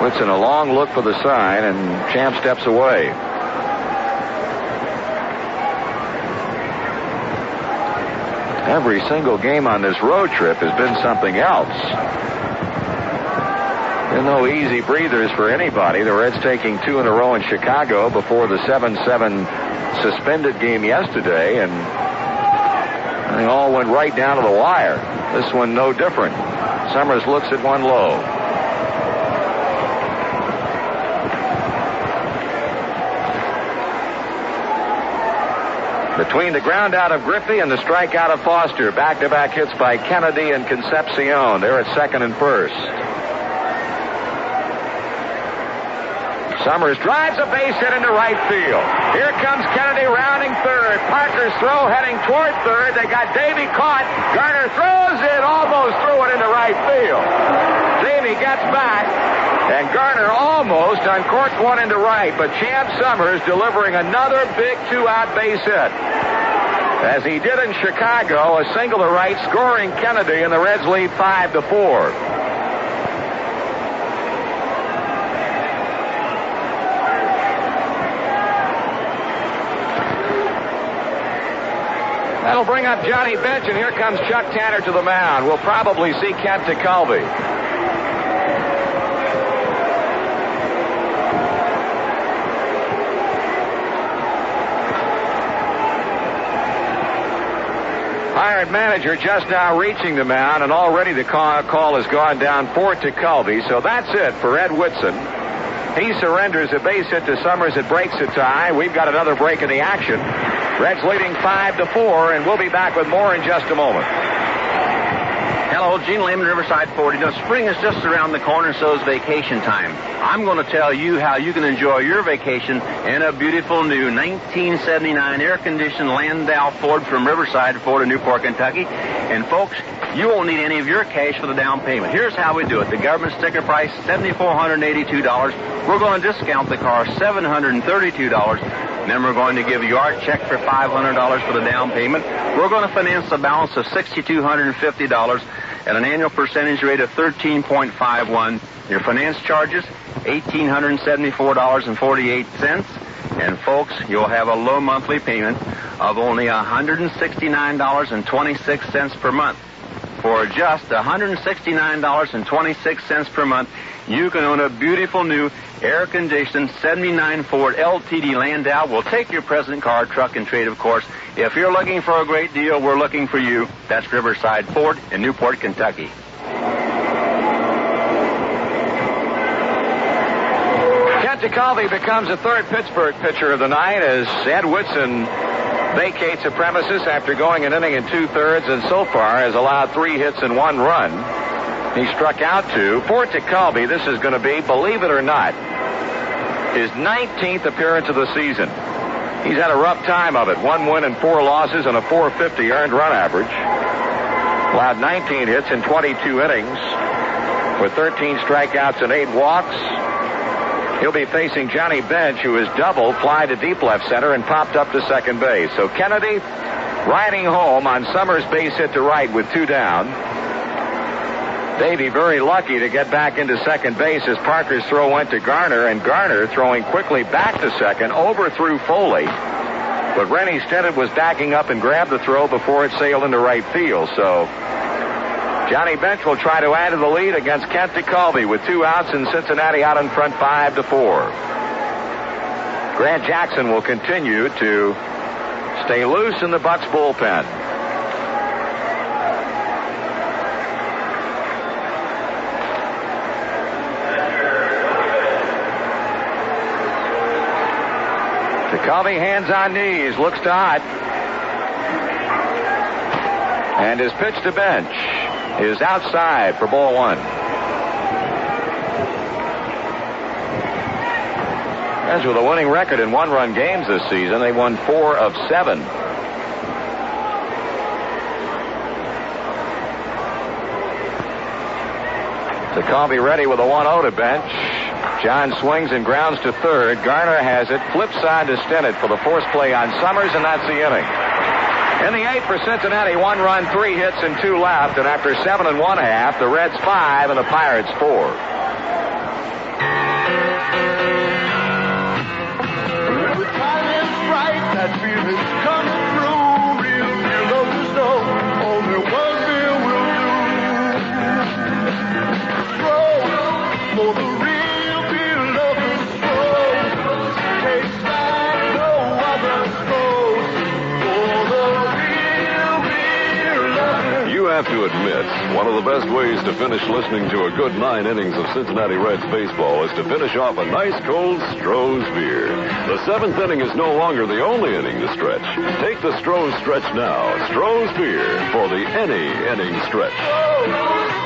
Whitson a long look for the sign, and Champ steps away. Every single game on this road trip has been something else. There are no easy breathers for anybody. The Reds taking 2 in a row in Chicago before the 7-7 suspended game yesterday, and they all went right down to the wire. This one no different. Summers looks at one low. Between the ground out of Griffey and the strikeout of Foster, back-to-back hits by Kennedy and Concepcion. They're at second and first. Summers drives a base hit into right field. Here comes Kennedy rounding third. Parker's throw heading toward third. They got Davey caught. Garner throws it, almost threw it into right field. Davey gets back, and Garner almost uncorked one into right, but Champ Summers delivering another big 2-out base hit. As he did in Chicago, a single to right, scoring Kennedy, and the Reds lead 5-4. That'll bring up Johnny Bench, and here comes Chuck Tanner to the mound. We'll probably see Kent DeCulvey. Pirate manager just now reaching the mound, and already the call has gone down for DeCulvey, so that's it for Ed Whitson. He surrenders a base hit to Summers. It breaks a tie. We've got another break in the action. Reds leading 5-4, and we'll be back with more in just a moment. Hello, Gene Lehman, Riverside Ford. You know, spring is just around the corner, and so is vacation time. I'm going to tell you how you can enjoy your vacation in a beautiful new 1979 air-conditioned Landau Ford from Riverside Ford in Newport, Kentucky. And, folks, you won't need any of your cash for the down payment. Here's how we do it. The government sticker price, $7,482. We're going to discount the car, $732. And then we're going to give you our check for $500 for the down payment. We're going to finance the balance of $6,250 at an annual percentage rate of 13.51. Your finance charges, $1,874.48. And, folks, you'll have a low monthly payment of only $169.26 per month. For just $169.26 per month, you can own a beautiful new air-conditioned 79 Ford LTD Landau. We'll take your present car, truck, and trade, of course. If you're looking for a great deal, we're looking for you. That's Riverside Ford in Newport, Kentucky. Kent DeCulvey becomes the third Pittsburgh pitcher of the night as Ed Whitson vacates the premises after going an inning and 2/3 and so far has allowed 3 hits and 1 run. He struck out 2. For Tekulve, this is going to be, believe it or not, his 19th appearance of the season. He's had a rough time of it. 1 win and 4 losses and a .450 earned run average. Allowed 19 hits in 22 innings with 13 strikeouts and 8 walks. He'll be facing Johnny Bench, who has doubled, fly to deep left center, and popped up to second base. So Kennedy riding home on Summers' base hit to right with 2 down. Davey very lucky to get back into second base as Parker's throw went to Garner, and Garner throwing quickly back to second, overthrew Foley. But Rennie Stennett was backing up and grabbed the throw before it sailed into right field. So Johnny Bench will try to add to the lead against Kent Tekulve with 2 outs and Cincinnati out in front 5-4. Grant Jackson will continue to stay loose in the Bucks bullpen. Tekulve hands on knees, looks to Ott. And his pitch to Bench is outside for ball 1. As with a winning record in 1-run games this season, they won 4 of 7. Tekulve ready with a 1-0 to Bench. John swings and grounds to third. Garner has it, flips side to Stennett for the force play on Summers, and that's the inning. In the 8th for Cincinnati, 1 run, 3 hits, and 2 left. And after 7 1/2, the Reds 5 and the Pirates 4. The time is right, that feeling comes through. Real lovers know only one beer will do. Stroll for the real beer lovers. Stroll takes like no other. Stroll for the real beer lovers. You have to admit, one of the best ways to finish listening to a good 9 innings of Cincinnati Reds baseball is to finish off a nice cold Stroh's beer. The 7th inning is no longer the only inning to stretch. Take the Stroh's stretch now. Stroh's beer for the any inning stretch.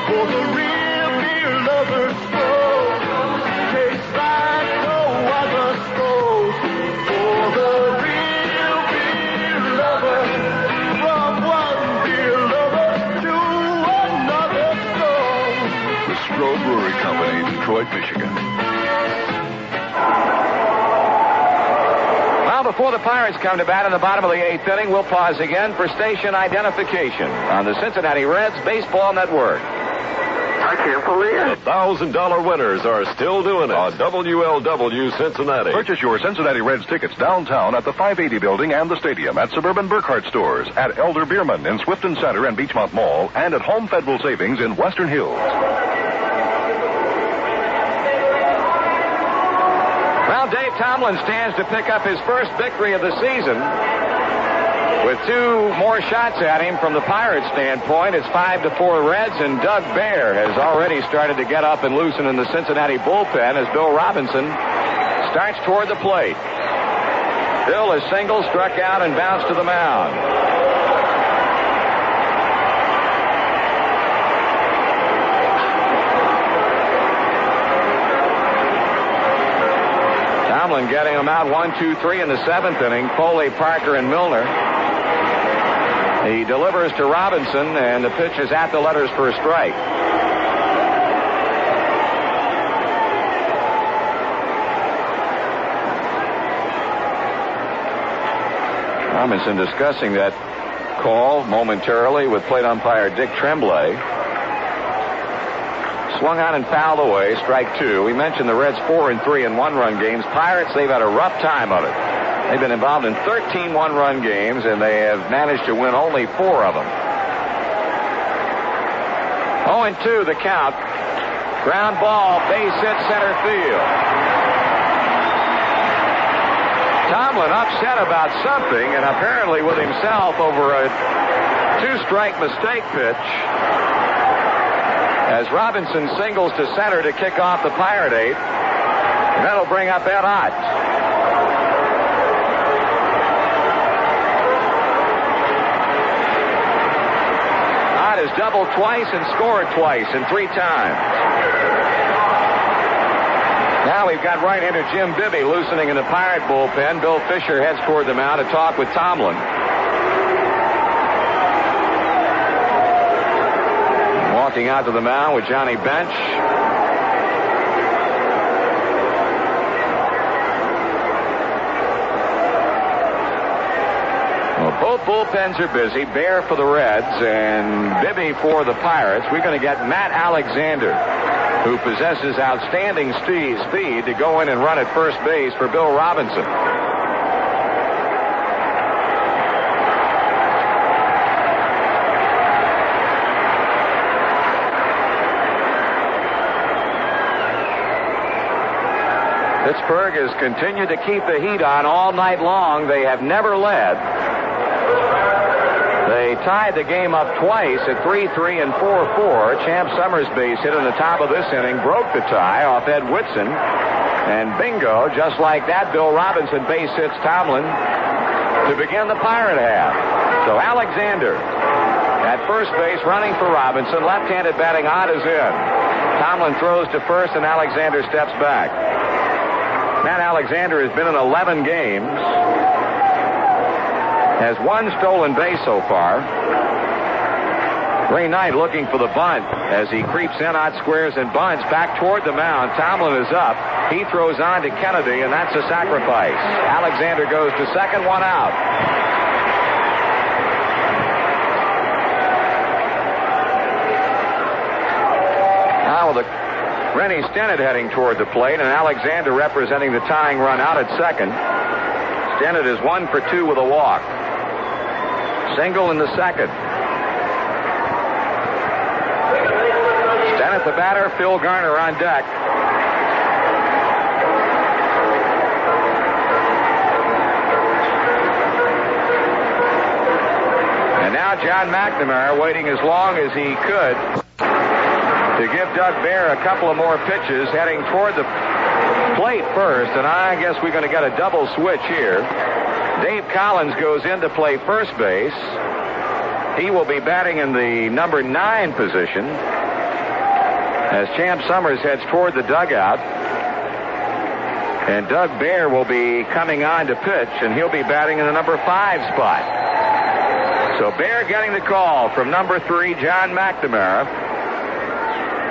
For the real beer lovers. Stroll tastes like no other. Stroll for the real beer lovers. From one beer lover to another. Stroll. The Stroh Brewery Company, Detroit, Michigan. Well, before the Pirates come to bat in the bottom of the 8th inning, we'll pause again for station identification on the Cincinnati Reds Baseball Network. I can't believe The it. $1,000 winners are still doing it on WLW Cincinnati. Purchase your Cincinnati Reds tickets downtown at the 580 building and the stadium, at Suburban Burkhardt stores, at Elder Bierman in Swifton Center and Beachmont Mall, and at Home Federal Savings in Western Hills. Well, Dave Tomlin stands to pick up his first victory of the season. With 2 more shots at him from the Pirates' standpoint, it's 5-4 Reds, and Doug Baer has already started to get up and loosen in the Cincinnati bullpen as Bill Robinson starts toward the plate. Bill is single, struck out, and bounced to the mound. Tomlin getting him out 1, 2, 3 in the 7th inning. Foley, Parker, and Milner. He delivers to Robinson, and the pitch is at the letters for a strike. Robinson discussing that call momentarily with plate umpire Dick Tremblay. Swung on and fouled away, strike 2. We mentioned the Reds 4 and 3 in 1-run games. Pirates, they've had a rough time of it. They've been involved in 13 1-run games, and they have managed to win only 4 of them. 0-2 the count. Ground ball, base hit center field. Tomlin upset about something, and apparently with himself over a 2-strike mistake pitch. As Robinson singles to center to kick off the Pirate 8th. And that'll bring up Ed Ott. Ott has doubled twice and scored twice in 3 times. Now we've got right-hander Jim Bibby loosening in the Pirate bullpen. Bill Fisher heads toward the mound to talk with Tomlin. Walking out to the mound with Johnny Bench. Well, both bullpens are busy. Bear for the Reds and Bibby for the Pirates. We're going to get Matt Alexander, who possesses outstanding speed, to go in and run at first base for Bill Robinson. Pittsburgh has continued to keep the heat on all night long. They have never led. They tied the game up twice at 3-3 and 4-4. Champ Summers' base hit in the top of this inning broke the tie off Ed Whitson. And bingo, just like that, Bill Robinson base hits Tomlin to begin the Pirate half. So Alexander at first base running for Robinson. Left-handed batting Ott is in. Tomlin throws to first and Alexander steps back. Matt Alexander has been in 11 games. Has 1 stolen base so far. Ray Knight looking for the bunt as he creeps in, Ott squares and bunts back toward the mound. Tomlin is up. He throws on to Kennedy, and that's a sacrifice. Alexander goes to second, 1 out. Now with Rennie Stennett heading toward the plate, and Alexander representing the tying run out at second. Stennett is 1 for 2 with a walk. Single in the second. Stennett the batter, Phil Garner on deck. And now John McNamara waiting as long as he could to give Doug Bear a couple of more pitches, heading toward the plate first, and I guess we're going to get a double switch here. Dave Collins goes in to play first base. He will be batting in the number 9 position as Champ Summers heads toward the dugout. And Doug Bear will be coming on to pitch, and he'll be batting in the number 5 spot. So Bear getting the call from number 3, John McNamara.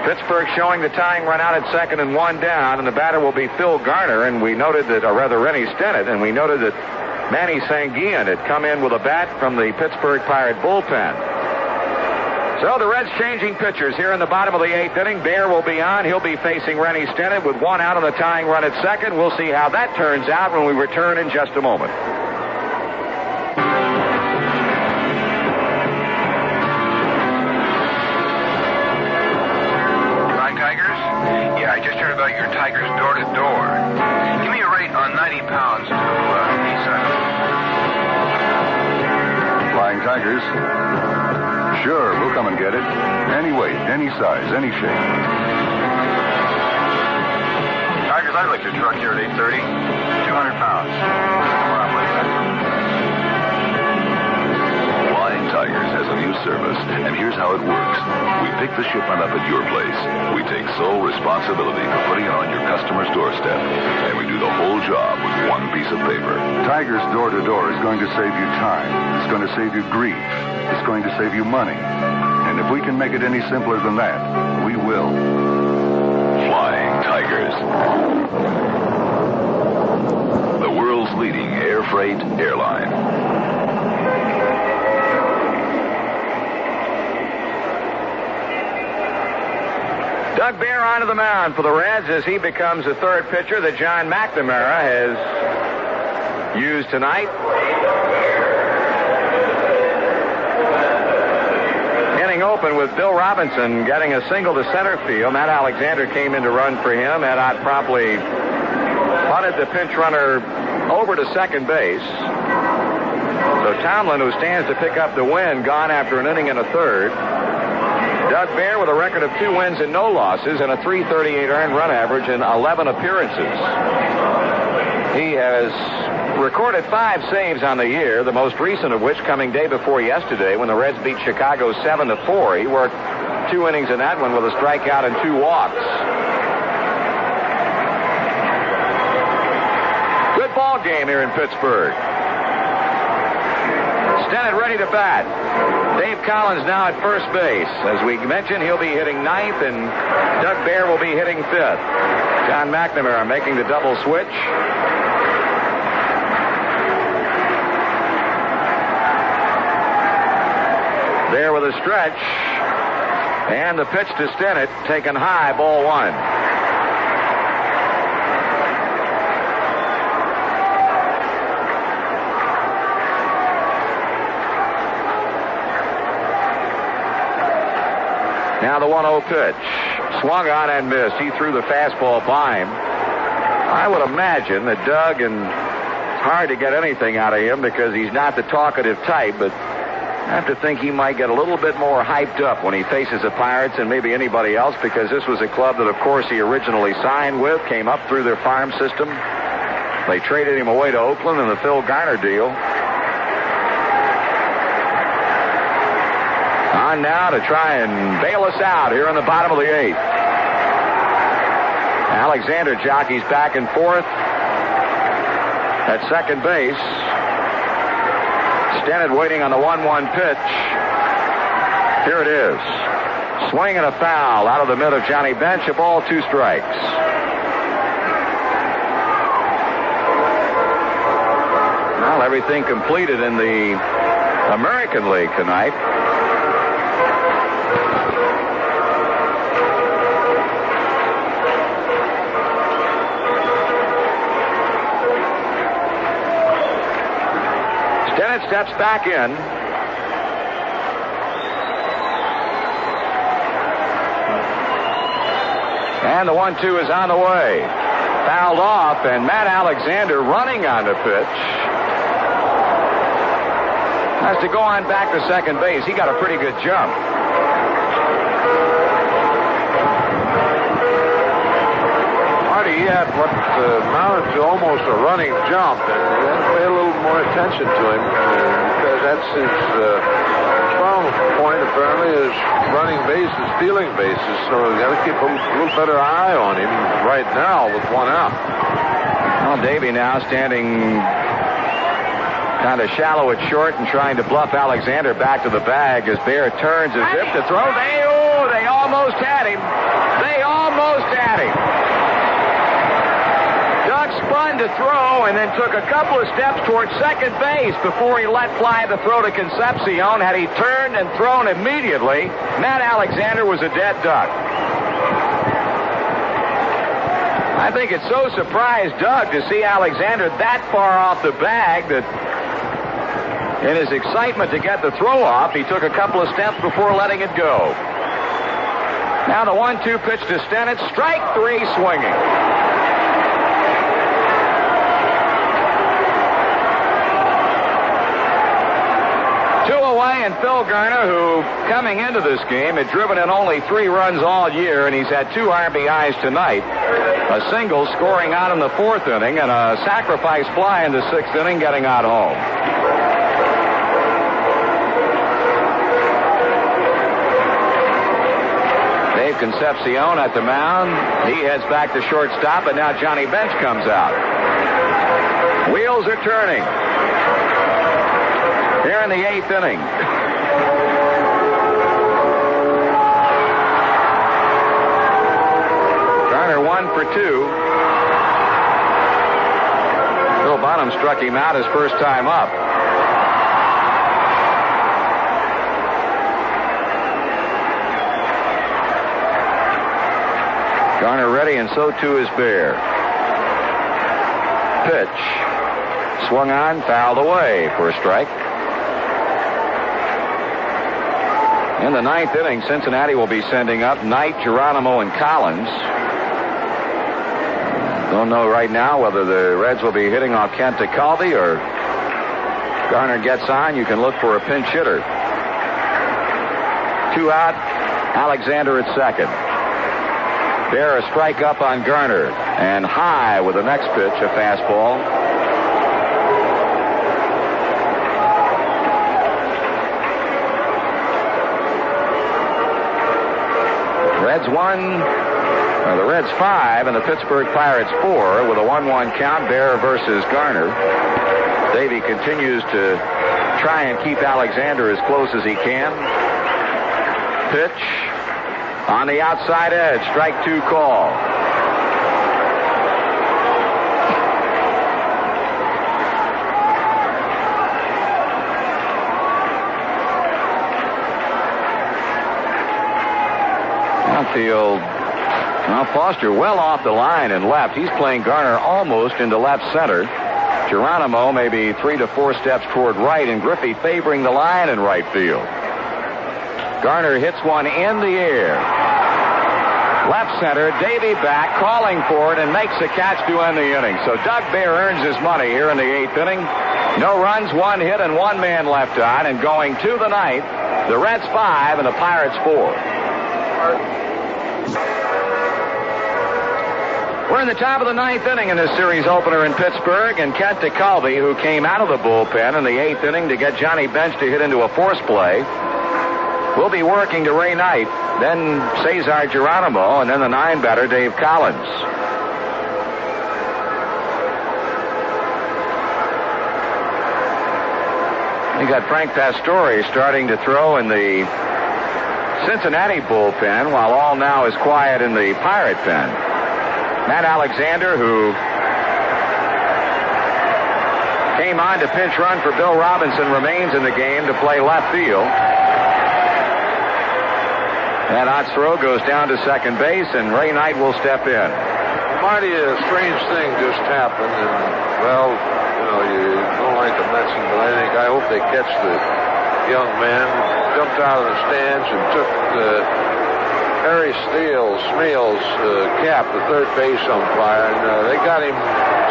Pittsburgh showing the tying run out at second and 1 down, and the batter will be Phil Garner, and we noted that, or rather Rennie Stennett, and we noted that Manny Sanguillen had come in with a bat from the Pittsburgh Pirate bullpen. So the Reds changing pitchers here in the bottom of the 8th inning. Bear will be on. He'll be facing Rennie Stennett with 1 out on the tying run at second. We'll see how that turns out when we return in just a moment. I just heard about your Tigers door-to-door. Give me a rate on 90 pounds to East. Flying Tigers? Sure, we'll come and get it. Any weight, any size, any shape. Tigers, I'd like your truck here at 8:30. 200 pounds. Come on, please. Flying Tigers has a new service, and here's how it works. We pick the shipment up at your place. We take sole responsibility for putting it on your customer's doorstep, and we do the whole job with 1 piece of paper. Tigers door-to-door is going to save you time. It's going to save you grief. It's going to save you money. And if we can make it any simpler than that, we will. Flying Tigers. The world's leading air freight airline. Doug Bear onto the mound for the Reds as he becomes the 3rd pitcher that John McNamara has used tonight. Inning open with Bill Robinson getting a single to center field. Matt Alexander came in to run for him. Ed Ott promptly punted the pinch runner over to second base. So Tomlin, who stands to pick up the win, gone after an inning and a third. Doug Bear with a record of 2 wins and no losses and a .338 earned run average in 11 appearances. He has recorded 5 saves on the year, the most recent of which coming day before yesterday when the Reds beat Chicago 7-4. He worked 2 innings in that one with a strikeout and 2 walks. Good ball game here in Pittsburgh. Stennett ready to bat. Dave Collins now at first base. As we mentioned, he'll be hitting 9th, and Doug Bear will be hitting 5th. John McNamara making the double switch. There with a stretch. And the pitch to Stennett, taken high, ball 1. Now the 1-0 pitch. Swung on and missed. He threw the fastball by him. I would imagine that Doug, and it's hard to get anything out of him because he's not the talkative type, but I have to think he might get a little bit more hyped up when he faces the Pirates and maybe anybody else, because this was a club that, of course, he originally signed with, came up through their farm system. They traded him away to Oakland in the Phil Garner deal. On now to try and bail us out here in the bottom of the 8th. Alexander jockeys back and forth at second base. Stennett waiting on the 1-1 pitch. Here it is. Swing and a foul out of the mid of Johnny Bench. A ball, 2 strikes. Well, everything completed in the American League tonight. Steps back in. And the 1-2 is on the way. Fouled off, and Matt Alexander running on the pitch has to go on back to second base. He got a pretty good jump. He had what amounted to almost a running jump, and you have to pay a little more attention to him because that's his strong point, apparently, is running bases, stealing bases. So you got to keep a little better eye on him right now with 1 out. Well, Davey now standing kind of shallow at short and trying to bluff Alexander back to the bag as Bear turns as if to throw. They almost had him. They almost had him. Spun to throw and then took a couple of steps towards second base before he let fly the throw to Concepcion. Had he turned and thrown immediately, Matt Alexander was a dead duck. I think it so surprised Doug to see Alexander that far off the bag that in his excitement to get the throw off, he took a couple of steps before letting it go. Now the 1-2 pitch to Stennett, strike 3 swinging. And Phil Garner, who coming into this game had driven in only 3 runs all year, and he's had 2 RBIs tonight. A single scoring out in the 4th inning and a sacrifice fly in the 6th inning getting out home. Dave Concepcion at the mound. He heads back to shortstop, and now Johnny Bench comes out. Wheels are turning here in the 8th inning. Garner 1 for 2. Bill Bonham struck him out his first time up. Garner ready, and so too is Bear. Pitch. Swung on, fouled away for a strike. In the 9th inning, Cincinnati will be sending up Knight, Geronimo, and Collins. Don't know right now whether the Reds will be hitting off Kent DeCaldi or Garner gets on. You can look for a pinch hitter. 2 out, Alexander at second. Bear a strike up on Garner. And high with the next pitch, a fastball. The Reds 5 and the Pittsburgh Pirates 4 with a 1-1 count. Bear versus Garner. Davey continues to try and keep Alexander as close as he can. Pitch on the outside edge. Strike 2 call. Outfield. Now Foster well off the line and left. He's playing Garner almost into left center. Geronimo maybe 3 to 4 steps toward right, and Griffey favoring the line in right field. Garner hits one in the air. Left center, Davey back, calling for it, and makes the catch to end the inning. So Doug Bear earns his money here in the 8th inning. No runs, 1 hit, and 1 man left on, and going to the 9th, the Reds 5 and the Pirates 4. We're in the top of the 9th inning in this series opener in Pittsburgh, and Kent DeCalvey, who came out of the bullpen in the 8th inning to get Johnny Bench to hit into a force play, will be working to Ray Knight, then Cesar Geronimo, and then the 9-batter, Dave Collins. You got Frank Pastore starting to throw in the Cincinnati bullpen, while all now is quiet in the Pirate pen. Matt Alexander, who came on to pinch run for Bill Robinson, remains in the game to play left field. Ed Ott's throw goes down to second base, and Ray Knight will step in. Marty, a strange thing just happened, and, well, you don't like to mention, but I hope they catch the young man. Jumped out of the stands and took Harry Smeal's cap, the third base umpire, and they got him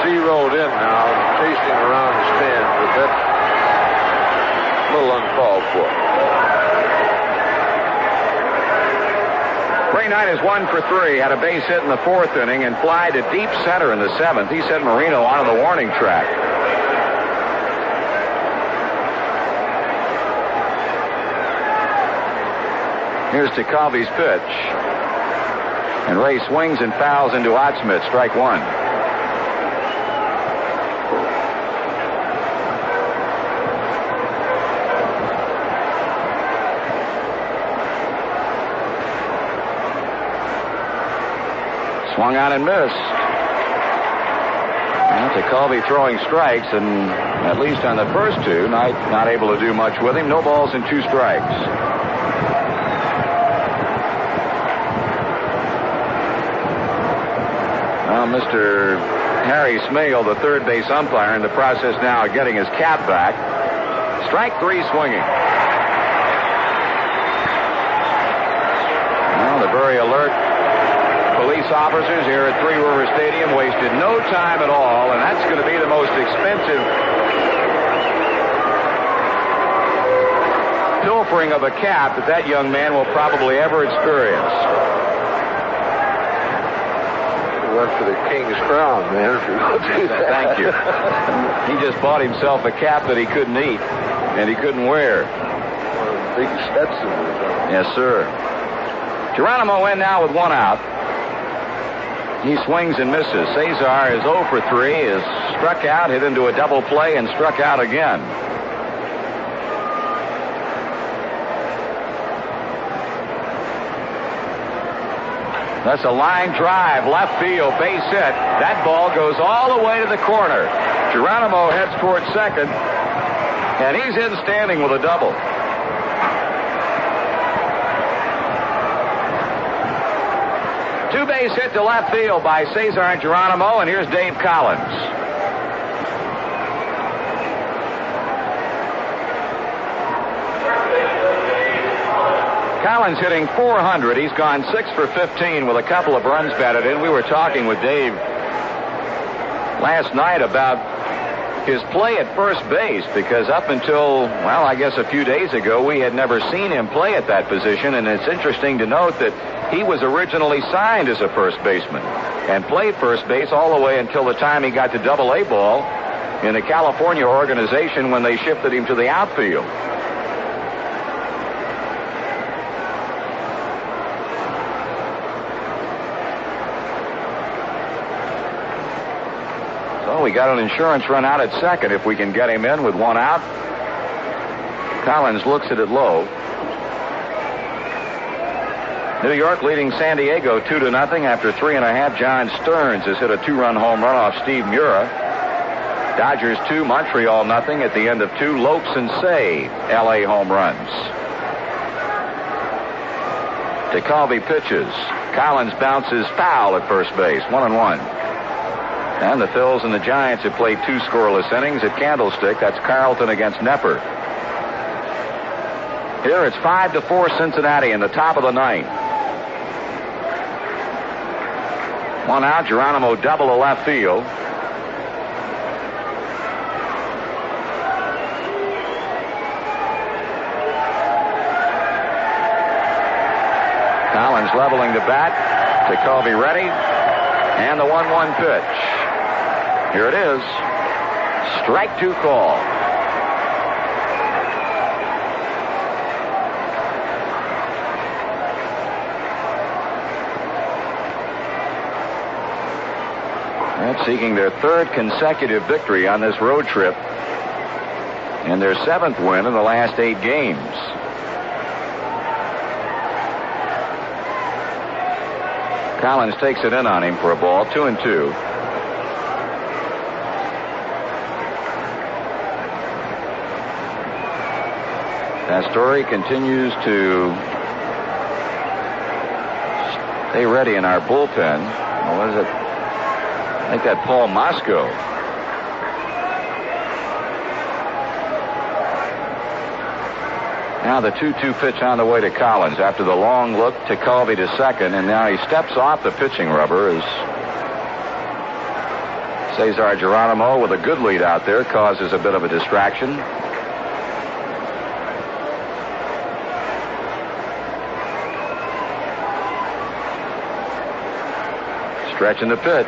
zeroed in now, chased him around the stands, but that's a little uncalled for. Ray Knight is 1 for 3, had a base hit in the 4th inning and fly to deep center in the 7th. He sent Marino onto the warning track. Here's DeCalvey's pitch. And Ray swings and fouls into Ottsmith, strike 1. Swung out and missed. Well, DeCalvey throwing strikes, and at least on the first 2, Knight not able to do much with him. No balls and 2 strikes. Mr. Harry Smeal, the third base umpire, in the process now of getting his cap back. Strike 3 swinging. Well, the very alert police officers here at Three River Stadium wasted no time at all, and that's going to be the most expensive pilfering of a cap that young man will probably ever experience. Went for the King's crown, man, if you're going to do that. Thank you. He just bought himself a cap that he couldn't eat and he couldn't wear. One of the big Stetsons. Yes, sir. Geronimo in now with 1 out. He swings and misses. Cesar is 0 for 3, is struck out, hit into a double play, and struck out again. That's a line drive, left field, base hit. That ball goes all the way to the corner. Geronimo heads towards second, and he's in standing with a double. Two-base hit to left field by Cesar Geronimo, and here's Dave Collins. Collins hitting .400. He's gone 6 for 15 with a couple of runs batted in. We were talking with Dave last night about his play at first base, because up until, well, I guess a few days ago, we had never seen him play at that position, and it's interesting to note that he was originally signed as a first baseman and played first base all the way until the time he got to Double-A ball in the California organization when they shifted him to the outfield. So we got an insurance run out at second if we can get him in with one out. Collins looks at it low. New York leading San Diego 2-0 after 3.5. John Stearns has hit a 2-run home run off Steve Mura. Dodgers 2, Montreal 0 at the end of 2. Lopes and Say, L.A. home runs. DeCalvi pitches. Collins bounces foul at first base, 1-1. And the Phils and the Giants have played 2 scoreless innings at Candlestick. That's Carlton against Nepper. Here it's 5-4 Cincinnati in the top of the 9th. 1 out, Geronimo double to left field. Collins leveling the bat. DeCalvi ready. And the 1-1 pitch. Here it is. Strike 2 call. That's seeking their 3rd consecutive victory on this road trip and their 7th win in the last 8 games. Collins takes it in on him for a ball, 2-2. Pastore continues to stay ready in our bullpen. What is it? I think that Paul Moscow. Now the 2-2 pitch on the way to Collins after the long look to Calvi to second, and now he steps off the pitching rubber as Cesar Geronimo, with a good lead out there, causes a bit of a distraction. Stretching the pitch.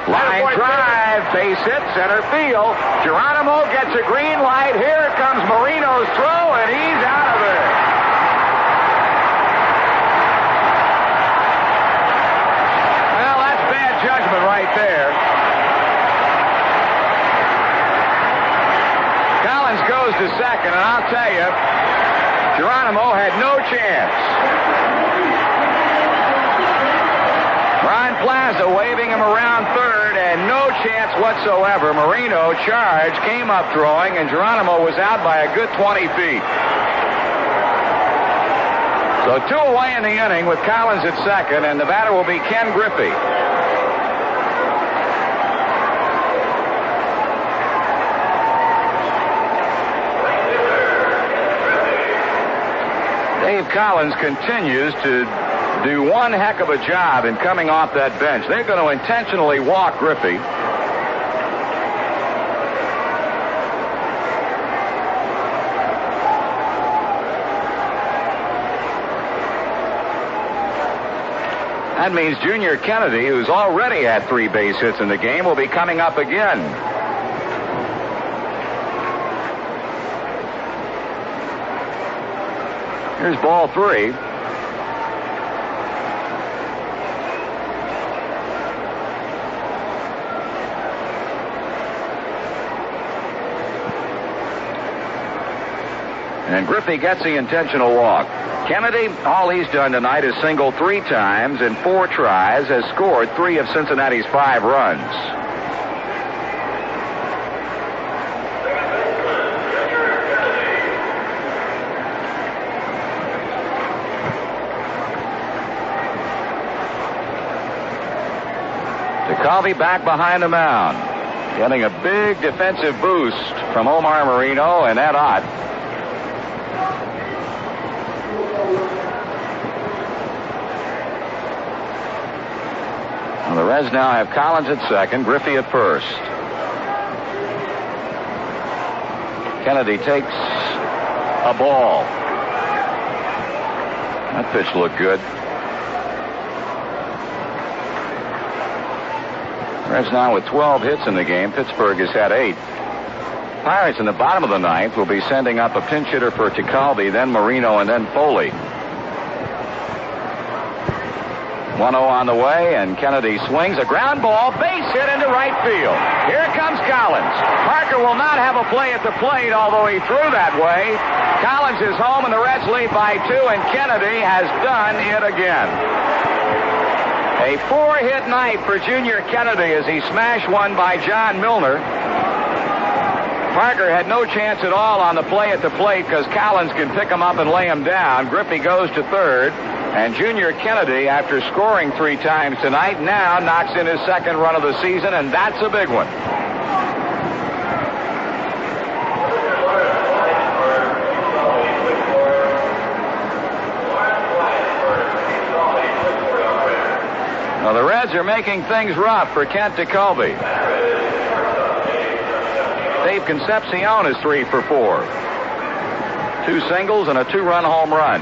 Line drive, base hit, center field. Geronimo gets a green light. Here comes Moreno's throw, and he's out of there. Well, that's bad judgment right there. Collins goes to second, and I'll tell you, Geronimo had no chance. Ron Plaza waving him around third, and no chance whatsoever. Moreno charged, came up throwing, and Geronimo was out by a good 20 feet. So 2 away in the inning with Collins at second, and the batter will be Ken Griffey. Dave Collins continues to do one heck of a job in coming off that bench. They're going to intentionally walk Griffey. That means Junior Kennedy, who's already had 3 base hits in the game, will be coming up again. Here's ball 3. And Griffey gets the intentional walk. Kennedy, all he's done tonight is single 3 times in 4 tries, has scored 3 of Cincinnati's 5 runs. DeCalvi back behind the mound, getting a big defensive boost from Omar Moreno and Ed Ott. Well, the Reds now have Collins at second, Griffey at first. Kennedy takes a ball. That pitch looked good. Reds now with 12 hits in the game. Pittsburgh has had 8. Pirates in the bottom of the ninth will be sending up a pinch hitter for Tekulve, then Moreno, and then Foley. 1-0 on the way, and Kennedy swings a ground ball, base hit into right field. Here comes Collins. Parker will not have a play at the plate, although he threw that way. Collins is home, and the Reds lead by 2, and Kennedy has done it again. A 4-hit night for Junior Kennedy as he smashed one by John Milner. Parker had no chance at all on the play at the plate because Collins can pick him up and lay him down. Griffey goes to third. And Junior Kennedy, after scoring 3 times tonight, now knocks in his second run of the season, and that's a big one. Well, the Reds are making things rough for Kent Tekulve. Dave Concepcion is 3 for 4. 2 singles and a 2-run home run.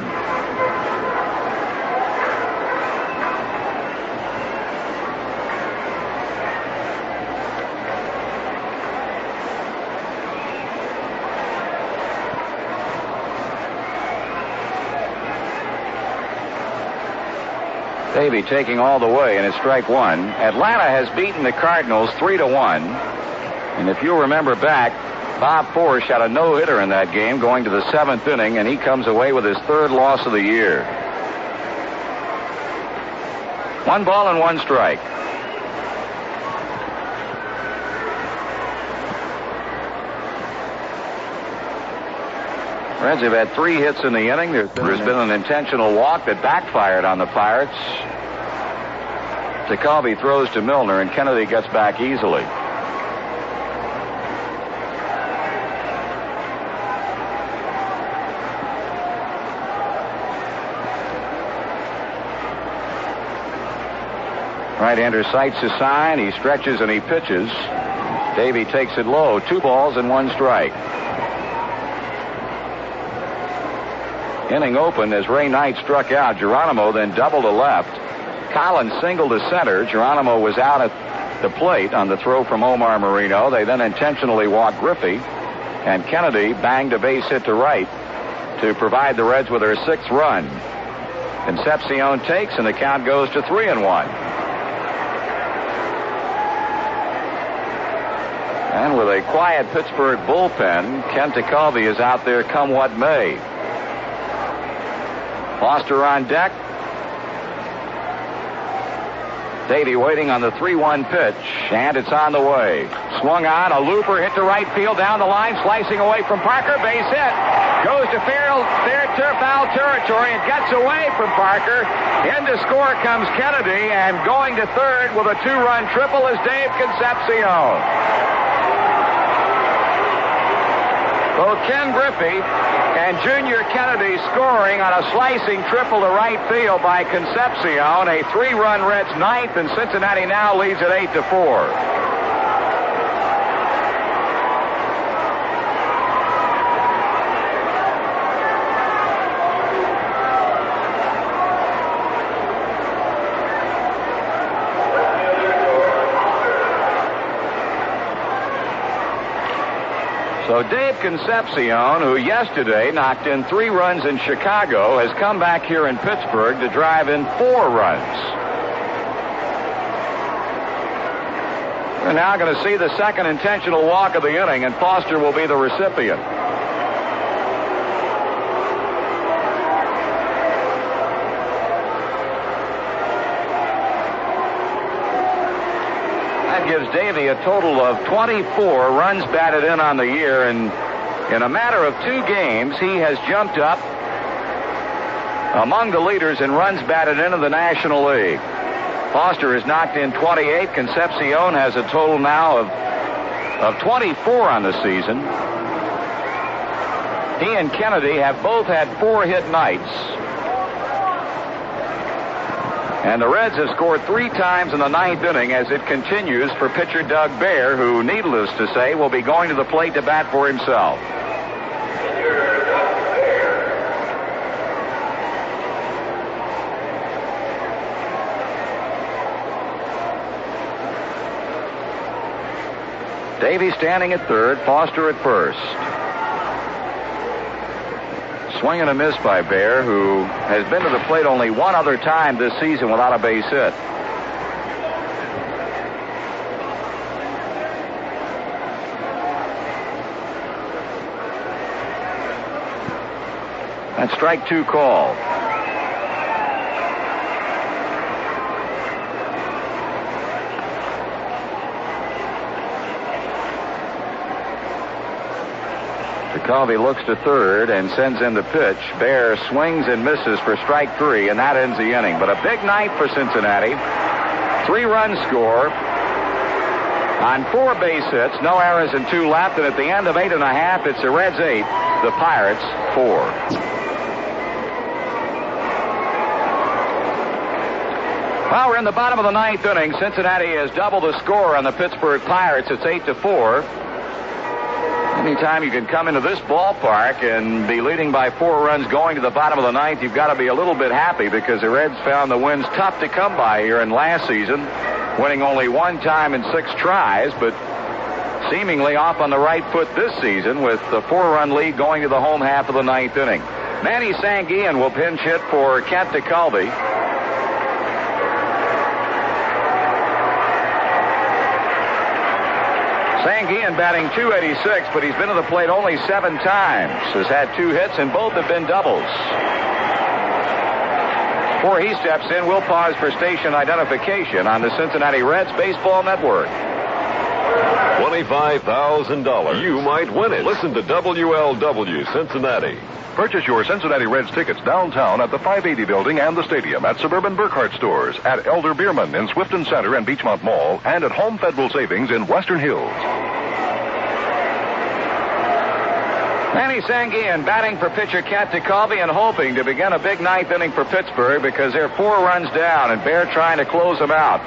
Davey taking all the way, and it's strike 1. Atlanta has beaten the Cardinals 3-1. And if you'll remember back, Bob Forsch had a no-hitter in that game going to the 7th inning, and he comes away with his 3rd loss of the year. 1 ball and 1 strike. Reds have had 3 hits in the inning. There's been an intentional walk that backfired on the Pirates. Tekulve throws to Milner, and Kennedy gets back easily. Right-hander sights his sign. He stretches and he pitches. Davey takes it low. 2 balls and 1 strike. Inning opened as Ray Knight struck out. Geronimo then doubled to left. Collins singled to center. Geronimo was out at the plate on the throw from Omar Moreno. They then intentionally walked Griffey, and Kennedy banged a base hit to right to provide the Reds with their 6th run. Concepcion takes, and the count goes to 3-1. And with a quiet Pittsburgh bullpen, Ken Tekulve is out there come what may. Foster on deck. Davey waiting on the 3-1 pitch, and it's on the way. Swung on, a looper hit to right field down the line, slicing away from Parker. Base hit. Goes to foul territory and gets away from Parker. In to score comes Kennedy, and going to third with a 2-run triple is Dave Concepcion. Both Ken Griffey and Junior Kennedy scoring on a slicing triple to right field by Concepcion. A 3-run Reds 9th, and Cincinnati now leads at 8-4. So Dave Concepcion, who yesterday knocked in 3 runs in Chicago, has come back here in Pittsburgh to drive in 4 runs. We're now going to see the second intentional walk of the inning, and Foster will be the recipient. Gives Davey a total of 24 runs batted in on the year, and in a matter of 2 games, he has jumped up among the leaders in runs batted into the National League. Foster has knocked in 28. Concepcion has a total now of 24 on the season. He and Kennedy have both had 4-hit nights. And the Reds have scored 3 times in the 9th inning as it continues for pitcher Doug Baer, who, needless to say, will be going to the plate to bat for himself. Davey standing at third, Foster at first. Swing and a miss by Baer, who has been to the plate only one other time this season without a base hit. That's strike 2 call. Calvi looks to third and sends in the pitch. Baer swings and misses for strike 3, and that ends the inning. But a big night for Cincinnati. 3-run score on 4 base hits, no errors and 2 left. And at the end of 8.5, it's the Reds 8, the Pirates 4. Well, we're in the bottom of the 9th inning. Cincinnati has doubled the score on the Pittsburgh Pirates. It's 8-4. Anytime you can come into this ballpark and be leading by 4 runs going to the bottom of the 9th, you've got to be a little bit happy, because the Reds found the wins tough to come by here in last season, winning only 1 time in 6 tries, but seemingly off on the right foot this season with the 4-run lead going to the home half of the 9th inning. Manny Sanguillen will pinch hit for Kent DeCalvi. Sanguillen batting .286, but he's been to the plate only 7 times. Has had 2 hits, and both have been doubles. Before he steps in, we'll pause for station identification on the Cincinnati Reds Baseball Network. $25,000. You might win it. Listen to WLW Cincinnati. Purchase your Cincinnati Reds tickets downtown at the 580 building and the stadium, at Suburban Burkhardt stores, at Elder Bierman in Swifton Center and Beachmont Mall, and at Home Federal Savings in Western Hills. Manny Sanguillen batting for pitcher Kent DeCalvi and hoping to begin a big 9th inning for Pittsburgh, because they're 4 runs down and Baer trying to close them out.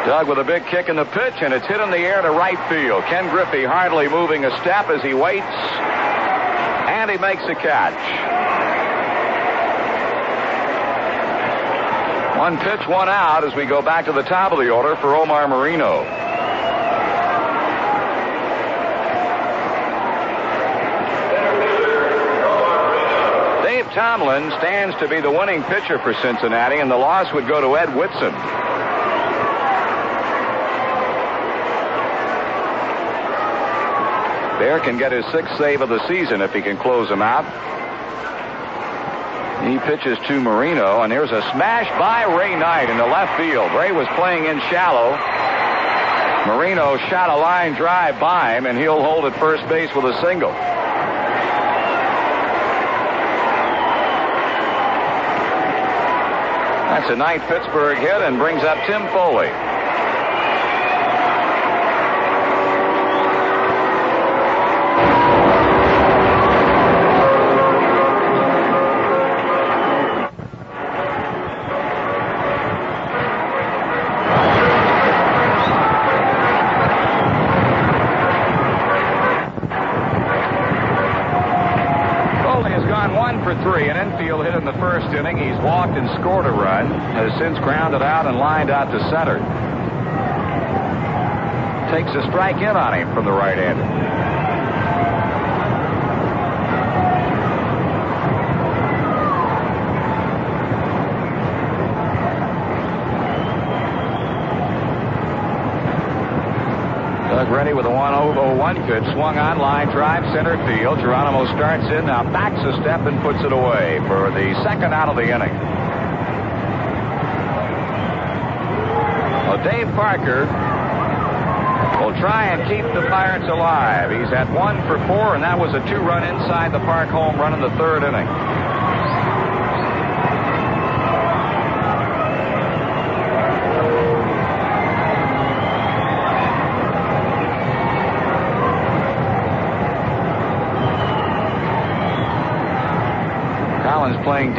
Doug with a big kick in the pitch, and it's hit in the air to right field. Ken Griffey hardly moving a step as he waits, and he makes the catch. 1 pitch, 1 out as we go back to the top of the order for Omar Moreno. Dave Tomlin stands to be the winning pitcher for Cincinnati, and the loss would go to Ed Whitson. Baer can get his 6th save of the season if he can close them out. He pitches to Moreno, and here's a smash by Ray Knight into left field. Ray was playing in shallow. Moreno shot a line drive by him, and he'll hold at first base with a single. That's a 9th Pittsburgh hit and brings up Tim Foli. Inning. He's walked and scored a run, has since grounded out and lined out to center. Takes a strike in on him from the right-hander. Doug ready with a 1-0-1 pitch. Swung on, line drive, center field. Geronimo starts in, now backs a step and puts it away for the 2nd out of the inning. Well, Dave Parker will try and keep the Pirates alive. He's had 1 for 4, and that was a 2-run inside the park home run in the 3rd inning.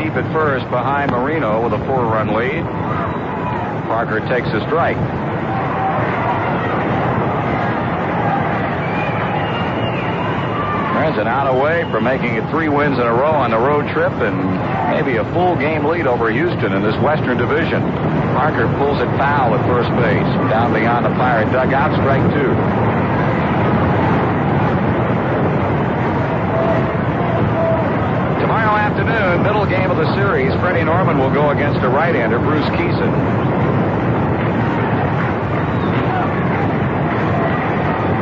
deep at first behind Moreno with a 4-run lead. Parker takes a strike. There's an out away from making it 3 wins in a row on the road trip and maybe a full game lead over Houston in this Western Division. Parker pulls it foul at first base. Down beyond the Pirate dugout, strike 2. Tomorrow afternoon, middle game of the series, Freddie Norman will go against a right-hander, Bruce Keeson.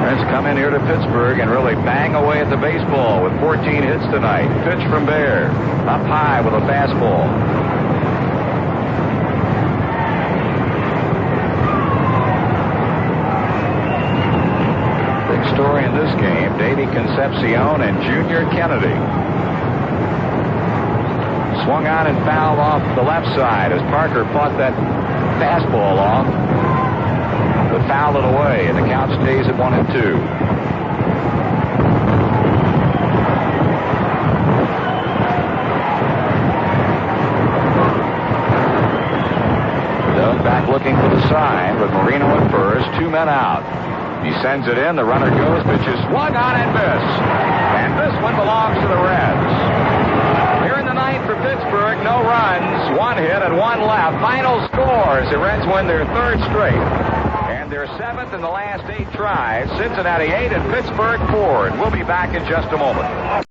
Reds come in here to Pittsburgh and really bang away at the baseball with 14 hits tonight. Pitch from Bear, up high with a fastball. Big story in this game, Dave Concepcion and Junior Kennedy. Swung on and fouled off the left side as Parker fought that fastball off. But fouled it away, and the count stays at 1-2. Doug back looking for the sign with Moreno at first, 2 men out. He sends it in, the runner goes, pitches swung on and missed. And this one belongs to the Reds. Here in the ninth for Pittsburgh, no runs, 1 hit and 1 left. Final score as the Reds win their 3rd straight. Their 7th in the last 8 tries. Cincinnati 8 and Pittsburgh 4. And we'll be back in just a moment.